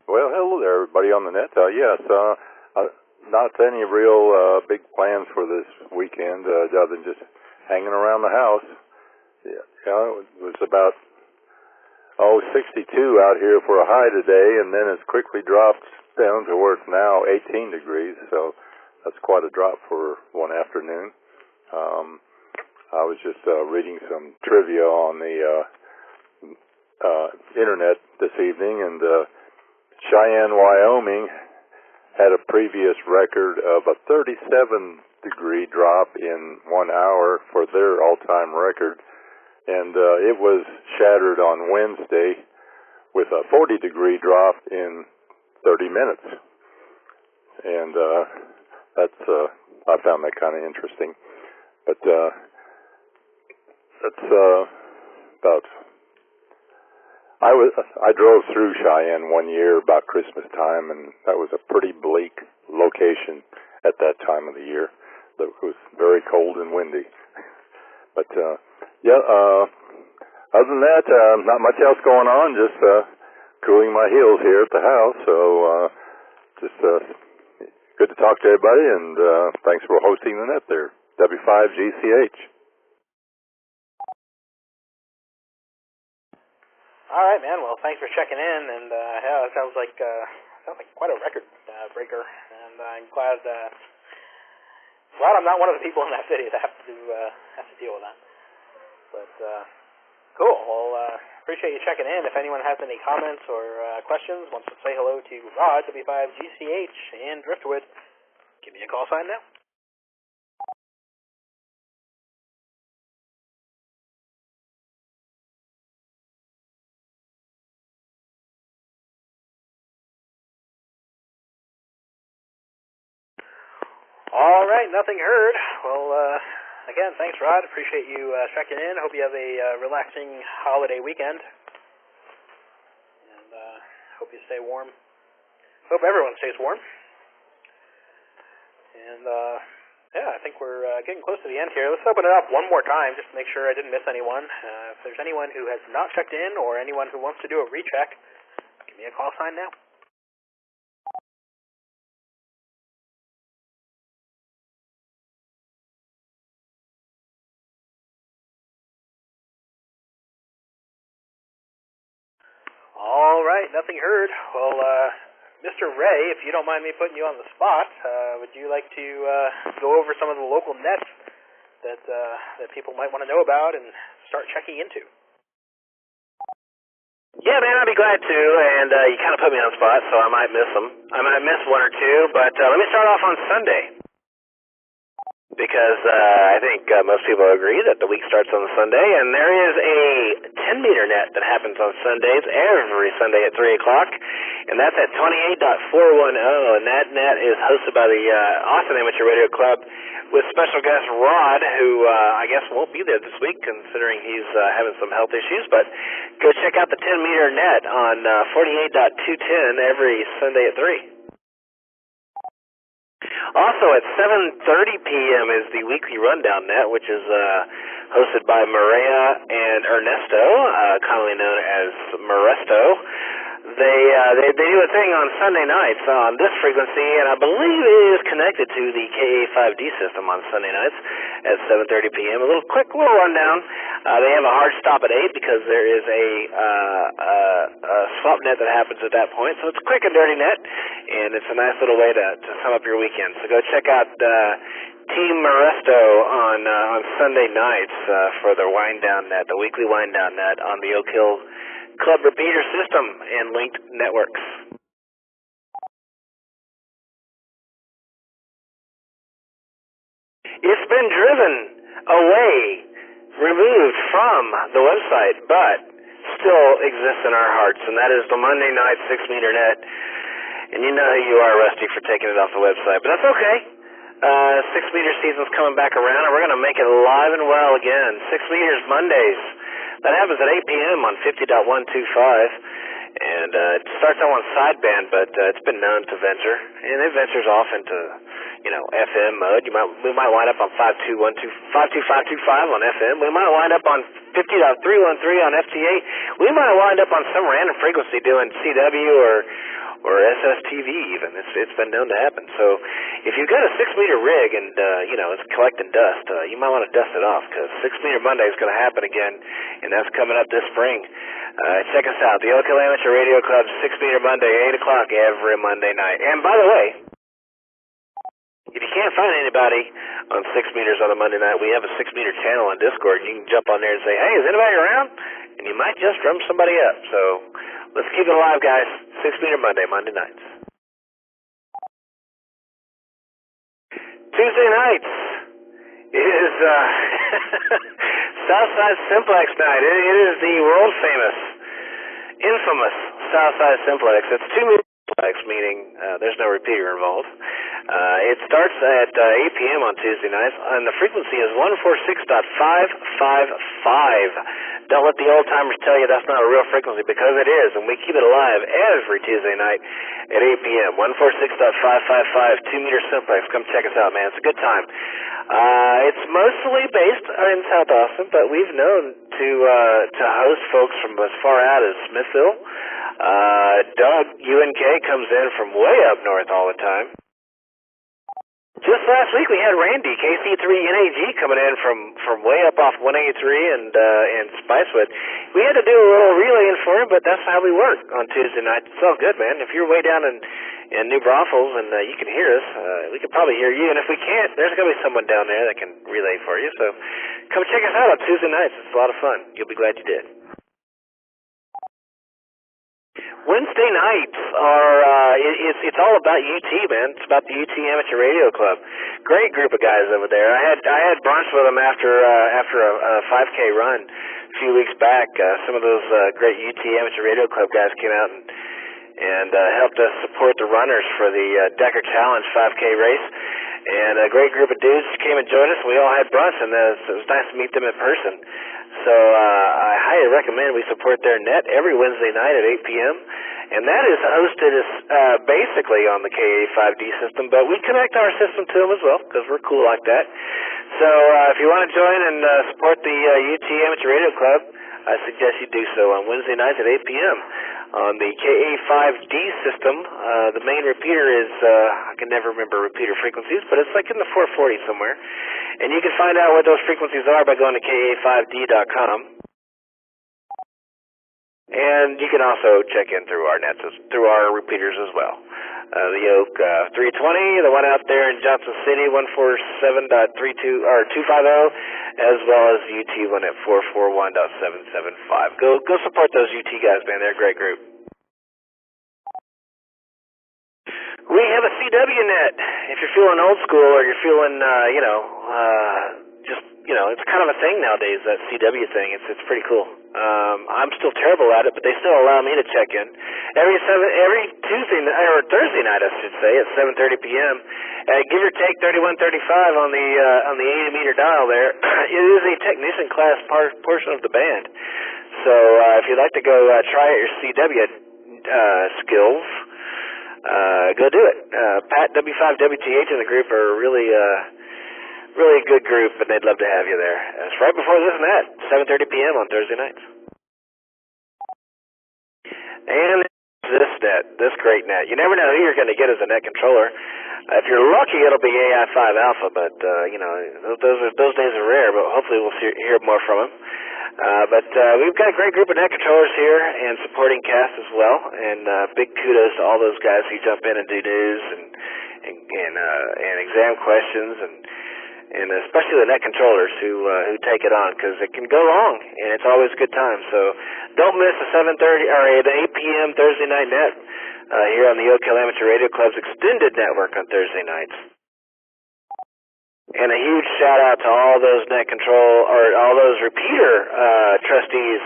Well, hello there, everybody on the net. Yes, not any real big plans for this weekend, other than just hanging around the house. Yeah, it was about 62 out here for a high today, and then it's quickly dropped down to where it's now 18 degrees. So that's quite a drop for one afternoon. I was just reading some trivia on the internet this evening, and Cheyenne, Wyoming had a previous record of a 37-degree drop in 1 hour for their all-time record, and it was shattered on Wednesday with a 40-degree drop in 30 minutes. And I found that kind of interesting. But that's about... I drove through Cheyenne one year about Christmas time, and that was a pretty bleak location at that time of the year. It was very cold and windy. But other than that, not much else going on. Just cooling my heels here at the house. So just good to talk to everybody, and thanks for hosting the net there. W5GCH. All right, man. Well, thanks for checking in, and yeah, it sounds like quite a record breaker, and I'm glad I'm not one of the people in that city that have to deal with that. But cool. Well, appreciate you checking in. If anyone has any comments or questions, wants to say hello to Rod, W5GCH, and Driftwood, give me a call sign now. All right, nothing heard. Well, again, thanks, Rod. Appreciate you checking in. Hope you have a relaxing holiday weekend. And hope you stay warm. Hope everyone stays warm. And, yeah, I think we're getting close to the end here. Let's open it up one more time just to make sure I didn't miss anyone. If there's anyone who has not checked in or anyone who wants to do a recheck, give me a call sign now. All right, nothing heard. Well, Mr. Ray, if you don't mind me putting you on the spot, would you like to go over some of the local nets that people might want to know about and start checking into? Yeah, man, I'd be glad to, and you kind of put me on the spot, so I might miss them. I might miss one or two, but let me start off on Sunday. Because I think most people agree that the week starts on Sunday, and there is a 10-meter net that happens on Sundays, every Sunday at 3 o'clock, and that's at 28.410, and that net is hosted by the Austin Amateur Radio Club with special guest Rod, who I guess won't be there this week considering he's having some health issues, but go check out the 10-meter net on 48.210 every Sunday at 3. Also at 7:30 p.m. is the weekly rundown net, which is hosted by Maria and Ernesto, commonly known as Moresto. They do a thing on Sunday nights on this frequency, and I believe it is connected to the KA5D system on Sunday nights at 7:30 p.m. A quick rundown. They have a hard stop at 8 because there is a swap net that happens at that point. So it's a quick and dirty net, and it's a nice little way to sum up your weekend. So go check out Team Moresto on Sunday nights for the wind down net, the weekly wind down net on the Oak Hill Club repeater system and linked networks. It's been driven away, removed from the website, but still exists in our hearts, and that is the Monday night 6-meter net. And you know who you are, Rusty, for taking it off the website, but that's okay. 6-meter season's coming back around, and we're going to make it alive and well again. 6 meters Mondays. That happens at 8 p.m. on 50.125, and it starts out on sideband, but it's been known to venture, and it ventures off into, FM mode. We might wind up on 52525 on FM. We might wind up on 50.313 on FT8. We might wind up on some random frequency doing CW or SSTV even. It's been known to happen. So if you've got a 6-meter rig and it's collecting dust, you might want to dust it off, because 6-meter Monday is going to happen again, and that's coming up this spring. Check us out, the Oak Hill Amateur Radio Club, 6-meter Monday, 8 o'clock every Monday night. And by the way, if you can't find anybody on 6 meters on a Monday night, we have a 6-meter channel on Discord. You can jump on there and say, hey, is anybody around? And you might just drum somebody up. So let's keep it alive, guys. 6-meter Monday nights. Tuesday nights is Southside Simplex night. It is the world famous, infamous Southside Simplex. It's 2 meters simplex, meaning there's no repeater involved. It starts at 8 p.m. on Tuesday nights, and the frequency is 146.555. Don't let the old-timers tell you that's not a real frequency, because it is, and we keep it alive every Tuesday night at 8 p.m. 146.555, 2-meter simplex. Come check us out, man. It's a good time. It's mostly based in South Austin, but we've known to host folks from as far out as Smithville. Doug UNK comes in from way up north all the time. Just last week we had Randy, KC3NAG, coming in from way up off 183 and Spicewood. We had to do a little relaying for him, but that's how we work on Tuesday night. It's all good, man. If you're way down in New Braunfels and you can hear us, we can probably hear you. And if we can't, there's going to be someone down there that can relay for you. So come check us out on Tuesday nights. It's a lot of fun. You'll be glad you did. Wednesday nights are it's all about UT, man. It's about the UT Amateur Radio Club. Great group of guys over there. I had brunch with them after a 5K run a few weeks back. Some of those great UT Amateur Radio Club guys came out and helped us support the runners for the Decker Challenge 5K race. And a great group of dudes came and joined us. We all had brunch, and it was nice to meet them in person. So I highly recommend we support their net every Wednesday night at 8 p.m. And that is hosted basically on the KA5D system, but we connect our system to them as well, because we're cool like that. So if you want to join and support the UT Amateur Radio Club, I suggest you do so on Wednesday nights at 8 p.m. On the KA5D system. The main repeater is, I can never remember repeater frequencies, but it's like in the 440 somewhere. And you can find out what those frequencies are by going to KA5D.com. And you can also check in through our nets, through our repeaters as well. The Oak 320, the one out there in Johnson City, 147.32 or 250, as well as UT one at 441.775. Go support those UT guys, man. They're a great group. We have a CW net. If you're feeling old school or you're feeling, it's kind of a thing nowadays, that CW thing. It's pretty cool. I'm still terrible at it, but they still allow me to check in every Tuesday or Thursday night, I should say, at 7:30 p.m. Give or take 3135 on the 80-meter dial there. It is a technician class portion of the band. So if you'd like to go try out your CW skills, go do it. Pat, W5WTH and the group are really a good group, and they'd love to have you there. It's right before this and that, 7:30 p.m. on Thursday nights. And this net, this great net. You never know who you're going to get as a net controller. If you're lucky, it'll be AI5 Alpha, but those days are rare. But hopefully, we'll hear more from him. But we've got a great group of net controllers here and supporting cast as well. And big kudos to all those guys who jump in and do news and exam questions and and especially the net controllers who take it on, because it can go long, and it's always a good time. So don't miss the 7:30 or the 8 p.m. Thursday night net here on the Oak Hill Amateur Radio Club's extended network on Thursday nights. And a huge shout out to all those net control or all those repeater trustees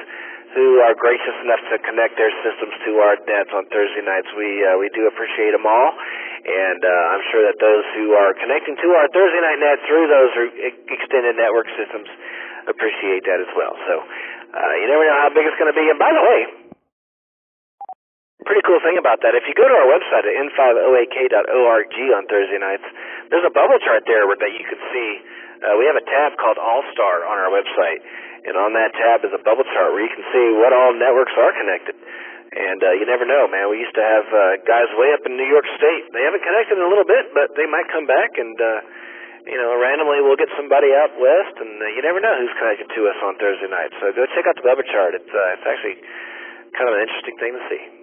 who are gracious enough to connect their systems to our nets on Thursday nights. We do appreciate them all, and I'm sure that those who are connecting to our Thursday night net through those extended network systems appreciate that as well. So you never know how big it's going to be. And by the way, pretty cool thing about that, if you go to our website at n5oak.org on Thursday nights, there's a bubble chart there that you can see. We have a tab called All-Star on our website, and on that tab is a bubble chart where you can see what all networks are connected. And you never know, man. We used to have guys way up in New York State. They haven't connected in a little bit, but they might come back, and randomly we'll get somebody out west, and you never know who's connected to us on Thursday night. So go check out the bubble chart. It's actually kind of an interesting thing to see.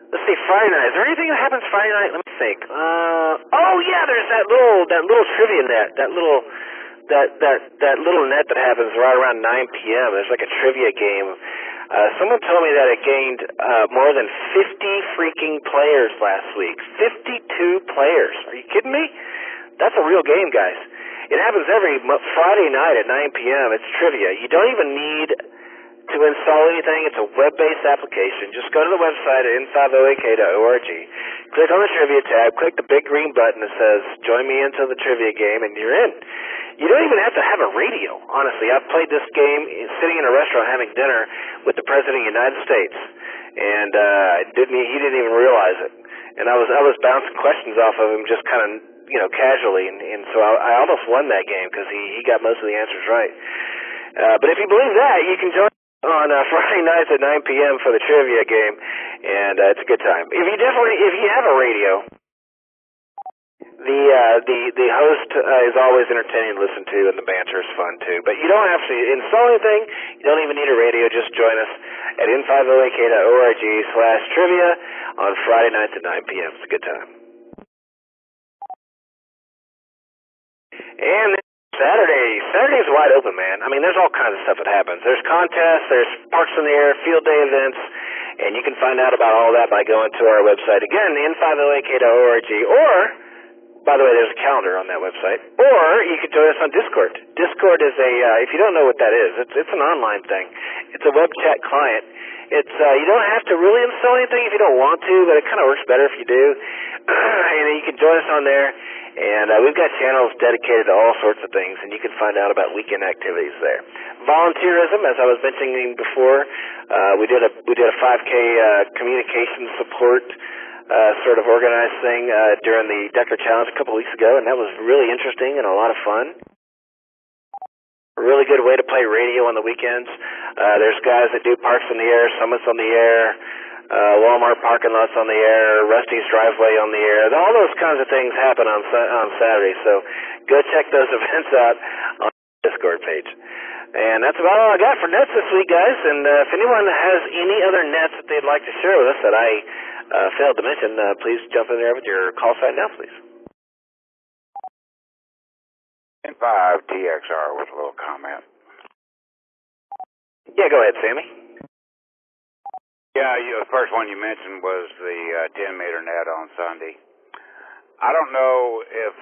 Let's see, Friday night. Is there anything that happens Friday night? Let me think. Oh yeah, there's that little trivia net, that little net that happens right around 9 p.m. There's like a trivia game. Someone told me that it gained more than 50 freaking players last week. 52 players. Are you kidding me? That's a real game, guys. It happens every Friday night at 9 p.m. It's trivia. You don't even need to install anything. It's a web-based application. Just go to the website at n5oak.org, click on the trivia tab, click the big green button that says join me into the trivia game, and you're in. You don't even have to have a radio, honestly. I've played this game sitting in a restaurant having dinner with the President of the United States, and he didn't even realize it. And I was bouncing questions off of him just kind of, casually, and so I almost won that game because he got most of the answers right. But if you believe that, you can join on Friday nights at 9 p.m. for the trivia game, and it's a good time. If you have a radio, the host is always entertaining to listen to, and the banter is fun too. But you don't have to install anything. You don't even need a radio. Just join us at n5oak.org/trivia on Friday nights at 9 p.m. It's a good time. And Saturday's wide open, man. I mean, there's all kinds of stuff that happens. There's contests, there's Parks in the Air, field day events, and you can find out about all that by going to our website. Again, n5oak.org, or, by the way, there's a calendar on that website, or you can join us on Discord. Discord is if you don't know what that is, it's an online thing. It's a web chat client. It's you don't have to really install anything if you don't want to, but it kind of works better if you do. And you can join us on there. And we've got channels dedicated to all sorts of things, and you can find out about weekend activities there. Volunteerism, as I was mentioning before, we did a 5K communication support sort of organized thing during the Decker Challenge a couple weeks ago, and that was really interesting and a lot of fun. A really good way to play radio on the weekends. There's guys that do Parks in the Air, Summits on the Air, Walmart parking lots on the air, Rusty's driveway on the air. All those kinds of things happen on Saturday, so go check those events out on the Discord page. And that's about all I got for nets this week, guys. And if anyone has any other nets that they'd like to share with us that I failed to mention, please jump in there with your call sign now, please. N5TXR with a little comment. Yeah, go ahead, Sammy. Yeah, the first one you mentioned was the 10-meter net on Sunday. I don't know if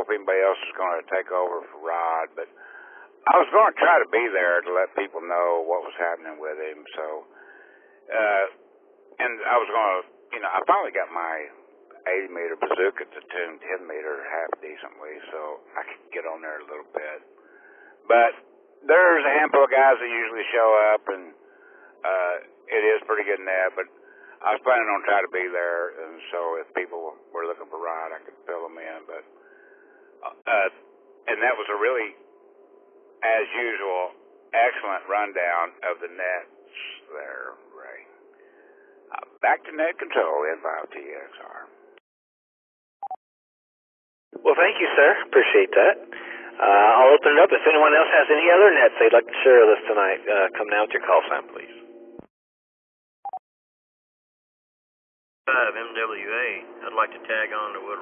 anybody else is going to take over for Rod, but I was going to try to be there to let people know what was happening with him. So, and I was going to, I finally got my 80-meter bazooka to tune 10-meter half decently, so I could get on there a little bit. But there's a handful of guys that usually show up, and it is pretty good net, but I was planning on trying to be there, and so if people were looking for Rod, I could fill them in. But and that was a really, as usual, excellent rundown of the nets there, Ray. Back to net control, N5TXR. Well, thank you, sir. Appreciate that. I'll open it up. If anyone else has any other nets they'd like to share with us tonight, come now with your call sign, please. MWA. I'd like to tag on to what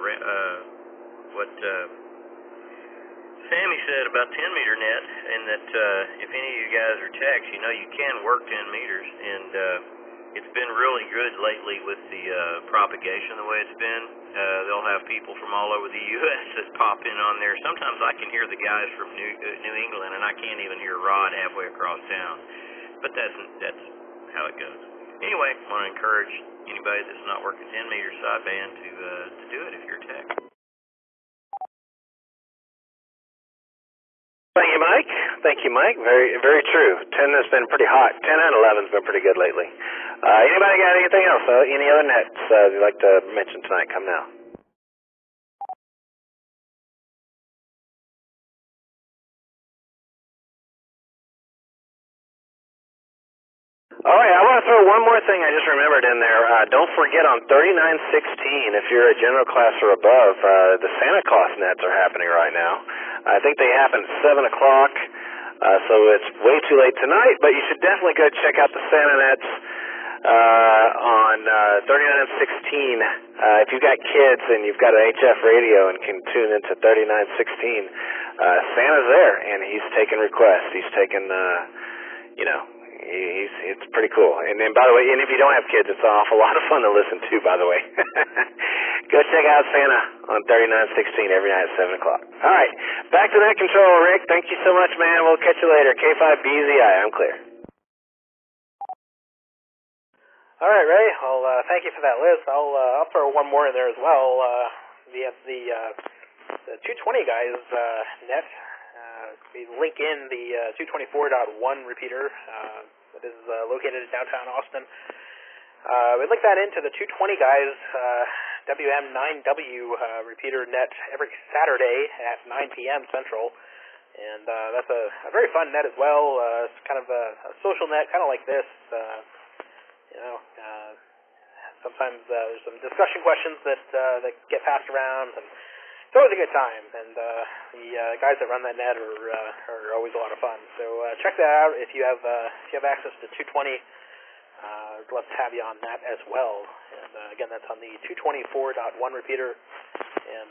Sammy said about 10-meter net, and that if any of you guys are techs, you know you can work 10 meters, and it's been really good lately with the propagation the way it's been. They'll have people from all over the U.S. that pop in on there. Sometimes I can hear the guys from New England, and I can't even hear Rod halfway across town. But that's how it goes. Anyway, I want to encourage anybody that's not working 10-meter sideband to do it if you're a tech. Thank you, Mike. Very, very true. 10 has been pretty hot. 10 and 11 has been pretty good lately. Anybody got anything else? Any other nets you'd like to mention tonight? Come now. All right, I want to throw one more thing I just remembered in there. Don't forget on 3916, if you're a general class or above, the Santa Claus nets are happening right now. I think they happen at 7 o'clock, so it's way too late tonight, but you should definitely go check out the Santa nets on 3916. If you've got kids and you've got an HF radio and can tune into 3916, Santa's there, and he's taking requests. He's taking, it's pretty cool. And then, by the way, and if you don't have kids, it's an awful lot of fun to listen to, by the way. Go check out Santa on 3916 every night at 7 o'clock. All right, back to that control, Rick. Thank you so much, man. We'll catch you later. K5BZI, I'm clear. All right, Ray. Well, thank you for that list. I'll throw one more in there as well. The 220 guys net. We link in the 224.1 repeater that is located in downtown Austin. We link that into the 220 guys WM9W repeater net every Saturday at 9 p.m. Central. And that's a very fun net as well. It's kind of a social net, kind of like this. Sometimes there's some discussion questions that get passed around, and it's always a good time. And the guys that run that net are always a lot of fun. So check that out if you have access to 220. I'd love to have you on that as well. And again, that's on the 224.1 repeater. And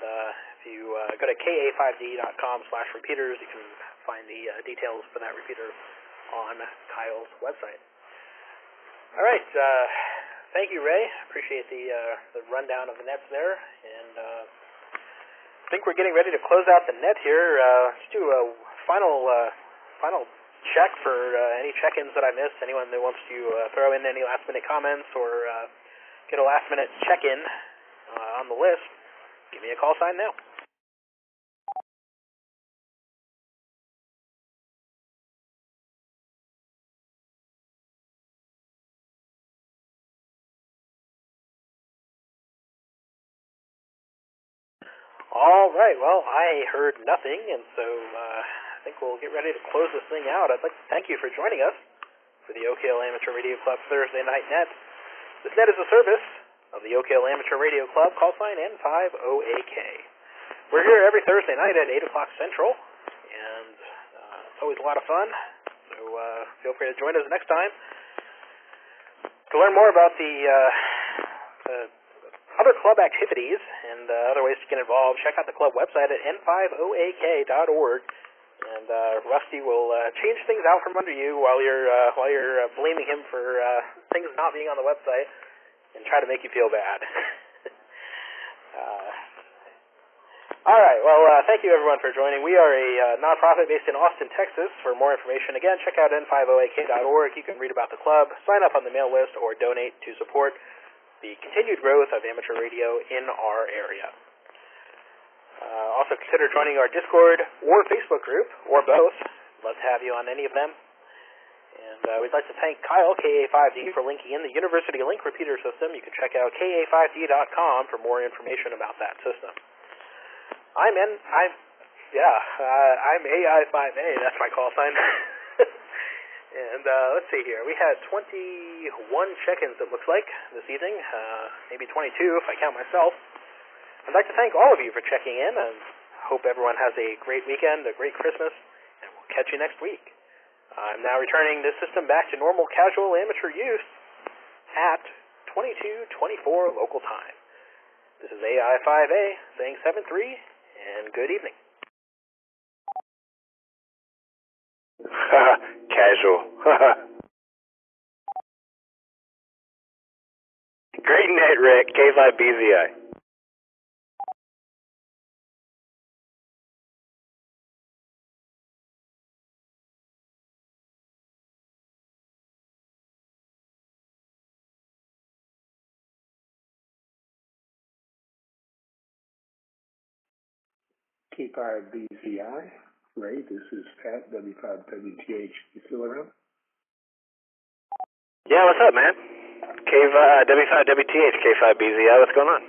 if you go to ka5d.com/repeaters, you can find the details for that repeater on Kyle's website. All right. Thank you, Ray. Appreciate the rundown of the nets there. And I think we're getting ready to close out the net here. Let's do a final check for any check-ins that I missed. Anyone that wants to throw in any last-minute comments or get a last-minute check-in on the list, give me a call sign now. All right, well, I heard nothing, and so I think we'll get ready to close this thing out. I'd like to thank you for joining us for the Oak Hill Amateur Radio Club Thursday Night Net. This net is a service of the Oak Hill Amateur Radio Club, call sign N50AK. We're here every Thursday night at 8 o'clock Central, and it's always a lot of fun, so feel free to join us next time. To learn more about the other club activities and other ways to get involved, check out the club website at n50ak.org. And Rusty will change things out from under you while you're blaming him for things not being on the website, and try to make you feel bad. All right. Well, thank you everyone for joining. We are a nonprofit based in Austin, Texas. For more information, again, check out n50ak.org. You can read about the club, sign up on the mail list, or donate to support the continued growth of amateur radio in our area. Also consider joining our Discord or Facebook group, or both. Love to have you on any of them. And we'd like to thank Kyle, KA5D, for linking in the University Link repeater system. You can check out ka5d.com for more information about that system. I'm AI5A, that's my call sign. And let's see here. We had 21 check-ins, it looks like, this evening. Maybe 22 if I count myself. I'd like to thank all of you for checking in, and hope everyone has a great weekend, a great Christmas, and we'll catch you next week. I'm now returning this system back to normal casual amateur use at 22:24 local time. This is AI5A saying 7-3, and good evening. Casual. Great net, Rick. K5BZI. K5BZI. Ray, this is Pat, W5WTH. You still around? Yeah, what's up, man? W5WTH, K5BZI. What's going on?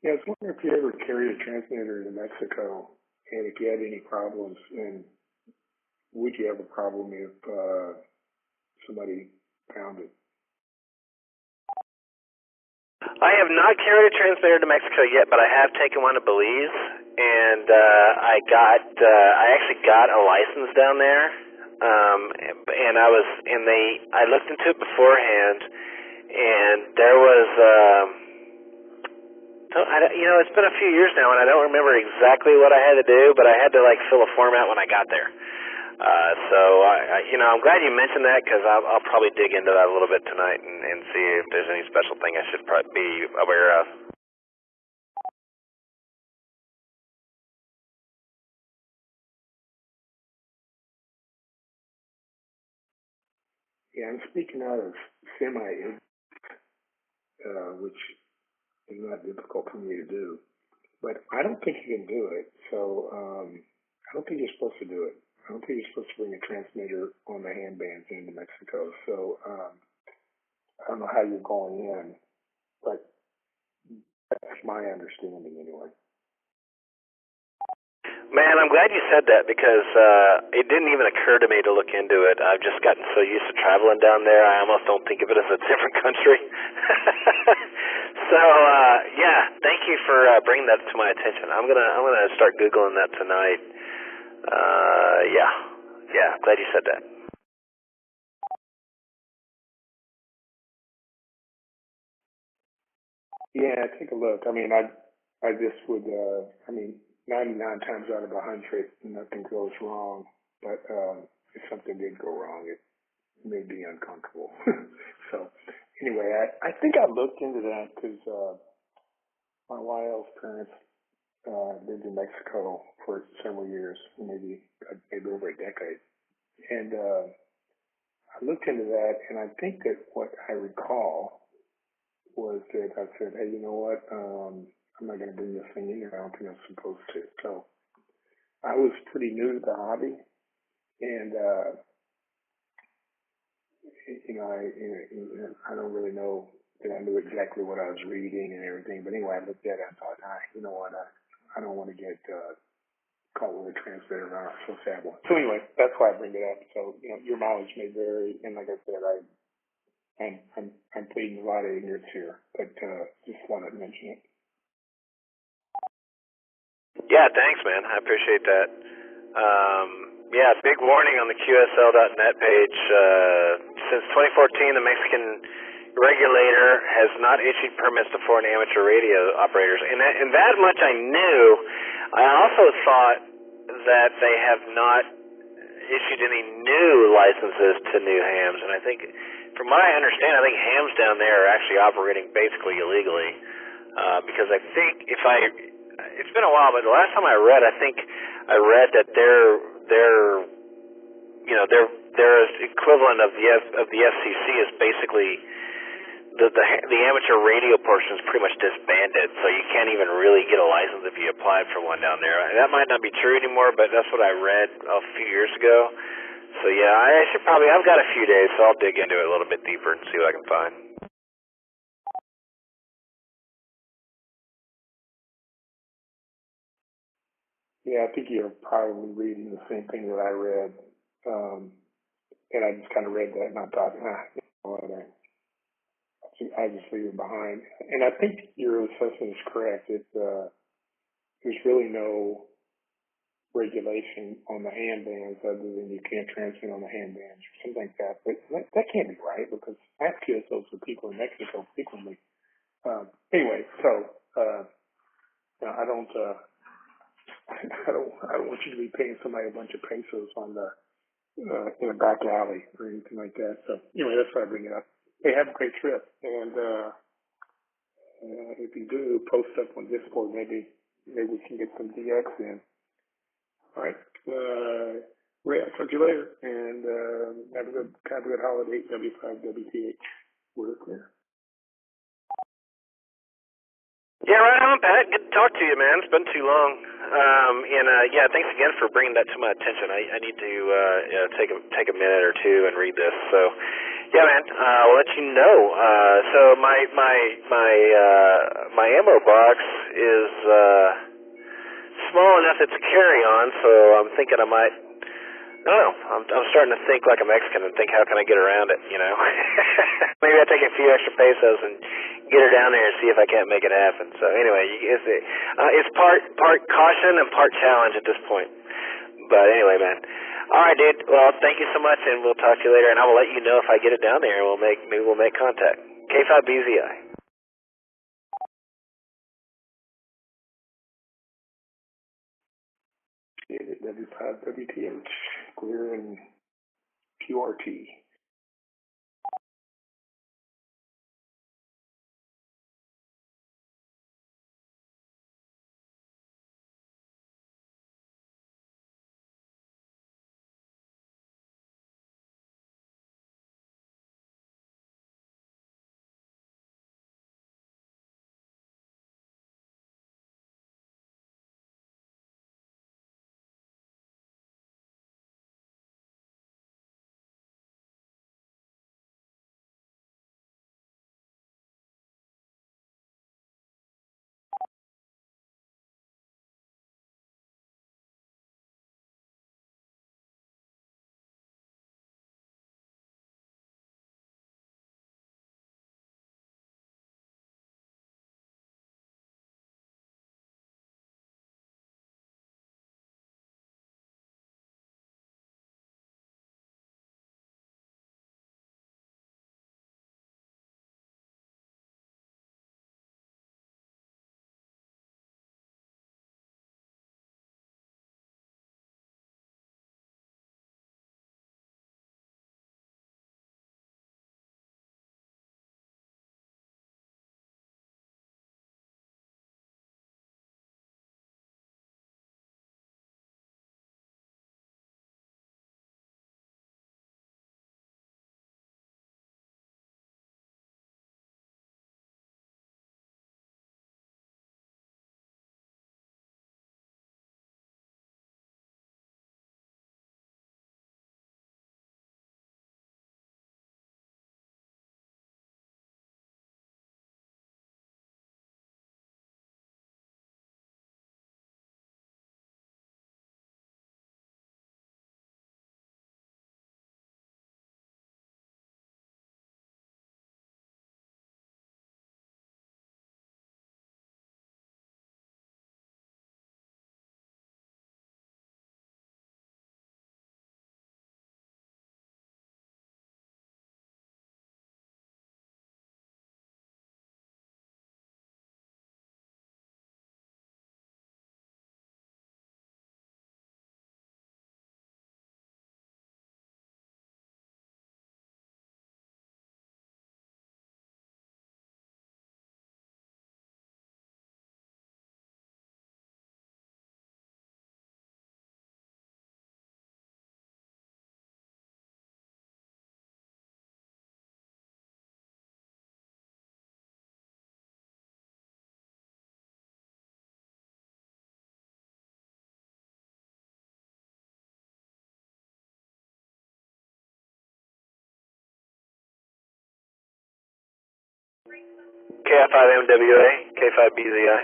Yeah, I was wondering if you ever carried a transmitter to Mexico, and if you had any problems, and would you have a problem if somebody found it? I have not carried a transmitter to Mexico yet, but I have taken one to Belize, and I actually got a license down there, and I looked into it beforehand, and there was, it's been a few years now, and I don't remember exactly what I had to do, but I had to fill a form out when I got there. I'm glad you mentioned that, because I'll probably dig into that a little bit tonight and see if there's any special thing I should probably be aware of. Yeah, I'm speaking out of semi, which is not difficult for me to do, but I don't think you can do it. So I don't think you're supposed to do it. I don't think you're supposed to bring a transmitter on the handbands into Mexico. So I don't know how you're going in, but that's my understanding anyway. Man, I'm glad you said that, because it didn't even occur to me to look into it. I've just gotten so used to traveling down there, I almost don't think of it as a different country. So, yeah, thank you for bringing that to my attention. I'm gonna start Googling that tonight. Yeah, glad you said that. Yeah, take a look. I mean, I just would, 99 times out of 100, nothing goes wrong. But if something did go wrong, it may be uncomfortable. So, anyway, I think I looked into that because my YL's parents lived in Mexico for several years, maybe over a decade. And I looked into that, and I think that what I recall was that I said, hey, you know what, I'm not going to bring this thing in here. I don't think I'm supposed to. So I was pretty new to the hobby, and I don't really know that I knew exactly what I was reading and everything. But anyway, I looked at it and I thought, you know what, I don't want to get caught with a transmitter. I'm not supposed to have one. So anyway, that's why I bring it up. So your mileage may vary, and like I said, I'm pleading a lot of ignorance here, but just wanted to mention it. Yeah, thanks, man. I appreciate that. Big warning on the QSL.net page. Since 2014, the Mexican regulator has not issued permits to foreign amateur radio operators, and that much I knew. I also thought that they have not issued any new licenses to new hams, and I think, from what I understand, I think hams down there are actually operating basically illegally, because I think it's been a while, but the last time I read that their equivalent of the FCC is basically the amateur radio portion is pretty much disbanded, so you can't even really get a license if you applied for one down there. And that might not be true anymore, but that's what I read a few years ago. So yeah, I've got a few days, so I'll dig into it a little bit deeper and see what I can find. Yeah, I think you're probably reading the same thing that I read. And I just kind of read that and I thought, I just leave it behind. And I think your assessment is correct. There's really no regulation on the hand bands other than you can't transmit on the hand bands or something like that. But that can't be right because I have QSOs for people in Mexico frequently. Anyway, so I don't want you to be paying somebody a bunch of pesos on the in a back alley or anything like that. So anyway, that's why I bring it up. Hey, have a great trip, and if you do, post up on Discord. Maybe we can get some DX in. All right. Ray, I'll talk to you later, and have a good holiday. W5WTH. We're clear. Yeah, right on, Pat. Good to talk to you, man. It's been too long. Yeah, thanks again for bringing that to my attention. I need to take a minute or two and read this. So, yeah, man, I'll let you know. So my ammo box is small enough it's a carry-on. So I'm thinking I might. I don't know. I'm starting to think like a Mexican and think, how can I get around it? You know, maybe I take a few extra pesos and get her down there and see if I can't make it happen. So anyway, it's part caution and part challenge at this point. But anyway, man. All right, dude. Well, thank you so much, and we'll talk to you later. And I will let you know if I get it down there, and maybe we'll make contact. K5BZI. W5WTH, clear and QRT. KF5MWA, K5BZI.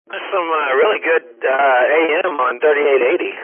That's some really good AM on 3880.